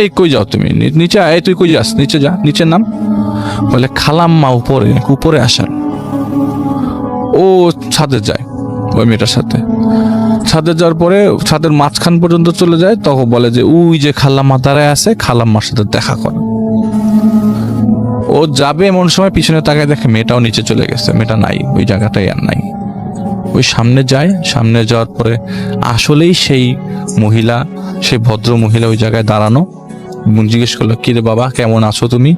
এই কই যাও তুমি, নিচে আয়, তুই কই যাস, নিচে যা, নিচে নাম। বলে খালাম্মা উপরে আসেন। ও ছাদে যায় ওই মেয়েটার সাথে। ছাদে যাওয়ার পরে ছাদের মাঝখান পর্যন্ত চলে যায়, তখন বলে যে ওই যে খালাম্মা দাঁড়ায় আছে, খালাম্মার সাথে দেখা করে। ও যাবে এমন সময় পিছনে তাকায় দেখে মেয়েটাও নিচে চলে গেছে, মেয়েটা নাই ওই জায়গাটাই, আর নাই। ওই সামনে যায়, সামনে যাওয়ার পরে আসলেই সেই মহিলা, সেই ভদ্র মহিলা ওই জায়গায় দাঁড়ানো। জিজ্ঞেস করলো, কি রে বাবা, কেমন আছো তুমি?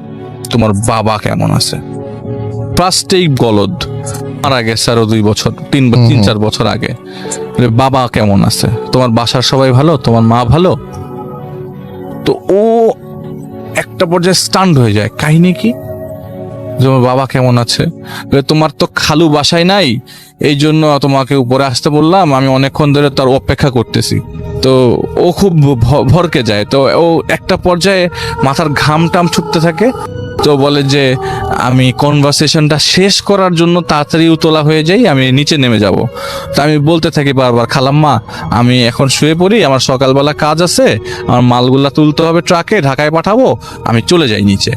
তোমার বাবা কেমন আছে? প্লাস্টিক গলদ, মারা গেছে আরো 2 বছর, 3-4 বছর আগে। বাবা কেমন আছে? তোমার বাসার সবাই ভালো? তোমার মা ভালো? তো ও একটা পর্যায়ে স্টান্ড হয়ে যায়, কাহিনী কি? তোমার বাবা কেমন আছে? তোমার তো খালু বাসায় নাই, এই জন্য তোমাকে উপরে আসতে বললাম, আমি অনেকক্ষণ ধরে তার অপেক্ষা করতেছি। তো ও খুব ভরকে যায়। তো ও একটা পর্যায়ে মাথার ঘাম টাম ছুটতে থাকে। তো বলে যে আমি কনভারসেশনটা শেষ করার জন্য তাড়াতাড়ি উতলা হয়ে যাই, আমি নিচে নেমে যাব। তো আমি বলতে থাকি বারবার, খালাম্মা আমি এখন শুয়ে পড়ি, আমার সকালবেলা কাজ আছে, আমার মালগুলা তুলতে হবে ট্রাকে, ঢাকায় পাঠাবো, আমি চলে যাই নিচে।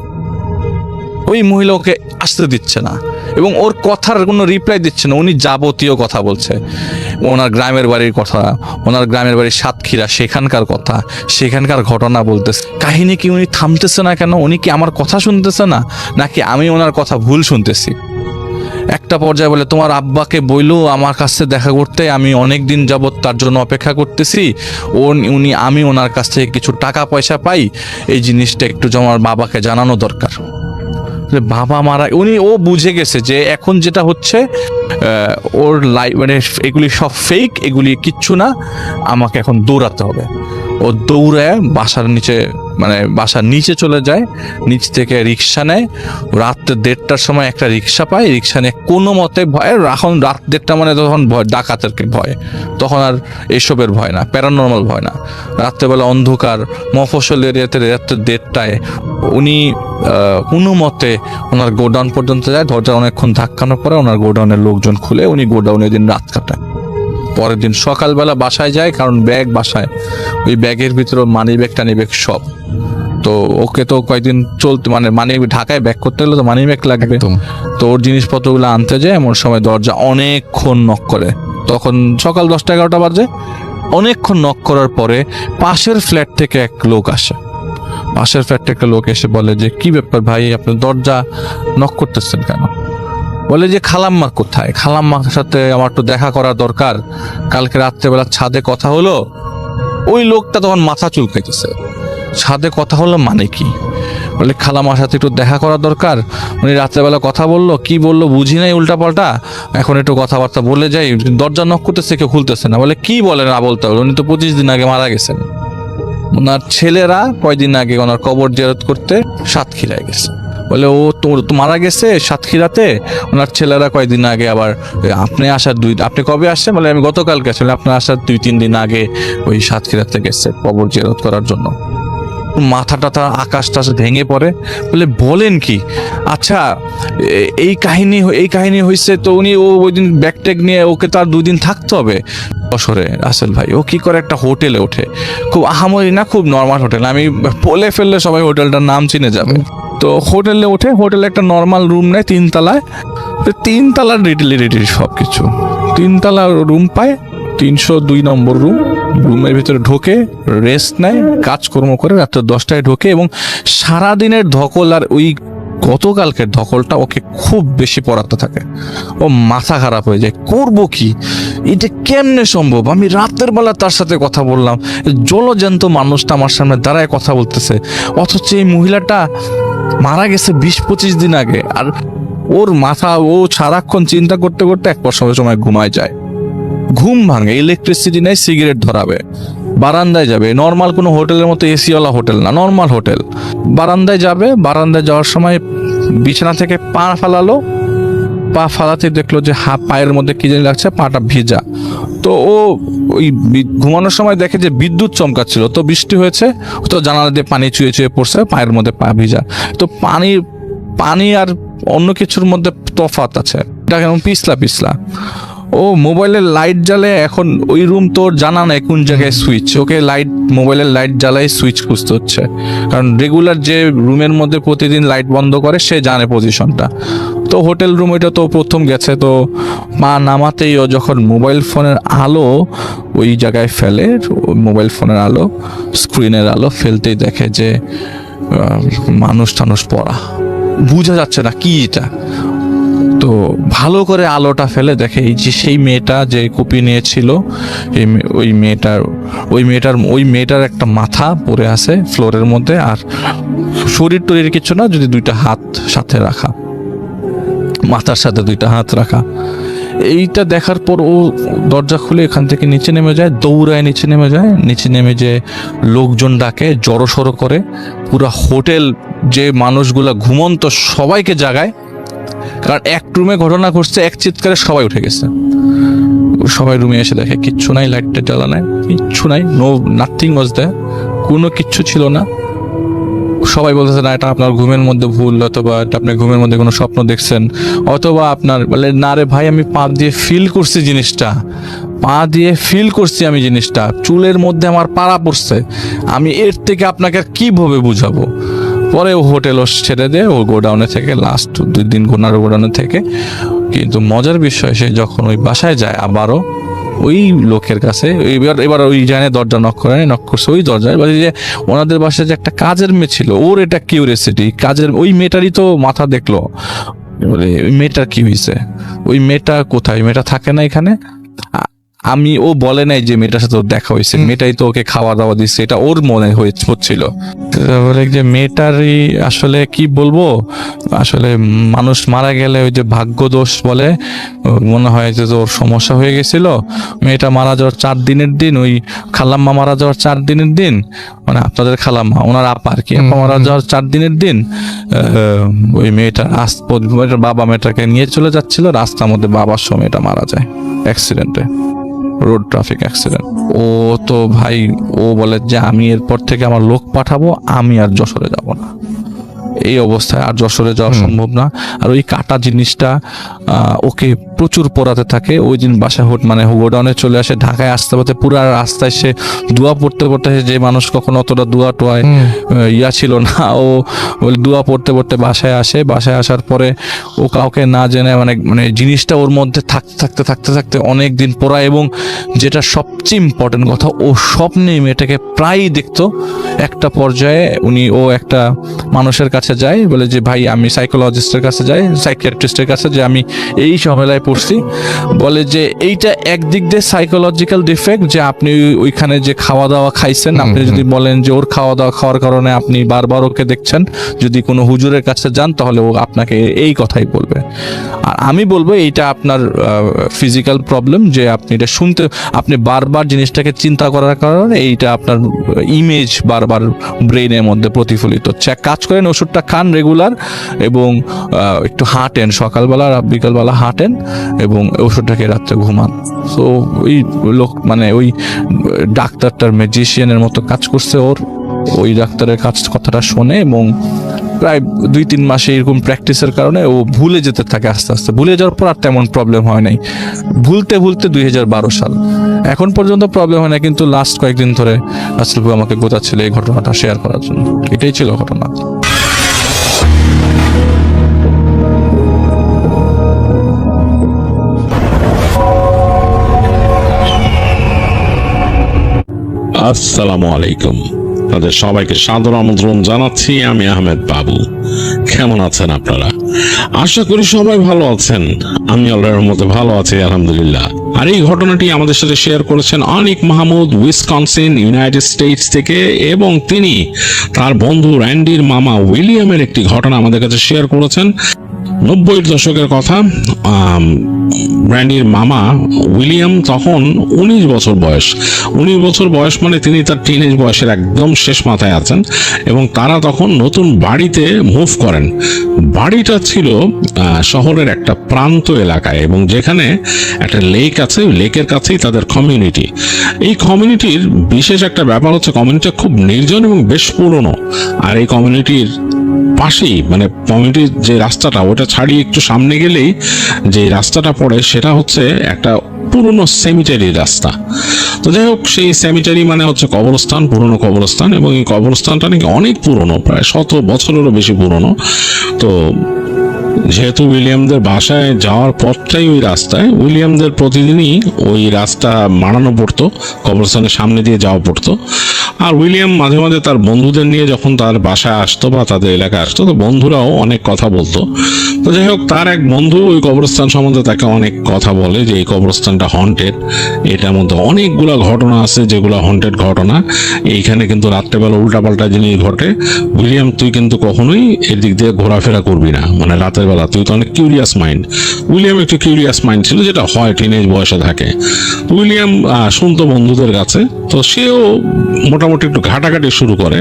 ওই মহিলা ওকে আসতে দিচ্ছে না এবং ওর কথার কোনো রিপ্লাই দিচ্ছে না। উনি যাবতীয় কথা বলছে, ওনার গ্রামের বাড়ির কথা, ওনার গ্রামের বাড়ির সাতক্ষীরা, সেখানকার কথা, সেখানকার ঘটনা বলতেছে। কাহিনী কি উনি থামতেছে না কেন? উনি কি আমার কথা শুনতেছে না, নাকি আমি ওনার কথা ভুল শুনতেছি? একটা পর্যায়ে বলে, তোমার আব্বাকে বইলো আমার কাছে দেখা করতে, আমি অনেক দিন যাবৎ তার জন্য অপেক্ষা করতেছি। আমি ওনার কাছ থেকে কিছু টাকা পয়সা পাই, এই জিনিসটা একটু আমার বাবাকে জানানো দরকার। বাবা মারা, ও বুঝে গেছে যে এখন যেটা হচ্ছে ওর লাইফ, মানে এগুলি সব ফেক, এগুলি কিচ্ছু না, আমাকে এখন দৌড়াতে হবে। ও দৌড়ায় বাসার নিচে চলে যায়, নিচ থেকে রিক্সা নেয়। রাত 1:30টার সময় একটা রিক্সা পায়, রিক্সা নিয়ে কোনো মতে ভয়, এখন রাত 1:30 মানে তখন ভয়, ডাকাতেরকে ভয়, তখন আর এসবের ভয় না, প্যারানর্মাল ভয় না। রাত্রেবেলা অন্ধকার মফস্বল এরিয়াতে রাত্রে 1:30টায় উনি কোনো মতে ওনার গোডাউন পর্যন্ত যায়। দরজা অনেকক্ষণ ধাক্কানোর পরে ওনার গোডাউনের লোকজন খুলে, উনি গোডাউনে দিন রাত কাটায়। পরের দিন সকালবেলা বাসায় যায়, কারণ ব্যাগ বাসায়, ওই ব্যাগের ভিতরে মানি ব্যাগ টানি ব্যাগ সব। তো ওকে তো কয়েকদিন চলতে, মানি ঢাকায় ব্যাগ করতে হলে তো মানি ব্যাগ লাগবে। তো ওর জিনিসপত্রগুলো আনতে যায়, এমন সময় দরজা অনেকক্ষণ নক করে। তখন সকাল 10টা-11টা বাজে। অনেকক্ষণ নক করার পরে পাশের ফ্ল্যাট থেকে এক লোক আসে। পাশের ফ্ল্যাট থেকে লোক এসে বলে যে, কি ব্যাপার ভাই, আপনি দরজা নক করতেছেন কেন? বলে যে খালাম্মা কোথায়, খালাম্মার সাথে আমার একটু দেখা করা দরকার, কালকে রাত্রেবেলা ছাদে কথা হলো। ওই লোকটা তখন মাথা চুলকাইতেছে, ছাদে কথা হলো মানে কি? বলে খালাম্মার সাথে একটু দেখা করা দরকার, উনি রাত্রেবেলা কথা বললো, কি বললো বুঝি নাই, উল্টা পাল্টা, এখন একটু কথাবার্তা বলে যাই। দরজা নক করতেছে, কেউ খুলতেছে না। বলে কি বলে না বলতে হবে, উনি তো 25 দিন আগে মারা গেছেন। ওনার ছেলেরা কয়দিন আগে ওনার কবর জিয়ারত করতে সাতক্ষীরায় গেছে। বলে ও তো মারা গেছে সাতক্ষীরাতে, ওনার ছেলেরা কয়দিন আগে আবার আপনি কবে আসছেন? বলে আমি গতকালকে আসলে, আপনার আসার 2-3 দিন আগে ওই সাতক্ষীরাতে গেছে কবর জিয়ারত করার জন্য। মাথা টাথা আকাশ টাশ ভেঙে পড়ে। বলে বলেন কি? আচ্ছা এই কাহিনী হয়েছে। তো উনি ওই দিন ব্যাগ ট্যাগ নিয়ে, ওকে তো আর 2 দিন থাকতে হবে বছরে। রাসেল ভাই ও কি করে একটা হোটেলে ওঠে, খুব আহামরি না, খুব নর্মাল হোটেল, আমি বলে ফেললে সবাই হোটেলটার নাম চিনে যাবে। তো হোটেলে ওঠে, হোটেলে একটা নর্মাল রুম নেয় 3 তলায়। 3 তলার রেডি সব কিছু, 3 তলা রুম পায়, 302 নম্বর রুম। রুমের ভিতরে ঢোকে, রেস্ট নেয়, কাজকর্ম করে, রাত্রে 10টায় ঢোকে এবং সারাদিনের ধকল আর ওই গতকালকের ধকলটা ওকে খুব বেশি পড়াতে থাকে। ও মাথা খারাপ হয়ে যায়, করব কি, এটা কেমনে সম্ভব? আমি রাতের বেলা তার সাথে কথা বললাম, জলজ্যান্ত মানুষটা আমার সামনে দাঁড়ায় কথা বলতেছে, অথচ এই মহিলাটা মারা গেছে 20-25 দিন আগে। আর ওর মাথা, ও সারাক্ষণ চিন্তা করতে করতে এক সময় ঘুমায় যায়, ঘুম ভাঙে, ইলেকট্রিসিটি নেই, সিগারেট ধরাবে, বারান্দায় যাবে, নর্মাল কোনো হোটেলের মতো এসিওয়ালা হোটেল না, নর্মাল হোটেল, বারান্দায় যাবে, বারান্দায় যাওয়ার সময় বিছানা থেকে পা ফালালো, পা ফালাতে দেখলো যে পায়ের মধ্যে কি জানি লাগছে, পাটা ভিজা। তো ও ওই ঘুমানোর সময় দেখে যে বিদ্যুৎ চমকাচ্ছিল, তো বৃষ্টি হয়েছে, তো জানালা দিয়ে পানি চুয়ে চুয়ে পড়ছে, পায়ের মধ্যে পা ভিজা। তো পানি আর অন্য কিছুর মধ্যে তফাৎ আছে, এটা কেমন পিছলা পিছলা। ও মোবাইলের লাইট জ্বালে, এখন ওই রুম তোর জানা নাই কোন জায়গায় সুইচ, ওকে মোবাইলের লাইট জ্বালাই সুইচ খুঁজতে হচ্ছে, কারণ রেগুলার যে রুমের মধ্যে প্রতিদিন লাইট বন্ধ করে সে জানে পজিশনটা। তো হোটেল রুম এটা তো প্রথম গেছে, তো মা নামাতেই ও যখন মোবাইল ফোনের আলো ওই জায়গায় ফেলে, মোবাইল ফোনের আলো, স্ক্রিনের আলো ফেলতেই দেখে যে মানুষ টানুষ পড়া, বোঝা যাচ্ছে না কি এটা। তো ভালো করে আলোটা ফেলে দেখে এই যে সেই মেয়েটা যে কপি নিয়েছিল, ওই মেয়েটার একটা মাথা পড়ে আছে ফ্লোরের মধ্যে, আর শরীর টরীর কিছু না, যদি 2টা হাত সাথে রাখা, মাথার সাথে 2টা হাত রাখা। এইটা দেখার পর ও দরজা খুলে এখান থেকে নিচে নেমে যায়, দৌড়ায় নিচে নেমে যায়, নিচে নেমে যে লোকজন ডাকে, জড়সড়ো করে, পুরা হোটেল যে মানুষগুলা ঘুমন্ত সবাইকে জাগায়, কারণ এক রুমে ঘটনা ঘটছে, এক চিৎকারে সবাই উঠে গেছে। সবাই রুমে এসে দেখে কিচ্ছু নাই, লাইটটা জ্বালা নাই, কিচ্ছু নাই, নাথিং ওয়াজ দেয়ার, কোনো কিচ্ছু ছিল না। সবাই বলতেছে না এটা আপনার ঘুমের মধ্যে ভুল, অথবা এটা আপনি ঘুমের মধ্যে কোনো স্বপ্ন দেখছেন, অথবা আপনার বলে না রে ভাই, আমি পা দিয়ে ফিল করছি জিনিসটা, পা দিয়ে ফিল করছি আমি জিনিসটা, চুলের মধ্যে আমার পাড়া পড়ছে, আমি এর থেকে আপনাকে আর কিভাবে বুঝাবো। পরে ও হোটেল ছেড়ে দেয়, ও গোডাউনে থেকে লাস্ট 2 দিন গোডাউনে থেকে। কিন্তু মজার বিষয়, সে যখন ওই বাসায় যায় আবারও ওই লোকের কাছে, এবার ওই জায়গায় দরজা নক করছে, ওই দরজায় বলে যে ওনাদের বাসায় যে একটা কাজের মেয়ে ছিল, ওর এটা কিউরিয়াসিটি, কাজের ওই মেয়েটারই তো মাথা দেখলো, বলে ওই মেয়েটার কি হয়েছে, ওই মেয়েটা কোথায়, মেয়েটা থাকে না এখানে। ও বলে নাই যে মেয়েটার সাথে ওর দেখা হয়েছে, মেয়েটাই তো ওকে খাওয়া দাওয়া দিচ্ছে, এটা ওর মনে হচ্ছিল। বলে যে মেয়েটারই আসলে কি বলবো, আসলে মানুষ মারা গেলে ওই যে ভাগ্য দোষ বলে, মনে হয় যে ওর সমস্যা হয়ে গেছিল। মেয়েটা মারা যাওয়ার 4 দিনের দিন, ওই খালাম্মা মারা যাওয়ার 4 দিনের দিন, মানে আপনাদের খালাম্মা, ওনার আপা আর কি, আপা মারা যাওয়ার 4 দিনের দিন ওই মেয়েটার বাবা মেয়েটাকে নিয়ে চলে যাচ্ছিল, রাস্তার মধ্যে বাবার সময় মেয়েটা মারা যায় অ্যাক্সিডেন্টে, রোড ট্রাফিক অ্যাক্সিডেন্ট। ও তো ভাই, ও বলে যে আমি এরপর থেকে আমার লোক পাঠাবো, আমি আর যশোরে যাব না, এই অবস্থায় আর যশোরে যাওয়া সম্ভব না। আর ওই কাটা জিনিসটা ওকে প্রচুর পড়াতে থাকে। ওই দিন বাসায় মানে গোডাউনে চলে আসে, ঢাকায় আসতে পারতে পুরো রাস্তায় সে দোয়া পড়তে পড়তে, যে মানুষ কখনো অতটা দোয়া টোয়ায় ছিল না, ও দোয়া পড়তে পড়তে বাসায় আসে। বাসায় আসার পরে ও কাউকে না জেনে মানে জিনিসটা ওর মধ্যে থাকতে থাকতে অনেক দিন পড়া। এবং যেটা সবচেয়ে ইম্পর্টেন্ট কথা, ও স্বপ্নে মেয়েটাকে প্রায়ই দেখতো। একটা পর্যায়ে ও একটা মানুষের কাছে যায়, বলে যে ভাই আমি সাইকোলজিস্টের কাছে যাই, সাইকিয়াট্রিস্টের কাছে, যে আমি এই ঝামেলায় পড়ছি। বলে যে এইটা একদিক দিয়ে সাইকোলজিক্যাল ডিফেক্ট, যে আপনি ওইখানে যে খাওয়া দাওয়া খাইছেন, আপনি যদি বলেন যে ওর খাওয়া দাওয়া খাওয়ার কারণে আপনি বারবার ওকে দেখছেন, যদি কোনো হুজুরের কাছে যান তাহলে ও আপনাকে এই কথাই বলবে। আর আমি বলবো এইটা আপনার ফিজিক্যাল প্রবলেম, যে আপনি এটা আপনি বারবার জিনিসটাকে চিন্তা করার কারণে এইটা আপনার ইমেজ বারবার ব্রেইনের মধ্যে প্রতিফলিত হচ্ছে। এক কাজ করেন, ওষুধটা খান রেগুলার, এবং একটু হাঁটেন, সকালবেলা বিকালবেলা হাঁটেন, এবং ওষুধটাকে রাত্রে ঘুমান। সো ওই লোক মানে ওই ডাক্তারটার ম্যাজিশিয়ানের মতো কাজ করছে ওর। ওই ডাক্তারের কথাটা শোনে, এবং প্রায় 2-3 মাসে এরকম প্র্যাকটিসের কারণে ও ভুলে যেতে থাকে। আস্তে আস্তে ভুলে যাওয়ার পর আর তেমন প্রবলেম হয় নাই। ভুলতে 2012 সাল এখন পর্যন্ত প্রবলেম হয় না, কিন্তু লাস্ট কয়েকদিন ধরে আসলে আমাকে গোতাচ্ছিল এই ঘটনাটা শেয়ার করার জন্য। এটাই ছিল ঘটনা। আসসালামু আলাইকুম। তাদের সবাইকে সাদর আমন্ত্রণ জানাচ্ছি। আমি আহমেদ বাবু। কেমন আছেন আপনারা? আশা করি সবাই ভালো আছেন। আমি আল্লাহর রহমতে ভালো আছি, আলহামদুলিল্লাহ। আর এই ঘটনাটি আমাদের সাথে শেয়ার করেছেন অনিক মাহমুদ, উইসকনসিন, ইউনাইটেড স্টেটস থেকে, এবং তিনি তার বন্ধু র্যান্ডির মামা উইলিয়ামের একটি ঘটনা আমাদের কাছে শেয়ার করেছেন। 90-এর দশকের কথা। র্যান্ডির মামা উইলিয়াম তখন 19 বছর বয়স। 19 বছর বয়স মানে তিনি তার টিনেজ বয়সের একদম শেষ মাথায় আছেন, এবং তারা তখন নতুন বাড়িতে মুভ করেন। বাড়িটা ছিল শহরের একটা প্রান্ত এলাকায়, এবং যেখানে একটা লেক আছে, লেকের কাছেই তাদের কমিউনিটি। এই কমিউনিটির বিশেষ একটা ব্যাপার হচ্ছে কমিউনিটিটা খুব নির্জন এবং বেশ পুরনো। আর এই কমিউনিটির পাশেই মানে কমিউনিটির যে রাস্তাটা, ওটা ছাড়িয়ে একটু সামনে গেলেই যে রাস্তাটা পড়ে সেটা হচ্ছে একটা পুরনো সেমিটারি রাস্তা। তো যাই হোক, সেই সেমিটারি মানে হচ্ছে কবরস্থান, পুরনো কবরস্থান, এবং এই কবরস্থানটা নাকি অনেক পুরনো, প্রায় 100 বছরেরও বেশি পুরনো। তো যেহেতু উইলিয়ামদের বাসায় যাওয়ার পথটাই ওই রাস্তায়, উইলিয়ামদের প্রতিদিনই ওই রাস্তা মাড়ানো পড়তো, কবরস্থানের সামনে দিয়ে যাওয়া পড়তো। আর উইলিয়াম মাঝে মাঝে তার বন্ধুদের নিয়ে যখন তার বাসায় আসতো বা তাদের এলাকায় আসতো, তো বন্ধুরাও অনেক কথা বলতো। তো যাই হোক, তার এক বন্ধু ওই কবরস্থান সম্বন্ধে তাকে অনেক কথা বলে যে এই কবরস্থানটা হন্টেড, এটার মধ্যে অনেকগুলো ঘটনা আছে যেগুলো হন্টেড ঘটনা। এইখানে কিন্তু রাত্রেবেলা উল্টাপাল্টা জিনিস ঘটে। উইলিয়াম, তুই কিন্তু কখনোই এর দিক দিয়ে ঘোরাফেরা করবি না, মানে রাতের বেলা। তুই তো অনেক কিউরিয়াস মাইন্ড। উইলিয়াম একটু কিউরিয়াস মাইন্ড ছিল, যেটা হয় টিনেজ বয়সে থাকে। উইলিয়াম শুনতো বন্ধুদের কাছে, তো সেও মোটামুটি একটু ঘাটাঘাটি শুরু করে।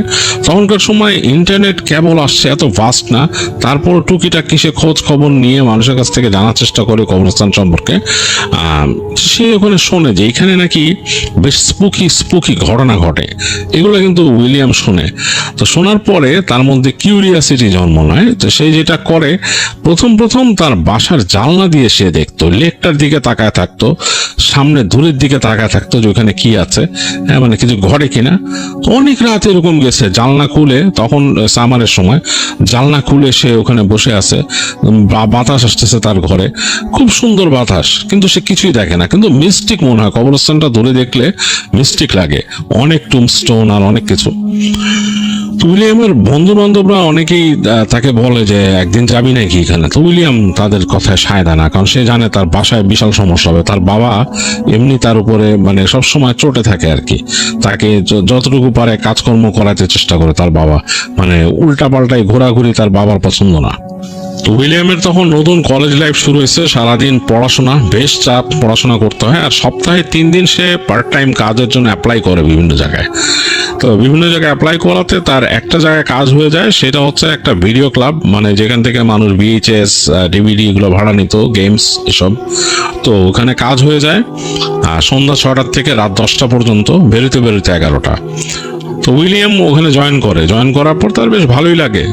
তখনকার সময় ইন্টারনেট কেবল আসছে, এত ভাস্ট না। তারপর টুকিটাকি সে খোঁজ খবর নিয়ে মানুষের কাছ থেকে জানার চেষ্টা করে কবরস্থান সম্পর্কে। সে ওখানে শোনে যে এখানে নাকি বেশ স্পুকি ঘটনা ঘটে। এগুলো কিন্তু উইলিয়াম শোনে। তো শোনার পরে তার মধ্যে কিউরিয়াসিটি জন্ম নেয়। তো সে যেটা করে, প্রথম তার বাসার জানলা দিয়ে সে দেখতো, লেকটার দিকে তাকায় থাকতো, সামনে দূরের দিকে তাকায় থাকতো যে ওখানে কি আছে, মানে কিছু ঘটে কিনা। অনেক রাত এরকম গেছে, জানলা খুলে, তখন সামারের সময়, জানলা খুলে সে ওখানে বসে আছে, বাতাস আসতেছে তার ঘরে, খুব সুন্দর বাতাস, কিন্তু সে কিছুই দেখে না। কিন্তু মিস্টিক মনে হয়, কবরস্থানটা দূরে দেখলে মিস্টিক লাগে, অনেক টুমস্টোন আর অনেক কিছু। উইলিয়ামের বন্ধু বান্ধবরা অনেকেই তাকে বলে যে একদিন যাবি নাকি এখানে। তো উইলিয়াম তাদের কথায় সায় দেয় না, কারণ সে জানে তার বাসায় বিশাল সমস্যা হবে। তার বাবা এমনি তার উপরে মানে সবসময় চটে থাকে আর কি, তাকে যতটুকু পারে কাজকর্ম করাতে চেষ্টা করে তার বাবা, মানে উল্টা পাল্টাই ঘোরাঘুরি তার বাবার পছন্দ না। তো উইলিয়ামের তখন নতুন কলেজ লাইফ শুরু হয়েছে, সারাদিন পড়াশোনা, বেশ চাপ, পড়াশোনা করতে হয়। আর সপ্তাহে 3 দিন সে পার্ট টাইম কাজের জন্য অ্যাপ্লাই করে বিভিন্ন জায়গায়। তো বিভিন্ন জায়গায় অ্যাপ্লাই করাতে তার একটা জায়গায় কাজ হয়ে যায়, সেটা হচ্ছে একটা ভিডিও ক্লাব, মানে যেখান থেকে মানুষ VHS, DVD এগুলো ভাড়া নিত, গেমস এসব। তো ওখানে কাজ হয়ে যায় সন্ধ্যা 6টা থেকে রাত 10টা পর্যন্ত, বেরোতে 11টা। তো উইলিয়াম ওখানে জয়েন করার পর তার বেশ ভালোই লাগে,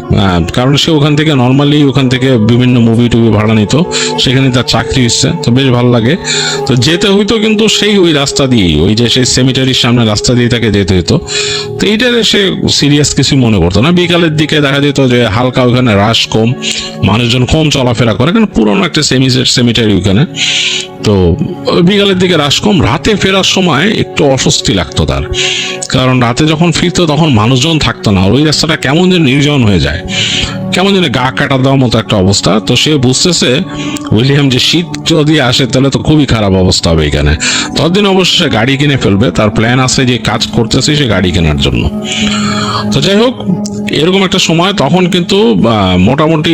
কারণ সে ওখান থেকে নর্মালি ওখান থেকে বিভিন্ন মুভি টুভি ভাড়া নিত, সেখানে তার চাকরি হচ্ছে, তো বেশ ভালো লাগে। তো যেতে হইতো কিন্তু সেই ওই রাস্তা দিয়েই, ওই যে সেই সেমিটারির সামনে রাস্তা দিয়ে তাকে যেতে হইতো। তো এইটারে সে সিরিয়াস কিছু মনে করতো না। বিকালের দিকে দেখা যেত যে হালকা ওখানে রাশ কম, মানুষজন কম চলাফেরা করে, কারণ পুরোনো একটা সেমিটারি ওখানে। তো বিকালের দিকে রাশ কম। রাতে ফেরার সময় একটু অস্বস্তি লাগতো তার, কারণ রাতে যখন ফিরতো তখন মানুষজন থাকতো না, ওই রাস্তাটা কেমন যেন নির্জন হয়ে যায়, কেমন যেন গা কাটা দেওয়ার মতো একটা অবস্থা। তো সে বুঝতেছে উইলিয়াম যে শীত যদি আসে তাহলে তো খুবই খারাপ অবস্থা হবে এখানে। ততদিন অবশ্য সে গাড়ি কিনে ফেলবে, তার প্ল্যান আছে যে কাজ করতেছে সে গাড়ি কেনার জন্য। তো যাই হোক, এরকম একটা সময়, তখন কিন্তু মোটামুটি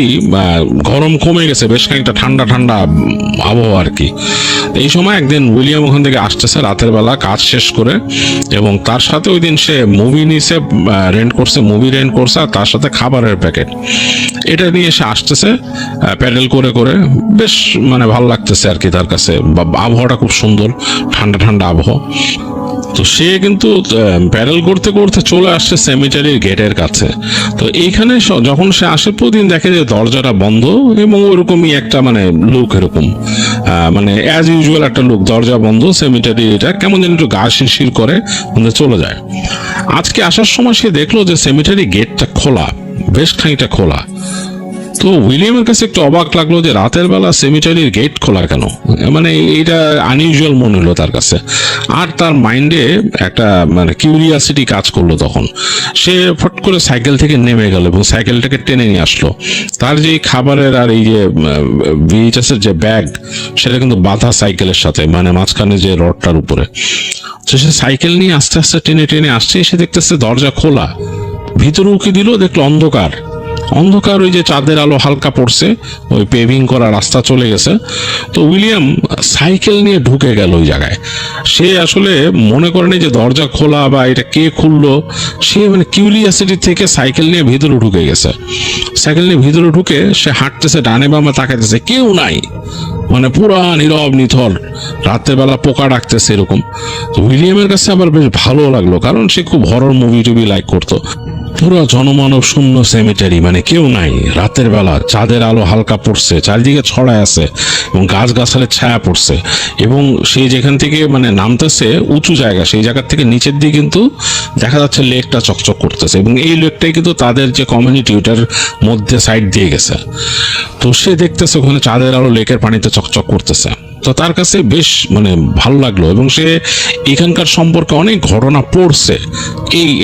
গরম কমে গেছে, বেশ খানিকটা ঠান্ডা আবহাওয়া আর কি। এই সময় একদিন উইলিয়াম ওখান থেকে আসতেছে রাতের বেলা কাজ শেষ করে, এবং তার সাথে ওই দিন সে মুভি মুভি রেন্ট করছে, আর তার সাথে খাবারের প্যাকেট, এটা নিয়ে সে আসতেছে প্যাডেল করে করে। বেশ মানে ভালো লাগতেছে আর কি তার কাছে, আবহাওয়াটা খুব সুন্দর, ঠান্ডা আবহাওয়া। তো সে কিন্তু প্যাডেল করতে করতে চলে আসছে সেমিটারির গেটের কাছে। তো এইখানে যখন সে আসে, প্রতিদিন দেখে যে দরজাটা বন্ধ, এবং ওরকমই একটা মানে লুক, এরকম মানে অ্যাজ ইউজুয়াল একটা লুক, দরজা বন্ধ, সেমিটারি এটা কেমন যেন একটু গা শিরশির করে চলে যায়। আজকে আসার সময় সে দেখলো যে সেমিটারি গেটটা খোলা, বেশ খানিকটা খোলা। তো উইলিয়ামের কাছে একটু অবাক লাগলো যে রাতের বেলা সেমিটারির গেট খোলা কেন, মানে এটা আনইউজুয়াল মনে হলো তার কাছে। আর তার মাইন্ডে একটা মানে কিউরিয়াসিটি কাজ করলো তখন। সে ফট করে সাইকেল থেকে নেমে গেল এবং সাইকেলটাকে টেনে নিয়ে আসলো। তার যে খাবারের আর এই যে ভিএইচএসের যে ব্যাগ, সেটা কিন্তু বাঁধা সাইকেলের সাথে, মানে মাঝখানে যে রডটার উপরে। তো সে সাইকেল নিয়ে আস্তে আস্তে টেনে টেনে আসছে, এসে দেখতেছে দরজা খোলা। ভিতরে উকি দিল, দেখলো অন্ধকার। অন্ধকার, ওই যে চাঁদের আলো হালকা পড়ছে, ওই পেভিং করা রাস্তা চলে গেছে। তো উইলিয়াম সাইকেল নিয়ে ঢুকে গেল ওই জায়গায়। সে আসলে মনে করেনি যে দরজা খোলা বা এটা কে খুললো। সে মানে কিউরিয়াসিটি থেকে সাইকেল নিয়ে ভিতরে ঢুকে গেছে। সাইকেল নিয়ে ভিতরে ঢুকে সে হাঁটতেছে, ডানে বামে তাকাইতেছে, কেউ নাই, মানে পুরা নীরব নিথর, রাতের বেলা পোকা ডাকতেছে এরকম। তো উইলিয়ামের কাছে আবার বেশ ভালো লাগলো, কারণ সে খুব হরর মুভি টুভি লাইক করতো। পুরো জনমানব শূন্য সেমিটারি, মানে কেউ নাই, রাতের বেলা চাঁদের আলো হালকা পড়ছে, চারিদিকে ছড়ায় আছে এবং গাছ গাছালের ছায়া পড়ছে। এবং সেই যেখান থেকে মানে নামতেছে উঁচু জায়গা, সেই জায়গার থেকে নিচের দিকে কিন্তু দেখা যাচ্ছে লেকটা চকচক করতেছে। এবং এই লেকটাই কিন্তু তাদের যে কমিউনিটি, ওটার মধ্যে সাইড দিয়ে গেছে। তো সে দেখতেছে ওখানে চাঁদের আলো লেকের পানিতে চকচক করতেছে। তো তার কাছে বেশ মানে ভালো লাগলো এবং সে এখানকার সম্পর্কে অনেক ঘটনা পড়ছে,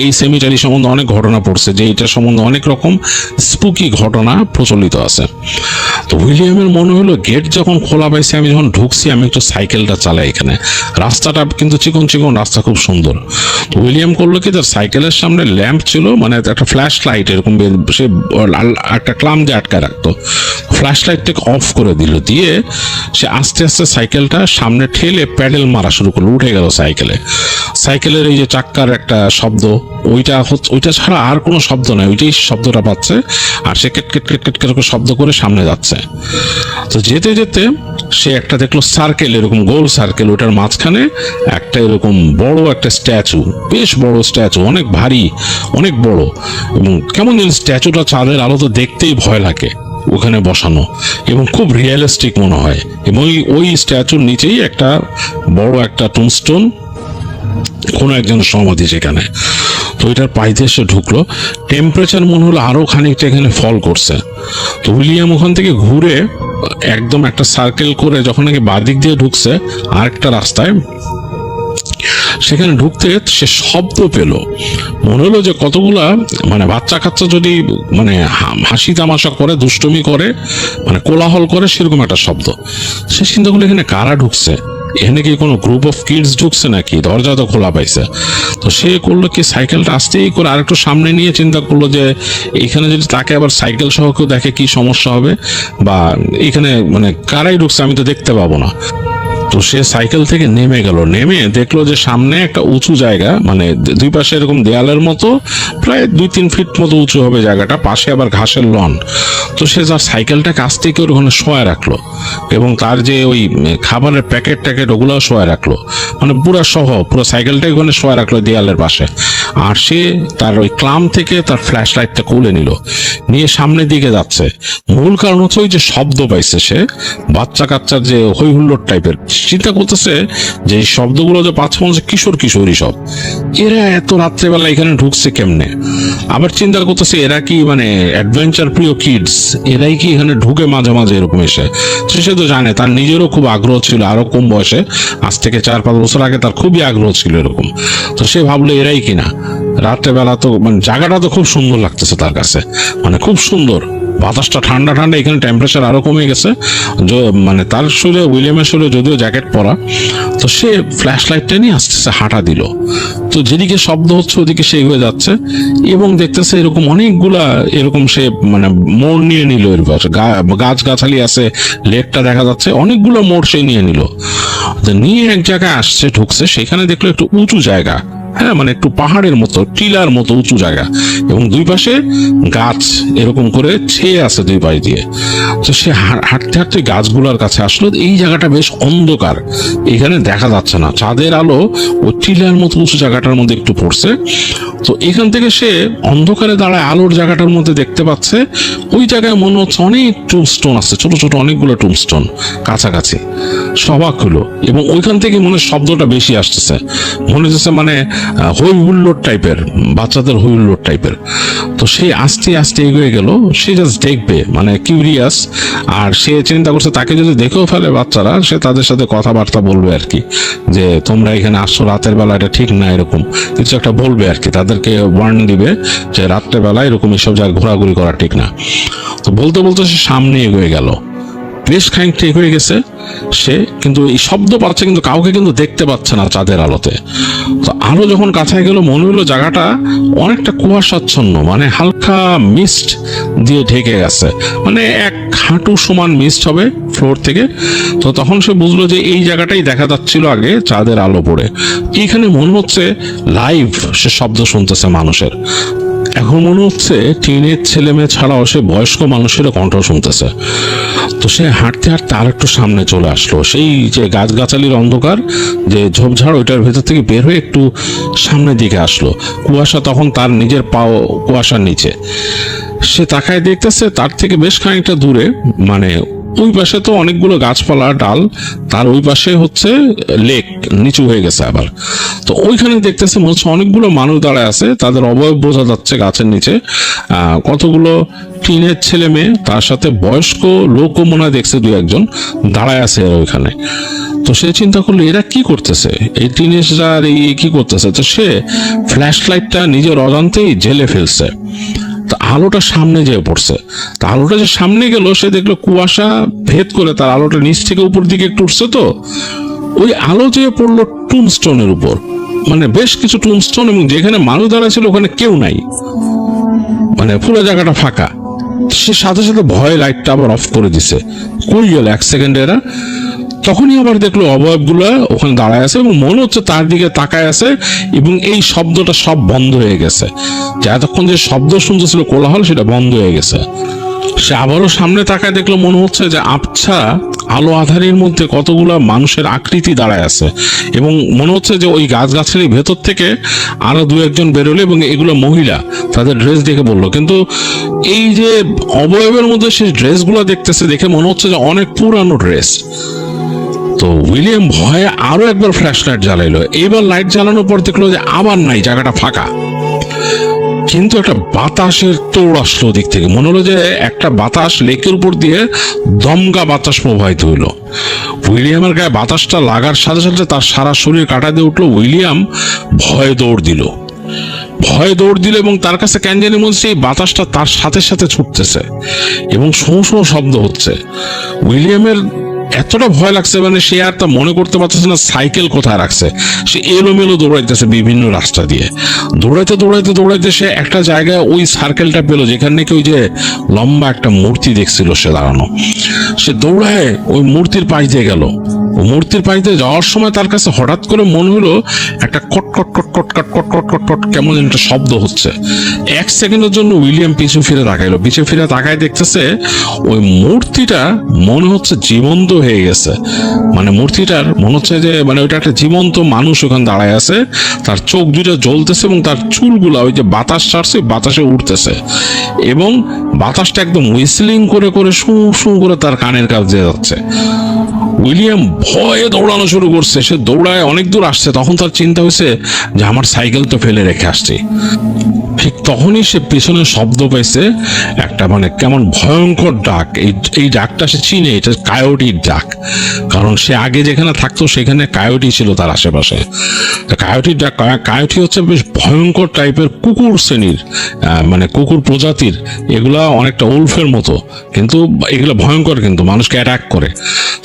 এই সেমিটারি সম্বন্ধে অনেক ঘটনা পড়ছে, যে এটা সম্বন্ধে অনেক রকম স্পুকি ঘটনা প্রচলিত আছে। তো উইলিয়ামের মনে হলো গেট যখন খোলা পাইছে, আমি যখন ঢুকছি, আমি একটু সাইকেলটা চালাই এখানে। রাস্তাটা কিন্তু চিকন চিকন রাস্তা, খুব সুন্দর। তো উইলিয়াম করলো কি, তার সাইকেলের সামনে ল্যাম্প ছিল, মানে একটা ফ্ল্যাশ লাইট এরকম, সে একটা ক্লাম দিয়ে আটকায় রাখতো। ফ্ল্যাশ লাইটটাকে অফ করে দিল, দিয়ে সে আস্তে আস্তে সাইকেলটা সামনে ঠেলে প্যাডেল মারা শুরু করলো। উঠে গেল সাইকেলে। সাইকেলের এই যে চাক্কার একটা শব্দ, ওইটা ছাড়া আর কোনো শব্দ নাই, ওইটাই শব্দটা পাচ্ছে। আর সে কেট কেট কেট কেট কেট করে শব্দ করে সামনে যাচ্ছে। তো যেতে যেতে সে একটা দেখলো সার্কেল, এরকম গোল সার্কেল, ওটার মাঝখানে একটা এরকম বড় একটা স্ট্যাচু, বেশ বড় স্ট্যাচু, অনেক ভারী, অনেক বড়। এবং কেমন যেন স্ট্যাচুটা চাঁদের আলো তো দেখতেই ভয় লাগে ওখানে বসানো, এবং খুব রিয়েলিস্টিক মনে হয়। এবং ওই স্ট্যাচুর নিচেই একটা বড় একটা টুমস্টোন, কোনো একজন সমাধি সেখানে। তো এটার পাইতে এসে ঢুকলো। টেম্পারেচার মনে হলো আরো খানিকটা এখানে ফল করছে। তো উইলিয়াম ওখান থেকে ঘুরে একদম একটা সার্কেল করে যখন নাকি বাদিক দিয়ে ঢুকছে আরেকটা রাস্তায়, সেখানে ঢুকতে সে শব্দ পেল। মনে হলো যে কতগুলা মানে বাচ্চা কাচ্চা যদি মানে হাসি তামাশা করে, দুষ্টুমি করে, মানে কোলাহল করে, সেরকম একটা শব্দ। সে চিন্তা করলো এখানে কারা ঢুকছে, এখানে কি কোনো গ্রুপ অফ কিডস ঢুকছে নাকি, দরজা তো খোলা পাইছে। তো সে করলো কি, সাইকেলটা আস্তেই করে আরেকটু সামনে নিয়ে চিন্তা করলো যে এখানে যদি তাকে আবার সাইকেল সহ কেউ দেখে কি সমস্যা হবে, বা এখানে মানে কারাই ঢুকছে আমি তো দেখতে পাবো না। তো সে সাইকেল থেকে নেমে গেল, নেমে দেখলো যে সামনে একটা উঁচু জায়গা, মানে দুই পাশে এরকম দেয়ালের মতো, প্রায় 2-3 ফিট মতো উঁচু হবে জায়গাটা, পাশে আবার ঘাসের লন। তো সে যার সাইকেলটাকে আস্তে করে ওখানে শোয়া রাখলো এবং তার যে ওই খাবারের প্যাকেট ট্যাকেট ওগুলোও শোয়া রাখলো, মানে পুরো সাইকেলটাই ওখানে শোয়া রাখলো দেয়ালের পাশে। আর সে তার ওই ক্লাম থেকে তার ফ্ল্যাশ লাইটটা খুলে নিয়ে সামনের দিকে যাচ্ছে। মূল কারণ হচ্ছে ওই যে শব্দ পাইছে সে, বাচ্চা কাচ্চার যে হই হুল্লোড় টাইপের। চিন্তা করতেছে যে এই শব্দগুলো যে পাচ্ছে মনে হচ্ছে কিশোরী সব, এরা এত রাত্রেবেলা এখানে ঢুকছে কেমনে। আবার চিন্তা করতেছে এরা কি মানে অ্যাডভেঞ্চার প্রিয় কিডস, এরাই কি এখানে ঢুকে মাঝে মাঝে এরকম এসে। সে তো জানে, তার নিজেরও খুব আগ্রহ ছিল, আরো কম বয়সে, আজ থেকে 4-5 বছর আগে তার খুবই আগ্রহ ছিল এরকম। তো সে ভাবলো এরাই কিনা। রাত্রেবেলা তো মানে জায়গাটা তো খুব সুন্দর লাগতেছে তার কাছে, মানে খুব সুন্দর, বাতাসটা ঠান্ডা ঠান্ডা, এখানে টেম্পারেচার আরো কমে গেছে। মানে তার শরীরে, উইলিয়ামের শরীরে যদিও জ্যাকেট পরা। তো সে ফ্ল্যাশ লাইটটা নিয়ে আস্তে আস্তে হাঁটা দিল। তো যেদিকে শব্দ হচ্ছে ওদিকে সে এগিয়ে যাচ্ছে এবং দেখতেছে এরকম অনেকগুলা এরকম সে মানে মোড় নিয়ে নিল। এর পাশে গাছ গাছালি আছে, লেকটা দেখা যাচ্ছে, অনেকগুলো মোড় সে নিয়ে নিল। নিয়ে এক জায়গায় আসছে, ঢুকছে, সেখানে দেখলো একটু উঁচু জায়গা, হ্যাঁ, মানে একটু পাহাড়ের মতো, টিলার মতো উঁচু জায়গা, এবং দুই পাশে গাছ এরকম করে ছেয়ে আছে দুই পাশ দিয়ে। তো সে হাঁটতে হাঁটতে গাছগুলোর কাছে আসলো। এই জায়গাটা বেশ অন্ধকার, এখানে দেখা যাচ্ছে না, চাঁদের আলো ওই টিলার মতো উঁচু জায়গাটার মধ্যে একটু পড়ছে। তো এখান থেকে সে অন্ধকারে দাঁড়ায় আলোর জায়গাটার মধ্যে দেখতে পাচ্ছে ওই জায়গায় মনে হচ্ছে অনেক টুমস্টোন আছে, ছোট ছোট অনেকগুলো টুমস্টোন কাছাকাছি। সবাক হলো এবং ওইখান থেকে মনে শব্দটা বেশি আসতেছে, মনে হচ্ছে মানে হই হুল্লোড় টাইপের, বাচ্চাদের হই হুল্লোড় টাইপের। তো সে আস্তে আস্তে এগিয়ে গেল, সে জাস্ট দেখবে, মানে কিউরিয়াস। আর সে চিন্তা করছে তাকে যদি দেখেও ফেলে বাচ্চারা, সে তাদের সাথে কথাবার্তা বলবে আর কি, যে তোমরা এখানে আসছো রাতের বেলা, এটা ঠিক না, এরকম কিছু একটা বলবে আর কি, তাদেরকে ওয়ার্নিং দিবে যে রাত্রের বেলা এরকম এসব জায়গায় ঘোরাঘুরি করা ঠিক না। তো বলতে বলতে সে সামনে এগিয়ে গেল, বেশ খানিকটা এগিয়ে গেছে সে, কিন্তু এই শব্দ পাচ্ছে কিন্তু কাউকে কিন্তু দেখতে পাচ্ছে না চাঁদের আলোতে। তো আলো যখন কাছায় গেল মনে হলো জায়গাটা অনেকটা কুয়াশাচ্ছন্ন, মানে হালকা মিস্ট দিয়ে ঢেকে গেছে, মানে এক হাঁটু সমান মিস্ট হবে ফ্লোর থেকে। তো তখন সে বুঝলো যে এই জায়গাটাই দেখা যাচ্ছিল আগে চাঁদের আলো পড়ে, এইখানে মনে হচ্ছে লাইভ সে শব্দ শুনতেছে মানুষের। এখন মনে হচ্ছে টিনের ছেলে মেয়ে ছাড়াও সে বয়স্ক মানুষেরও কণ্ঠ শুনতেছে। তো সে হাঁটতে হাঁটতে আর একটু সামনে চলে আসলো, সেই যে গাছগাছালির অন্ধকার, যে ঝোপঝাড়, ওইটার ভেতর থেকে বের হয়ে একটু সামনের দিকে আসলো। কুয়াশা তখন তার নিজের পাও কুয়াশার নিচে। সে তাকায় দেখতেছে তার থেকে বেশ খানিকটা দূরে, মানে ওই পাশে তো অনেকগুলো গাছপালা ডাল, তার ওই পাশে হচ্ছে লেক, নিচু হয়ে গেছে আবার। তো ওইখানে দেখতেছে মনে হচ্ছে অনেকগুলো মানুষ দাঁড়ায় আছে, তাদের অবয়ব বোঝা যাচ্ছে গাছের নিচে। কতগুলো টিনের ছেলে মেয়ে, তার সাথে বয়স্ক লোকও মনে হয় দেখছে, 2-1 জন দাঁড়ায় আছে ওইখানে। তো সে চিন্তা করলো এরা কি করতেছে, এই টিনেজরা এই কি করতেছে। তো সে ফ্ল্যাশ লাইটটা নিজের অজান্তেই জেলে ফেলছে। তো আলোটা সামনে যেয়ে পড়ছে, তা আলোটা যে সামনে গেল সে দেখলো কুয়াশা ভেদ করে তার আলোটা নিচ থেকে উপর দিকে একটু উঠছে। তো ওই আলো যেয়ে পড়লো টুমস্টোনের উপর, মানে বেশ কিছু টুমস্টোন, এবং যেখানে মানুষ দাঁড়ায় ছিল ওখানে কেউ নাই, মানে পুরো জায়গাটা ফাঁকা। সে সাথে সাথে ভয়ে লাইটটা আবার অফ করে দিছে। কই গেল 1 সেকেন্ড এরা? তখনই আবার দেখলো অবয়বগুলো ওখানে দাঁড়ায় আছে এবং মনে হচ্ছে তার দিকে তাকায় আছে, এবং এই শব্দটা সব বন্ধ হয়ে গেছে, যে এতক্ষণ যে শব্দ শুনতেছিল কোলাহল, সেটা বন্ধ হয়ে গেছে। সে আবারও সামনে তাকায় দেখলো মনে হচ্ছে যে আবছা আলো আধারের মধ্যে কতগুলো মানুষের আকৃতি দাঁড়ায় আছে, এবং মনে হচ্ছে যে ওই গাছগাছালির ভেতর থেকে আরো 2-1 জন বেরোলো, এবং এগুলো মহিলা, তাদের ড্রেস দেখে বললো। কিন্তু এই যে অবয়বের মধ্যে সেই ড্রেসগুলো দেখতেছে, দেখে মনে হচ্ছে যে অনেক পুরানো ড্রেস। তো উইলিয়াম ভয়ে আরো একবার ফ্ল্যাশ লাইট জ্বালাইলো। এবার লাইট জ্বালানোর পর দেখলো যে আবার নাই, জায়গাটা ফাঁকা। কিন্তু একটা বাতাসের তোড় আসলো দিক থেকে, মনে হলো যে একটা বাতাস লেকের উপর দিয়ে দমকা বাতাস প্রবাহিত হইলো। উইলিয়ামের গায়ে বাতাসটা লাগার সাথে সাথে তার সারা শরীর কাটা দিয়ে উঠলো। উইলিয়াম ভয়ে দৌড় দিল, এবং তার কাছে কেন জানি মনে হচ্ছে এই বাতাসটা তার সাথে সাথে ছুটতেছে এবং শোঁ শোঁ শব্দ হচ্ছে। উইলিয়ামের এতটা ভয় লাগছে, মানে সে আর তা মনে করতে পারতেছে না সাইকেল কোথায় রাখছে। সে এলোমেলো দৌড়াইতেছে বিভিন্ন রাস্তা দিয়ে, দৌড়াইতে সে একটা জায়গায় ওই সার্কেলটা পেলো যেখানে নাকি ওই যে লম্বা একটা মূর্তি দেখছিল সে দাঁড়ানো। সে দৌড়ায় ওই মূর্তির পাশ দিয়ে গেল। মূর্তির পাশ দিয়ে যাওয়ার সময় তার কাছে হঠাৎ করে মনে হলো একটা কট কট কট কট কট কট কট কট কট কেমন একটা শব্দ হচ্ছে। 1 সেকেন্ডের জন্য উইলিয়াম পিছু ফিরে তাকায় দেখতেছে ওই মূর্তিটা মনে হচ্ছে জীবন্ত হয়ে গেছে। মানে মূর্তিটার মনে হচ্ছে যে মানে ওইটা একটা জীবন্ত মানুষ ওখানে দাঁড়ায় আছে, তার চোখ দুটো জ্বলতেছে এবং তার চুলগুলা ওই যে বাতাস ছাড়ছে বাতাসে উঠতেছে, এবং বাতাসটা একদম হুইসলিং করে করে শু শু করে তার কানের কাছে দিয়ে যাচ্ছে। উইলিয়াম ভয়ে দৌড়ানো শুরু করছে। সে দৌড়ায় অনেক দূর আসছে, তখন তার চিন্তা হয়েছে যে আমার সাইকেল তো ফেলে রেখে আসছি। ঠিক তখনই সে পেছনে শব্দ পাইছে একটা, মানে কেমন ভয়ঙ্কর ডাক। এই ডাকটা সে চিনে, এটা কায়োটির ডাক, কারণ সে আগে যেখানে থাকতো সেখানে কায়োটি ছিল তার আশেপাশে। কায়োটির ডাক, কায়োটি হচ্ছে বেশ ভয়ঙ্কর টাইপের কুকুর শ্রেণীর, মানে কুকুর প্রজাতির। এগুলা অনেকটা উলফের মতো, কিন্তু এগুলো ভয়ঙ্কর, কিন্তু মানুষকে অ্যাটাক করে।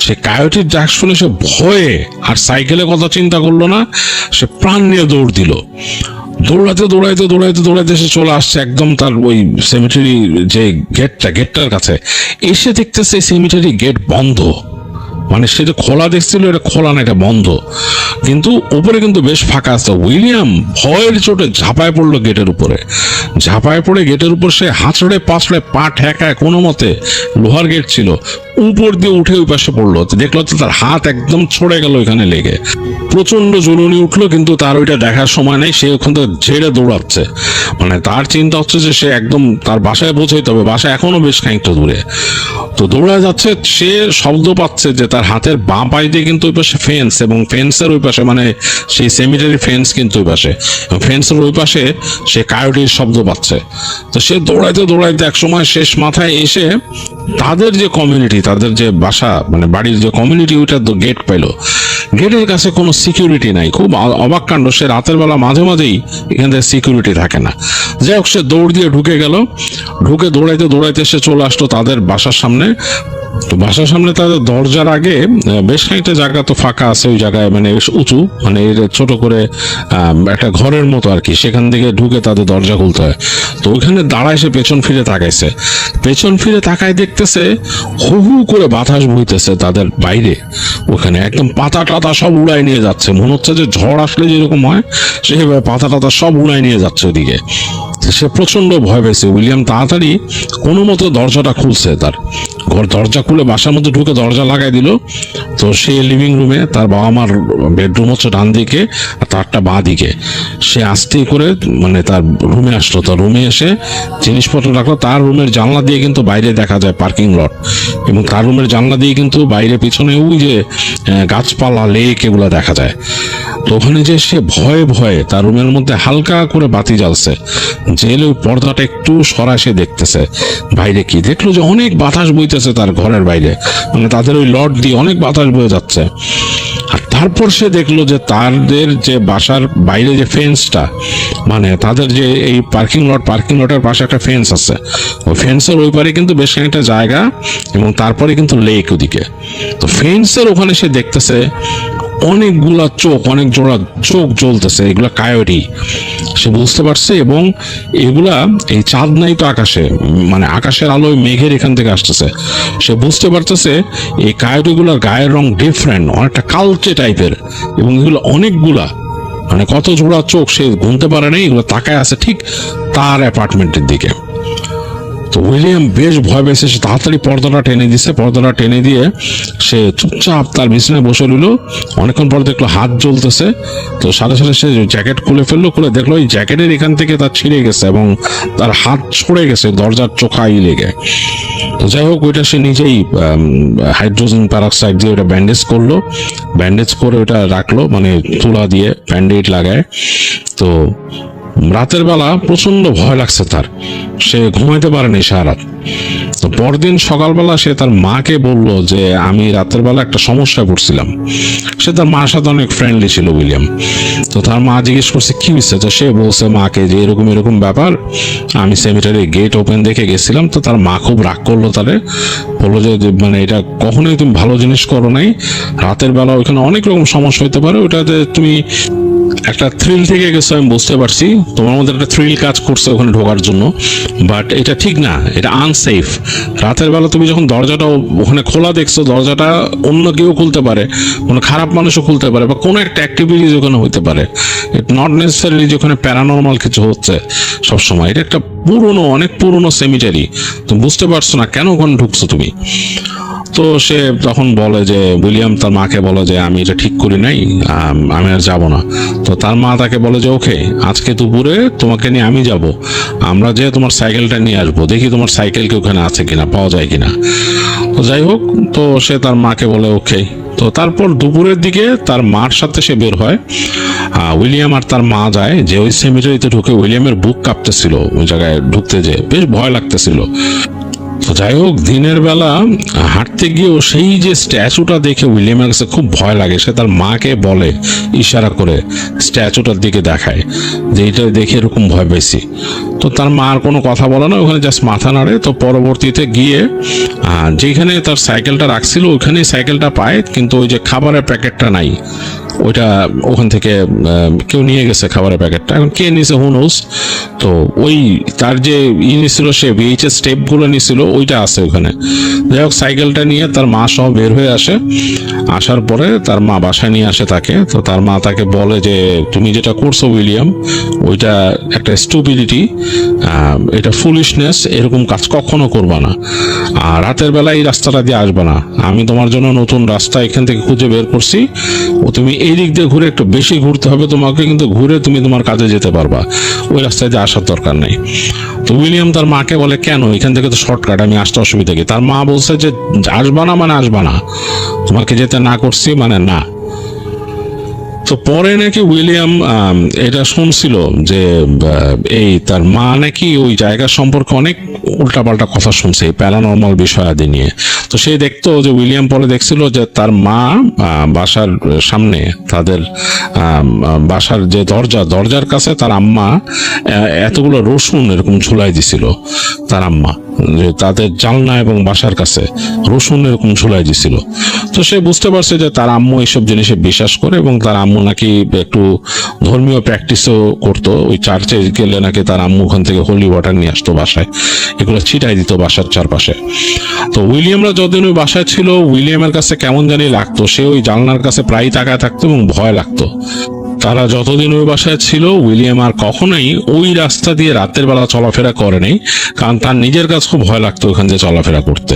সে কায়োটির ডাক শুনে সে ভয়ে আর সাইকেলের কথা চিন্তা করলো না, সে প্রাণ নিয়ে দৌড় দিল। দৌড়াইতে সে চলে আসছে একদম তার ওই সেমিটারি যে গেটটার কাছে। এসে দেখতেছে সেমিটারি গেট বন্ধ, মানে সে যে খোলা দেখছিল এটা খোলা না, এটা বন্ধ, কিন্তু উপরে কিন্তু বেশ ফাঁকা আছে। উইলিয়াম ভয়ের চোটে ঝাঁপায় পড়লো গেটের উপরে। ঝাঁপায় পড়ে গেটের উপর সে হাঁচড়ে পাঁচড়ে পা ঠেকায় কোনো মতে, লোহার গেট ছিল, উপর দিয়ে উঠে ওই পাশে পড়লো, তো দেখলো তো তার হাত একদম ছড়ে গেল এখানে লেগে, প্রচন্ড জ্বলুনি উঠলো, কিন্তু তার ওইটা দেখার সময় নেই, সে ওখান থেকে ঝেড়ে দৌড়াচ্ছে। মানে তার চিন্তা হচ্ছে যে সে একদম তার বাসায় পৌঁছাইতে হবে, বাসা এখনো বেশ খানিকটা দূরে। তো দৌড়া যাচ্ছে, সে শব্দ পাচ্ছে যে তার হাতের বাঁ পাশ দিয়ে কিন্তু ওই পাশে ফেন্স, এবং ফেন্সের ওই পাশে মানে সেই সেমিটারি ফেন্স কিন্তু ওই পাশে, ফেন্সের ওই পাশে সে কায়োটির শব্দ পাচ্ছে। তো সে দৌড়াইতে দৌড়াইতে একসময় শেষ মাথায় এসে তাদের যে কমিউনিটি, তাদের যে বাসা মানে বাড়ির যে কমিউনিটি, ওইটা তো গেট পাইলো। গেটের কাছে কোনো সিকিউরিটি নাই, খুব অবাক কাণ্ড, সে রাতের বেলা মাঝে মাঝেই এখান থেকে সিকিউরিটি থাকে না। যাই হোক, সে দৌড় দিয়ে ঢুকে গেল, ঢুকে দৌড়াইতে দৌড়াইতে সে চলে আসলো তাদের বাসার সামনে। তো বাসার সামনে তাদের দরজার আগে বেশ খানিকটা জায়গা তো ফাঁকা আছে, ওই জায়গায় মানে বেশ উঁচু, মানে ছোট করে একটা ঘরের মতো আর কি, সেখান থেকে ঢুকে তাদের দরজা খুলতে হয়। তো ওইখানে দাঁড়ায় সে পেছন ফিরে তাকাইছে, পেছন ফিরে তাকায় দেখতেছে হু হু করে বাতাস বইতেছে তাদের বাইরে, ওখানে একদম পাতা টাতা সব উড়াই নিয়ে যাচ্ছে, মনে হচ্ছে যে ঝড় আসলে যেরকম হয় সেভাবে পাতা টাতা সব উড়াই নিয়ে যাচ্ছে ওদিকে। সে প্রচন্ড ভয় পেয়েছে। উইলিয়াম তাড়াতাড়ি কোনো মতো দরজাটা খুলছে, তার ঘর দরজা খুলে বাসার মধ্যে ঢুকে দরজা লাগাই দিল। তো সে লিভিং রুমে, তার বাবা মার বেডরুম হচ্ছে ডান দিকে আর তারটা বাঁ দিকে, সে আস্তে করে মানে তার রুমে আসলো। তার রুমে এসে জিনিসপত্র রাখলো, তার রুমের জানলা দিয়ে কিন্তু বাইরে দেখা যায় পার্কিং লট, এবং তার রুমের জানলা দিয়ে কিন্তু বাইরে পিছনে ওই যে গাছপালা, লেক, এগুলো দেখা যায়। তো ওখানে যে সে ভয়ে ভয়ে তার রুমের মধ্যে হালকা করে বাতি জ্বালছে, জেলে ওই পর্দাটা একটু সরায় সে দেখতেছে বাইরে কি, দেখলো যে অনেক বাতাস বইতেছে তার ঘরের বাইরে, মানে তাদের ওই লট দিয়ে অনেক বাতাস বয়ে যাচ্ছে। আর তারপর সে দেখলো যে তাদের যে বাসার বাইরে যে ফেন্সটা, মানে তাদের যে এই পার্কিং লটের পাশে একটা ফেন্স আছে, ওই ফেন্সের ওই পারে কিন্তু বেশ খানিকটা জায়গা, এবং তারপরে কিন্তু লেক ওদিকে। তো ফেন্সের ওখানে সে দেখতেছে অনেকগুলা চোখ, অনেক জোড়া চোখ জ্বলতেছে, এগুলা কায়োটি সে বুঝতে পারছে। এবং এগুলা এই চাঁদ নাই তো আকাশে, মানে আকাশের আলোয় মেঘের এখান থেকে আসতেছে, সে বুঝতে পারতেছে এই কায়োটিগুলার গায়ের রং ডিফারেন্ট, অনেকটা কালচে টাইপের, এবং এগুলো অনেকগুলা, মানে কত জোড়া চোখ সে গুনতে পারে নাই, এগুলো তাকায় আছে ঠিক তার অ্যাপার্টমেন্টের দিকে। তো উইলিয়াম বেশ ভয় পেয়েছে, সে তাড়াতাড়ি পর্দাটা টেনে দিয়ে সে চুপচাপ তার বিছানায় বসে রইল। অনেকক্ষণ পর দেখলো হাত জ্বলতেছে, তো সাথে সাথে সে জ্যাকেট খুলে ফেললো, খুলে দেখলো ওই জ্যাকেটের এখান থেকে তার ছিঁড়ে গেছে এবং তার হাত ছড়ে গেছে দরজার চোখাই লেগে। তো যাই হোক, ওইটা সে নিজেই হাইড্রোজেন প্যারক্সাইড দিয়ে ওটা ব্যান্ডেজ করে ওটা রাখলো, মানে তুলা দিয়ে ব্যান্ডেড লাগায়। তো রাতের বেলা প্রচন্ড ভয় লাগছে তার, সে ঘুমাইতে পারেনি সারা রাত। তো পরদিন সকালবেলা সে তার মাকে বলল যে আমি রাতের বেলা একটা সমস্যায় পড়ছিলাম। সে তার মার সাথে অনেক ফ্রেন্ডলি ছিল উইলিয়াম। তো তার মা জিজ্ঞেস করছে কি হয়েছে, তো সে বলছে মাকে যে এরকম এরকম ব্যাপার, আমি সেমিটারি গেট ওপেন দেখে গেছিলাম। তো তার মা খুব রাগ করলো, তারে বললো যে মানে এটা কখনোই তুমি ভালো জিনিস করো নাই, রাতের বেলা ওইখানে অনেক রকম সমস্যা হতে পারে, ওটাতে তুমি একটা থ্রিল থেকে গেছো, আমি বুঝতে পারছি তোমার মধ্যে একটা থ্রিল কাজ করছে ওখানে ঢোকার জন্য, বাট এটা ঠিক না, এটা আনসেফ। রাতের বেলা তুমি যখন দরজাটা ওখানে খোলা দেখছো, দরজাটা অন্য কেউ খুলতে পারে, কোনো খারাপ মানুষও খুলতে পারে, বা কোনো একটা অ্যাক্টিভিটিস ওখানে হইতে পারে, ইট নট নেসেসারিলি যে ওখানে প্যারানর্মাল কিছু হচ্ছে সবসময়। এটা একটা অনেক পুরনো সেমিটারি, তুমি বুঝতে পারছো না কেন ওখানে ঢুকছো তুমি। তো সে তখন বলে যে উইলিয়াম তার মাকে বলে যে আমি এটা ঠিক করি নাই, আমি আর যাবো না। তো তার মা তাকে বলে যে ওকে, আজকে দুপুরে তোমাকে নিয়ে আমি যাব, আমরা যে তোমার সাইকেলটা নিয়ে আসবো, দেখি তোমার সাইকেল কি ওখানে আছে কিনা, পাওয়া যায় কিনা। তো যাই হোক, তো সে তার মাকে বলে ওকে। তো তারপর দুপুরের দিকে তার মার সাথে সে বের হয়, উইলিয়াম আর তার মা যায়, যে ওই সেমিটারিতে ঢুকে উইলিয়ামের বুক কাঁপতেছিল, ওই জায়গায় ঢুকতে যে বেশ ভয় লাগতেছিল। তো যাই হোক, দিনের বেলা হাঁটতে গিয়েও সেই যে স্ট্যাচুটা দেখে উইলিয়ামের কাছে খুব ভয় লাগে। সে তার মাকে বলে, ইশারা করে স্ট্যাচুটার দিকে দেখায় যে এটা দেখে এরকম ভয় পেয়েছি। তো তার মা আর কোনো কথা বলে না, ওখানে জাস্ট মাথা নাড়ে। তো পরবর্তীতে গিয়ে যেখানে তার সাইকেলটা রাখছিল ওইখানেই সাইকেলটা পায়, কিন্তু ওই যে খাবারের প্যাকেটটা নাই। ওইটা ওখান থেকে কেউ নিয়ে গেছে খাবারের প্যাকেটটা, এখন কে নিয়েছে হু নোস। তো ওই তার যে নিছিল, সে ভিএইচএস স্টেপগুলো নিছিল, ওইটা আছে ওখানে। যাই হোক, সাইকেলটা নিয়ে তার মা সহ বের হয়ে আসে। আসার পরে তার মা বাসায় নিয়ে আসে তাকে। তো তার মা তাকে বলে যে তুমি যেটা করছো উইলিয়াম, ওইটা একটা স্টুপিডিটি, এটা ফুলিশনেস, এরকম কাজ কখনো করবা না। আর রাতের বেলা এই রাস্তাটা দিয়ে আসবা না, আমি তোমার জন্য নতুন রাস্তা এখান থেকে খুঁজে বের করছি। ও তুমি এই দিক দিয়ে ঘুরে, একটু বেশি ঘুরতে হবে তোমাকে, কিন্তু ঘুরে তুমি তোমার কাজে যেতে পারবা, ওই রাস্তায় দিয়ে আসার দরকার নেই। তো উইলিয়াম তার মাকে বলে কেন, এখান থেকে তো শর্টকাট, আমি আসতে অসুবিধা কি? তার মা বলছে যে আসবা না মানে আসবা না, তোমাকে যেতে না করছি মানে না। তো পরে নাকি উইলিয়াম এটা শুনছিল যে এই তার মা নাকি ওই জায়গা সম্পর্কে অনেক উল্টাপাল্টা কথা শুনছে এই প্যারানর্মাল বিষয়াদি নিয়ে। তো সে দেখতো যে উইলিয়াম পরে দেখছিল যে তার মা বাসার সামনে, তাদের বাসার যে দরজার কাছে তার আম্মা এতগুলো রসুন এরকম ঝুলাই দিছিল। তার আম্মা যে তাদের জানলা এবং বাসার কাছে রসুন এরকম ঝুলাই দিছিল। তো সে বুঝতে পারছে যে তার আম্মু এইসব জিনিসে বিশ্বাস করে, এবং তার আম্মু নাকি একটু ধর্মীয় প্র্যাকটিসও করতো। ওই চার্চে গেলে নাকি তার আম্মু ওখান থেকে হোলি ওয়াটার নিয়ে আসতো বাসায়, এগুলো ছিটাই দিত বাসার চারপাশে। তো উইলিয়ামরা যতদিন ওই বাসায় ছিল, উইলিয়ামের কাছে কেমন জানি লাগতো, সে ওই জানলার কাছে প্রায় তাকায় থাকতো এবং ভয় লাগতো। তারা যতদিন ওই বাসায় ছিল, উইলিয়াম আর কখনোই ওই রাস্তা দিয়ে রাতের বেলা চলাফেরা করেনি, কারণ তার নিজের কাছে খুব ভয় লাগতো ওখান দিয়ে চলাফেরা করতে।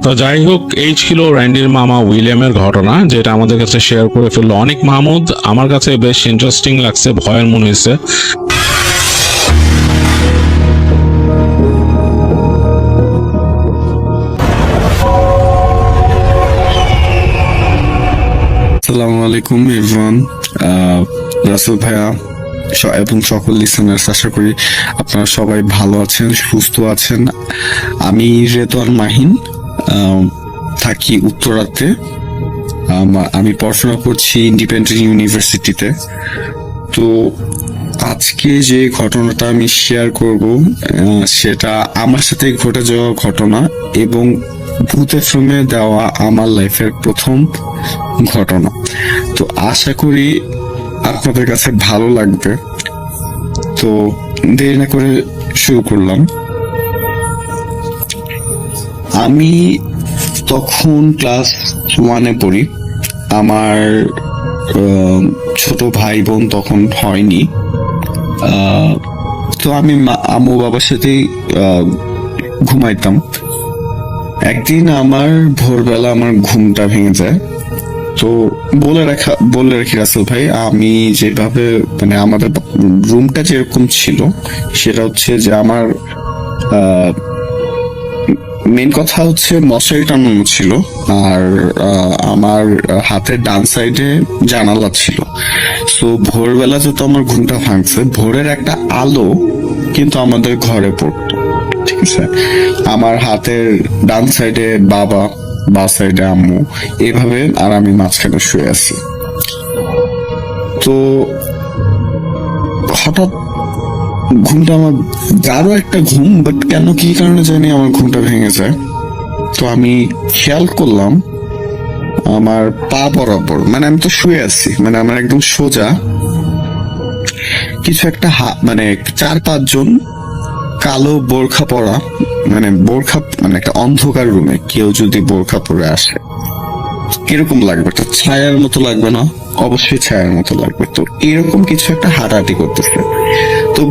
তো যাই হোক, এই ছিল র্যান্ডির মামা উইলিয়ামের ঘটনা, যেটা আমাদের কাছে শেয়ার করে ফেললো অনেক মাহমুদ। আমার কাছে বেশ ইন্টারেস্টিং লাগছে, ভয়ের মনে হয়েছে। আসসালামু আলাইকুম এভরিওয়ান, রাসেল ভাইয়া এবং সকল লিসেনার্স, আশা করি আপনারা সবাই ভালো আছেন, সুস্থ আছেন। আমি রেদওয়ান মাহিন, থাকি উত্তরাতে। আমি পড়াশোনা করছি ইন্ডিপেন্ডেন্ট ইউনিভার্সিটিতে। তো আজকে যে ঘটনাটা আমি শেয়ার করব, সেটা আমার সাথে ঘটে যাওয়া ঘটনা এবং ভূতের ফ্রেমে দেওয়া আমার লাইফের প্রথম ঘটনা। তো আশা করি আপনাদের কাছে ভালো লাগবে। তো দেরি না করে শুরু করলাম। আমি তখন ক্লাস 1-এ পড়ি। আমার ছোট ভাই বোন তখন হয়নি। তো আমি আম্মু বাবার সাথেই ঘুমাইতাম। একদিন আমার ভোরবেলা আমার ঘুমটা ভেঙে যায়। তো বলে রাখি রাসেল ভাই, আমি যেভাবে মানে আমাদের রুমটা যেরকম ছিল, সেটা হচ্ছে যে আমার মেন কথা হচ্ছে মশারি টানানো ছিল, আর আমার হাতের ডান সাইডে জানালা ছিল। তো ভোরবেলা যেহেতু আমার ঘুমটা ভাঙছে, ভোরের একটা আলো কিন্তু আমাদের ঘরে পড়তো, ঠিক আছে। আমার হাতের ডান সাইডে বাবা, বা সাইডে আম্মু, এইভাবে, আর আমি মাঝখানে শুয়ে আছি। তো হঠাৎ ঘুমটা আমার গাঢ় একটা ঘুম, বাট কেন কি কারণে জানি আমার ঘুমটা ভেঙে যায়। তো আমি খেয়াল করলাম আমার পা বরাবর, মানে আমি তো শুয়ে আছি, মানে আমার একদম সোজা কিছু একটা মানে 4-5 জন কালো বোরখা পরা, মানে বোরখা, মানে একটা অন্ধকার রুমে কেউ যদি বোরখা পরে আসে কিরকম লাগবে? একটা ছায়ার মতো লাগবে না? অবশ্যই ছায়ার মতো লাগবে। তো এরকম কিছু একটা হাঁটাহাঁটি করতেছে। তো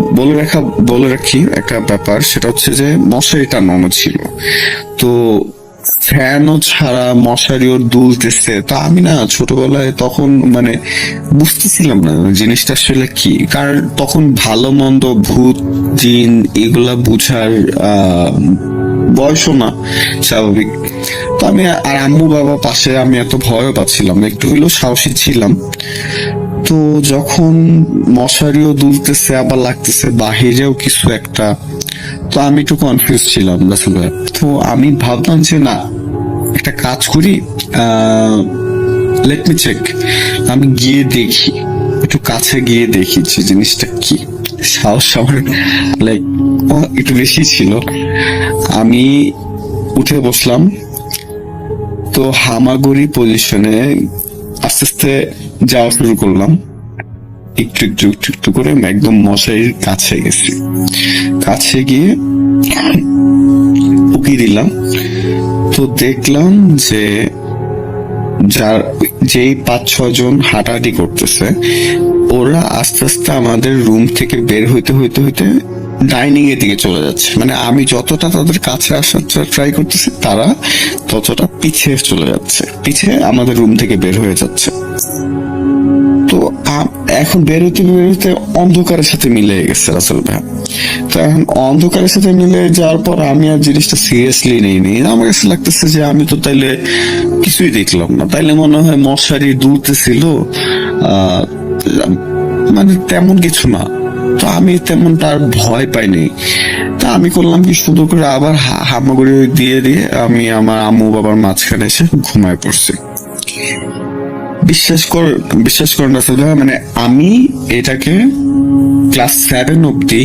বলে রাখি একটা ব্যাপার, সেটা হচ্ছে যে মশারি টানানো ছিল। তো ফ্যানও ছাড়া মশারিও দুলতেছে। তো আমি না ছোটবেলায় তখন মানে বুঝতেছিলাম না জিনিসটা আসলে কি, কারণ তখন ভালো মন্দ, ভূত জিন এগুলা বুঝার বয়সও না, স্বাভাবিক। তো আমি আর আম্মু বাবা পাশে, আমি এত ভয়ও পাচ্ছিলাম না, একটু হইলেও সাহসী ছিলাম। তো যখন মশারিও দুলতেছে, আবার লাগতেছে বাহিরেও কিছু একটা, তো আমি একটু কনফিউজ ছিলাম আসলে। তো আমি ভাবলাম যে না, একটা কাজ করি, লেট মি চেক, আমি গিয়ে দেখি, একটু কাছে গিয়ে দেখি যে জিনিসটা কি। সাহস আমার লাইক একটু বেশি ছিল। আমি উঠে বসলাম। তো হামাগুড়ি পজিশনে আস্তে আস্তে যাওয়া শুরু করলাম, একটু একটু একটু একটু করে একদম মশারির কাছে গেছি। কাছে গিয়ে উকি দিলাম, তো দেখলাম যে যেই 5-6 জন হাঁটাহাঁটি করতেছে, ওরা আস্তে আস্তে আমাদের রুম থেকে বের হইতে হইতে হইতে ডাইনিং এর দিকে চলে যাচ্ছে। মানে আমি যতটা তাদের কাছে আসার ট্রাই করতেছি, তারা ততটা পিছিয়ে চলে যাচ্ছে, পিছিয়ে আমাদের রুম থেকে বের হয়ে যাচ্ছে। তো এখন বেরোতে বেরোতে অন্ধকারের সাথে মিলে গেছে রাসেল ভাই। তো এখন অন্ধকারের সাথে মিলে যাওয়ার পর আমি আর জিনিসটা সিরিয়াসলি নিইনি। আমার কাছে লাগতেছে যে আমি তো তাইলে কিছুই দেখলাম না, তাইলে মনে হয় মশারি দুলতেছিল, মানে তেমন কিছু না। তো আমি তেমন তার ভয় পাইনি। তা আমি করলাম কি, সুন্দর করে আবার হামাগুড়ি দিয়ে দিয়ে আমি আমার আম্মু বাবার মাঝখানে এসে ঘুমায় পড়ছি। বিশ্বাস করেন রাসেল ভাই, মানে আমি এটাকে ক্লাস 7 অব্দি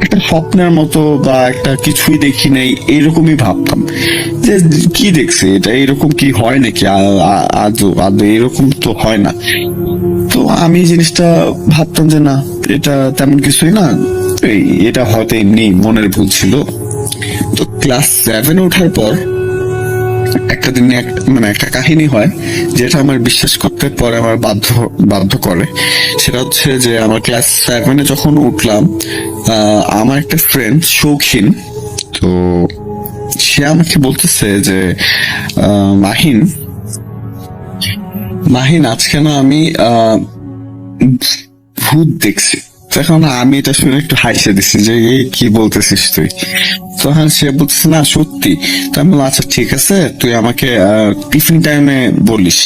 একটা স্বপ্নের মতো বা একটা কিছুই দেখি নাই এরকমই ভাবতাম, যে কি দেখছি এটা, এরকম কি হয় নাকি, আদৌ এরকম তো হয় না। তো আমি জিনিসটা ভাবতাম যে না, এটা তেমন কিছুই না, এটা হয়তো এমনি মনের ভুল ছিল। তো ক্লাস 7 ওঠার পর একটা দিন একটা কাহিনী হয়, যেটা আমার বিশ্বাস করতে পরে আমার বাধ্য করে। সেটা হচ্ছে যে আমার ক্লাস 7 যখন উঠলাম, আমার একটা ফ্রেন্ড শৌখিন, তো সে আমাকে বলতেছে যে মাহিন আজকে না আমি ভূত দেখছি। তখন আমি এটা শুনে একটু হাসে দিছি যে কি বলতেছিস তুই। তখন সে বলতেছে না সত্যি। তো আমি বললাম আচ্ছা ঠিক আছে, তুই আমাকে টিফিন টাইমে বলিস,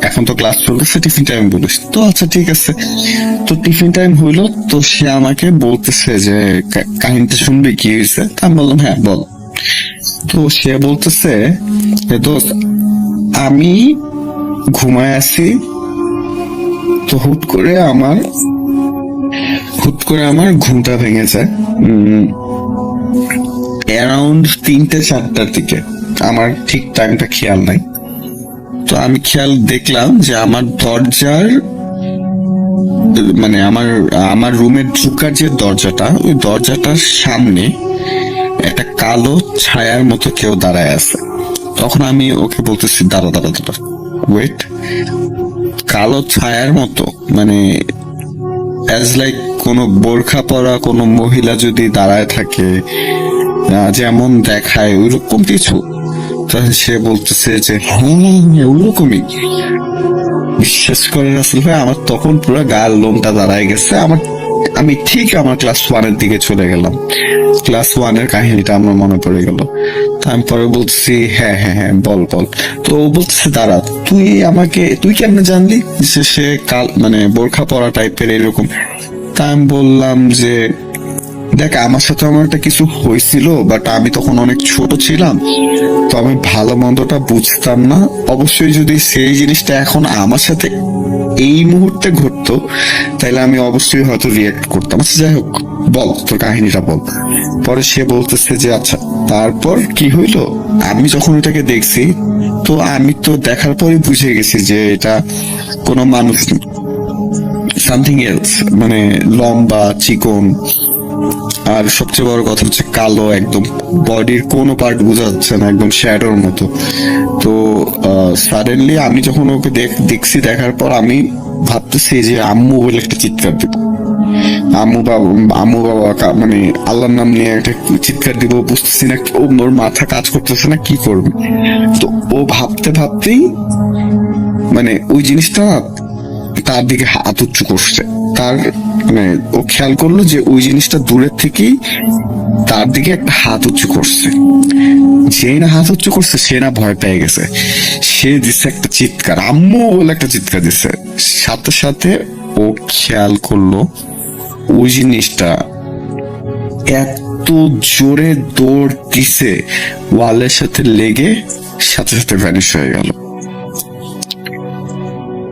এখন তো ক্লাস চলতেছে, টিফিন টাইম বলিস। তো আচ্ছা ঠিক আছে। তো টিফিন টাইম হইলো, তো সে আমাকে বলতেছে যে কাহিনীটা শুনবি, কি হয়েছে। আমি বললাম হ্যাঁ বল। তো সে বলতেছে দোস্ত, আমি ঘুমায় আছি, তো হুট করে আমার ঘুমটা ভেঙে যায় অ্যারাউন্ড 3-4টার দিকে। আমার ঠিক টাইমটা খেয়াল নাই। তো আমি দেখলাম যে আমার দরজার মানে আমার রুমের ঢুকার যে দরজাটা, ওই দরজাটার সামনে একটা কালো ছায়ার মতো কেউ দাঁড়ায় আছে। তখন আমি ওকে বলতেছি দাঁড়া ওয়েট। কালো ছায়ার মতো, মানে অ্যাজ লাইক কোনো বোরখা পরা কোনো মহিলা যদি দাঁড়ায় থাকে, যেমন দেখায় ওইরকম কিছু। তখন সে বলতেছে যে হ্যাঁ ওইরকমই। বিশ্বাস করেন আসলে ভাই, আমার তখন পুরো গায়ের লোমটা দাঁড়ায় গেছে। আমি ঠিক আমার ক্লাস 1 দিকে চলে গেলাম। ক্লাস 1 কাহিনীটা আমার মনে পড়ে গেল। আমি পরে বলছি হ্যাঁ হ্যাঁ হ্যাঁ বল। তো ও বলতেছে দাঁড়া, তুই কেমনে জানলি যে সে মানে বোরখা পরা টাইপের এরকম। তা আমি বললাম যে দেখ, আমার সাথে আমার একটা কিছু হয়েছিল, বাট আমি তখন অনেক ছোট ছিলাম, তো আমি ভালো মন্দটা বুঝতাম না। অবশ্যই যদি সেই জিনিসটা এখন আমার সাথে এই মুহূর্তে ঘটতো, তাহলে আমি অবশ্যই হয়তো রিয়েক্ট করতাম। আচ্ছা যাই হোক, বল তোর কাহিনীটা বল। পরে সে বলতেছে যে আচ্ছা তারপর কি হইলো। আমি যখন ওটাকে দেখছি, তো আমি তো দেখার পরে বুঝে গেছি যে এটা কোনো মানুষ, সামথিং এলস, মানে লম্বা চিকন, আর সবচেয়ে বড় কথা হচ্ছে কালো, একদম বডির কোনো পার্ট বোঝা যাচ্ছে না, একদম শ্যাডোর মতো। তো সাডেনলি আমি যখন ওকে দেখছি, দেখার পর আমি ভাবতেছি যে আম্মু বলে একটা চিৎকার দিব, আম্মু বাবা মানে আল্লাহর নাম নিয়ে একটা চিৎকার দিব। বুঝতেছি না, ওর মাথা কাজ করতেছে না, কি করবে। তো ও ভাবতেই মানে ওই জিনিসটা তার দিকে হাত উঁচু করছে। তার মানে ও খেয়াল করলো যে ওই জিনিসটা দূরের থেকেই তার দিকে একটা হাত উঁচু করছে। যে না হাত উঁচু করছে, সে না ভয় পেয়ে গেছে, সে দিচ্ছে একটা চিৎকার, আম্মু বলে একটা চিৎকার দিচ্ছে। সাথে সাথে ও খেয়াল করলো ওই জিনিসটা এত জোরে দৌড় দিছে, ওয়ালের সাথে লেগে সাথে সাথে ভ্যানিশ হয়ে গেল।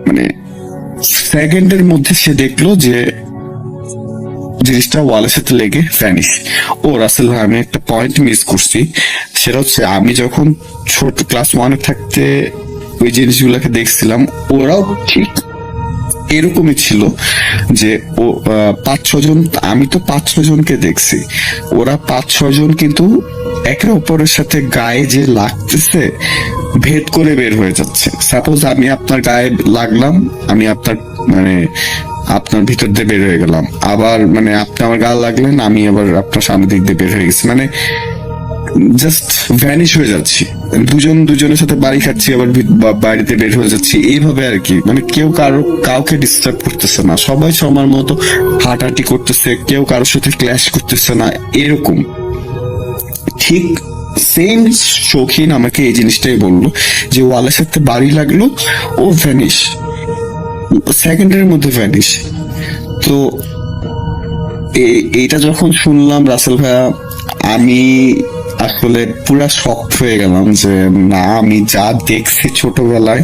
মানে সেকেন্ডের মধ্যে সে দেখলো যে জিনিসটা ওয়ালের সাথে লেগে ভ্যানিশ। ও রাসেল ভাই, আমি একটা পয়েন্ট মিস করছি। সেটা হচ্ছে আমি যখন ছোট ক্লাস 1 থাকতে ওই জিনিসগুলোকে দেখছিলাম, ওরাও ঠিক এরকমই ছিল যে ও 5-6 জন, আমি তো 5-6 জনকে দেখছি, ওরা 5-6 জন কিন্তু একে অপরের সাথে গায়ে যে লাগতেছে ভেদ করে বের হয়ে যাচ্ছে। সাপোজ আমি আপনার গায়ে লাগলাম, আমি আপনার মানে আপনার ভিতর দিয়ে বের হয়ে গেলাম, আবার মানে আপনি আমার গায়ে লাগলেন, আমি আবার আপনার সামনে দিক দিয়ে বের হয়ে গেছি, মানে জাস্ট ভ্যানিশ হয়ে যাচ্ছি। দুজন দুজনের সাথে বাড়ি খাচ্ছি, আবার বাড়িতে বের হয়ে যাচ্ছি, এইভাবে আর কি। মানে কেউ কাউকে ডিস্টার্ব করতেছে না, সবাই সবার মতো হাঁটাহাঁটি করতেছে, কেউ কারোর সাথে ক্ল্যাশ করতেছে না, এরকম। ঠিক সেম শৌখিন আমাকে এই জিনিসটাই বললো যে ওয়ালের সাথে বাড়ি লাগলো, ও ভ্যানিশ, সেকেন্ডের মধ্যে ভ্যানিশ। তো এইটা যখন শুনলাম রাসেল ভাইয়া, আমি আসলে পুরা শক হয়ে গেলাম যে না, আমি যা দেখছি ছোটবেলায়,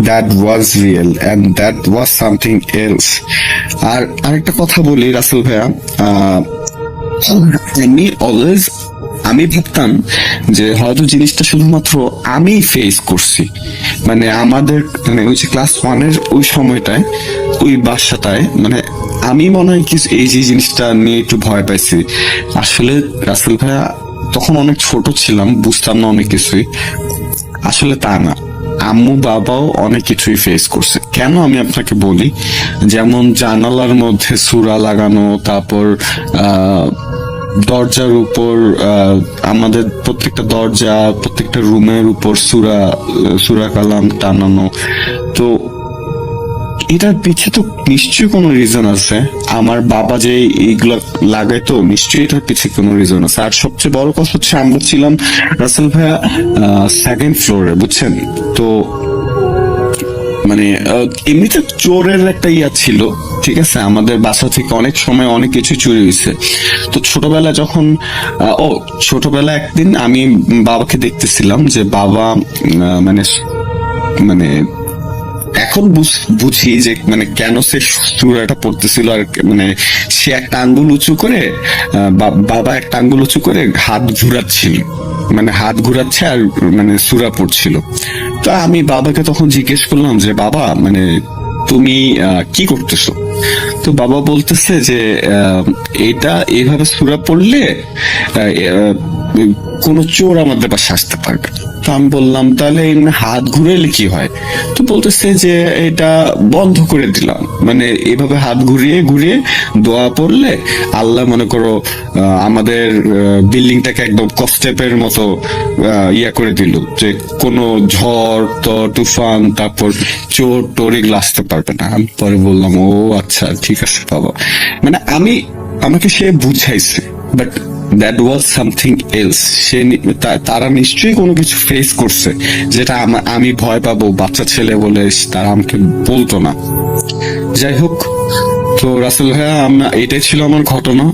that was real and that was something else. আর আরেকটা কথা বলি রাসেল ভাইয়া, আমি ভাবতাম যে হয়তো জিনিসটা শুধুমাত্র আমি ফেস করছি, মানে আমাদের মানে ওই যে ক্লাস 1-এর ওই সময়টায় ওই বাসাটায়, মানে আমি মনে হয় কিছু এই যে জিনিসটা নিয়ে একটু ভয় পাইছি। আসলে রাসেল ভাইয়া তখন অনেক ছোট ছিলাম, বুঝতাম না অনেক কিছুই। আসলে তা না, আম্মু বাবাও অনেক কিছুই ফেস করছে। কেন আমি আপনাকে বলি, যেমন জানালার মধ্যে সূরা লাগানো, তারপর দরজার উপর আমাদের প্রত্যেকটা দরজা, প্রত্যেকটা রুমের উপর সূরা কালাম টানানো। তো এটার পিছে তো নিশ্চয়ই কোনো রিজন আছে। আমার বাবা যে এইগুলা লাগাইতো, নিশ্চয়ই এটার পিছে কোনো রিজন আছে। আর সবচেয়ে বড় কথা হচ্ছে, আমরা ছিলাম রাসেল ভাইয়া সেকেন্ড ফ্লোরে, বুঝছেন তো। মানে এমনিতে চোরের একটা ইয়া ছিল, ঠিক আছে, আমাদের বাসা থেকে অনেক সময় অনেক কিছু চুরি হয়েছে। তো ছোটবেলা একদিন আমি বাবাকে দেখতেছিলাম যে বাবা মানে মানে এখন বুঝি যে মানে কেন সে সূরাটা পড়তেছিল। আর মানে সে একটা আঙ্গুল উঁচু করে, বাবা একটা আঙ্গুল উঁচু করে হাত ঘুরাচ্ছিল, মানে হাত ঘুরাচ্ছে আর মানে সূরা পড়ছিল। তো আমি বাবাকে তখন জিজ্ঞেস করলাম যে বাবা, মানে তুমি কি করতেছো? তো বাবা বলতেছে যে এটা এইভাবে সূরা পড়লে কোন চোর আমাদের পাশে আসতে পারবে না। তো আমি বললাম তাহলে হাত ঘুরাইলে কি হয়? তো বলতেছে যে এটা বন্ধ করে দিলাম, মানে এভাবে হাত ঘুরিয়ে ঘুরিয়ে দোয়া পড়লে আল্লাহ মনে করো আমাদের বিল্ডিংটাকে একদম কস্টেপের মতো ইয়া করে দিল, যে কোনো ঝড় তুফান, তারপর চোর টোর এগুলো আসতে পারবে না। আমি পরে বললাম ও আচ্ছা ঠিক আছে বাবা, মানে আমাকে সে বুঝাইছে, but that was something else. তারা নিশ্চয়ই কোনো কিছু ফেস করছে যেটা আমি ভয় পাবো, বাচ্চা ছেলে বলে তারা আমাকে বলতো না। যাই হোক, তো রাসেল ভাইয়া এটাই ছিল আমার ঘটনা।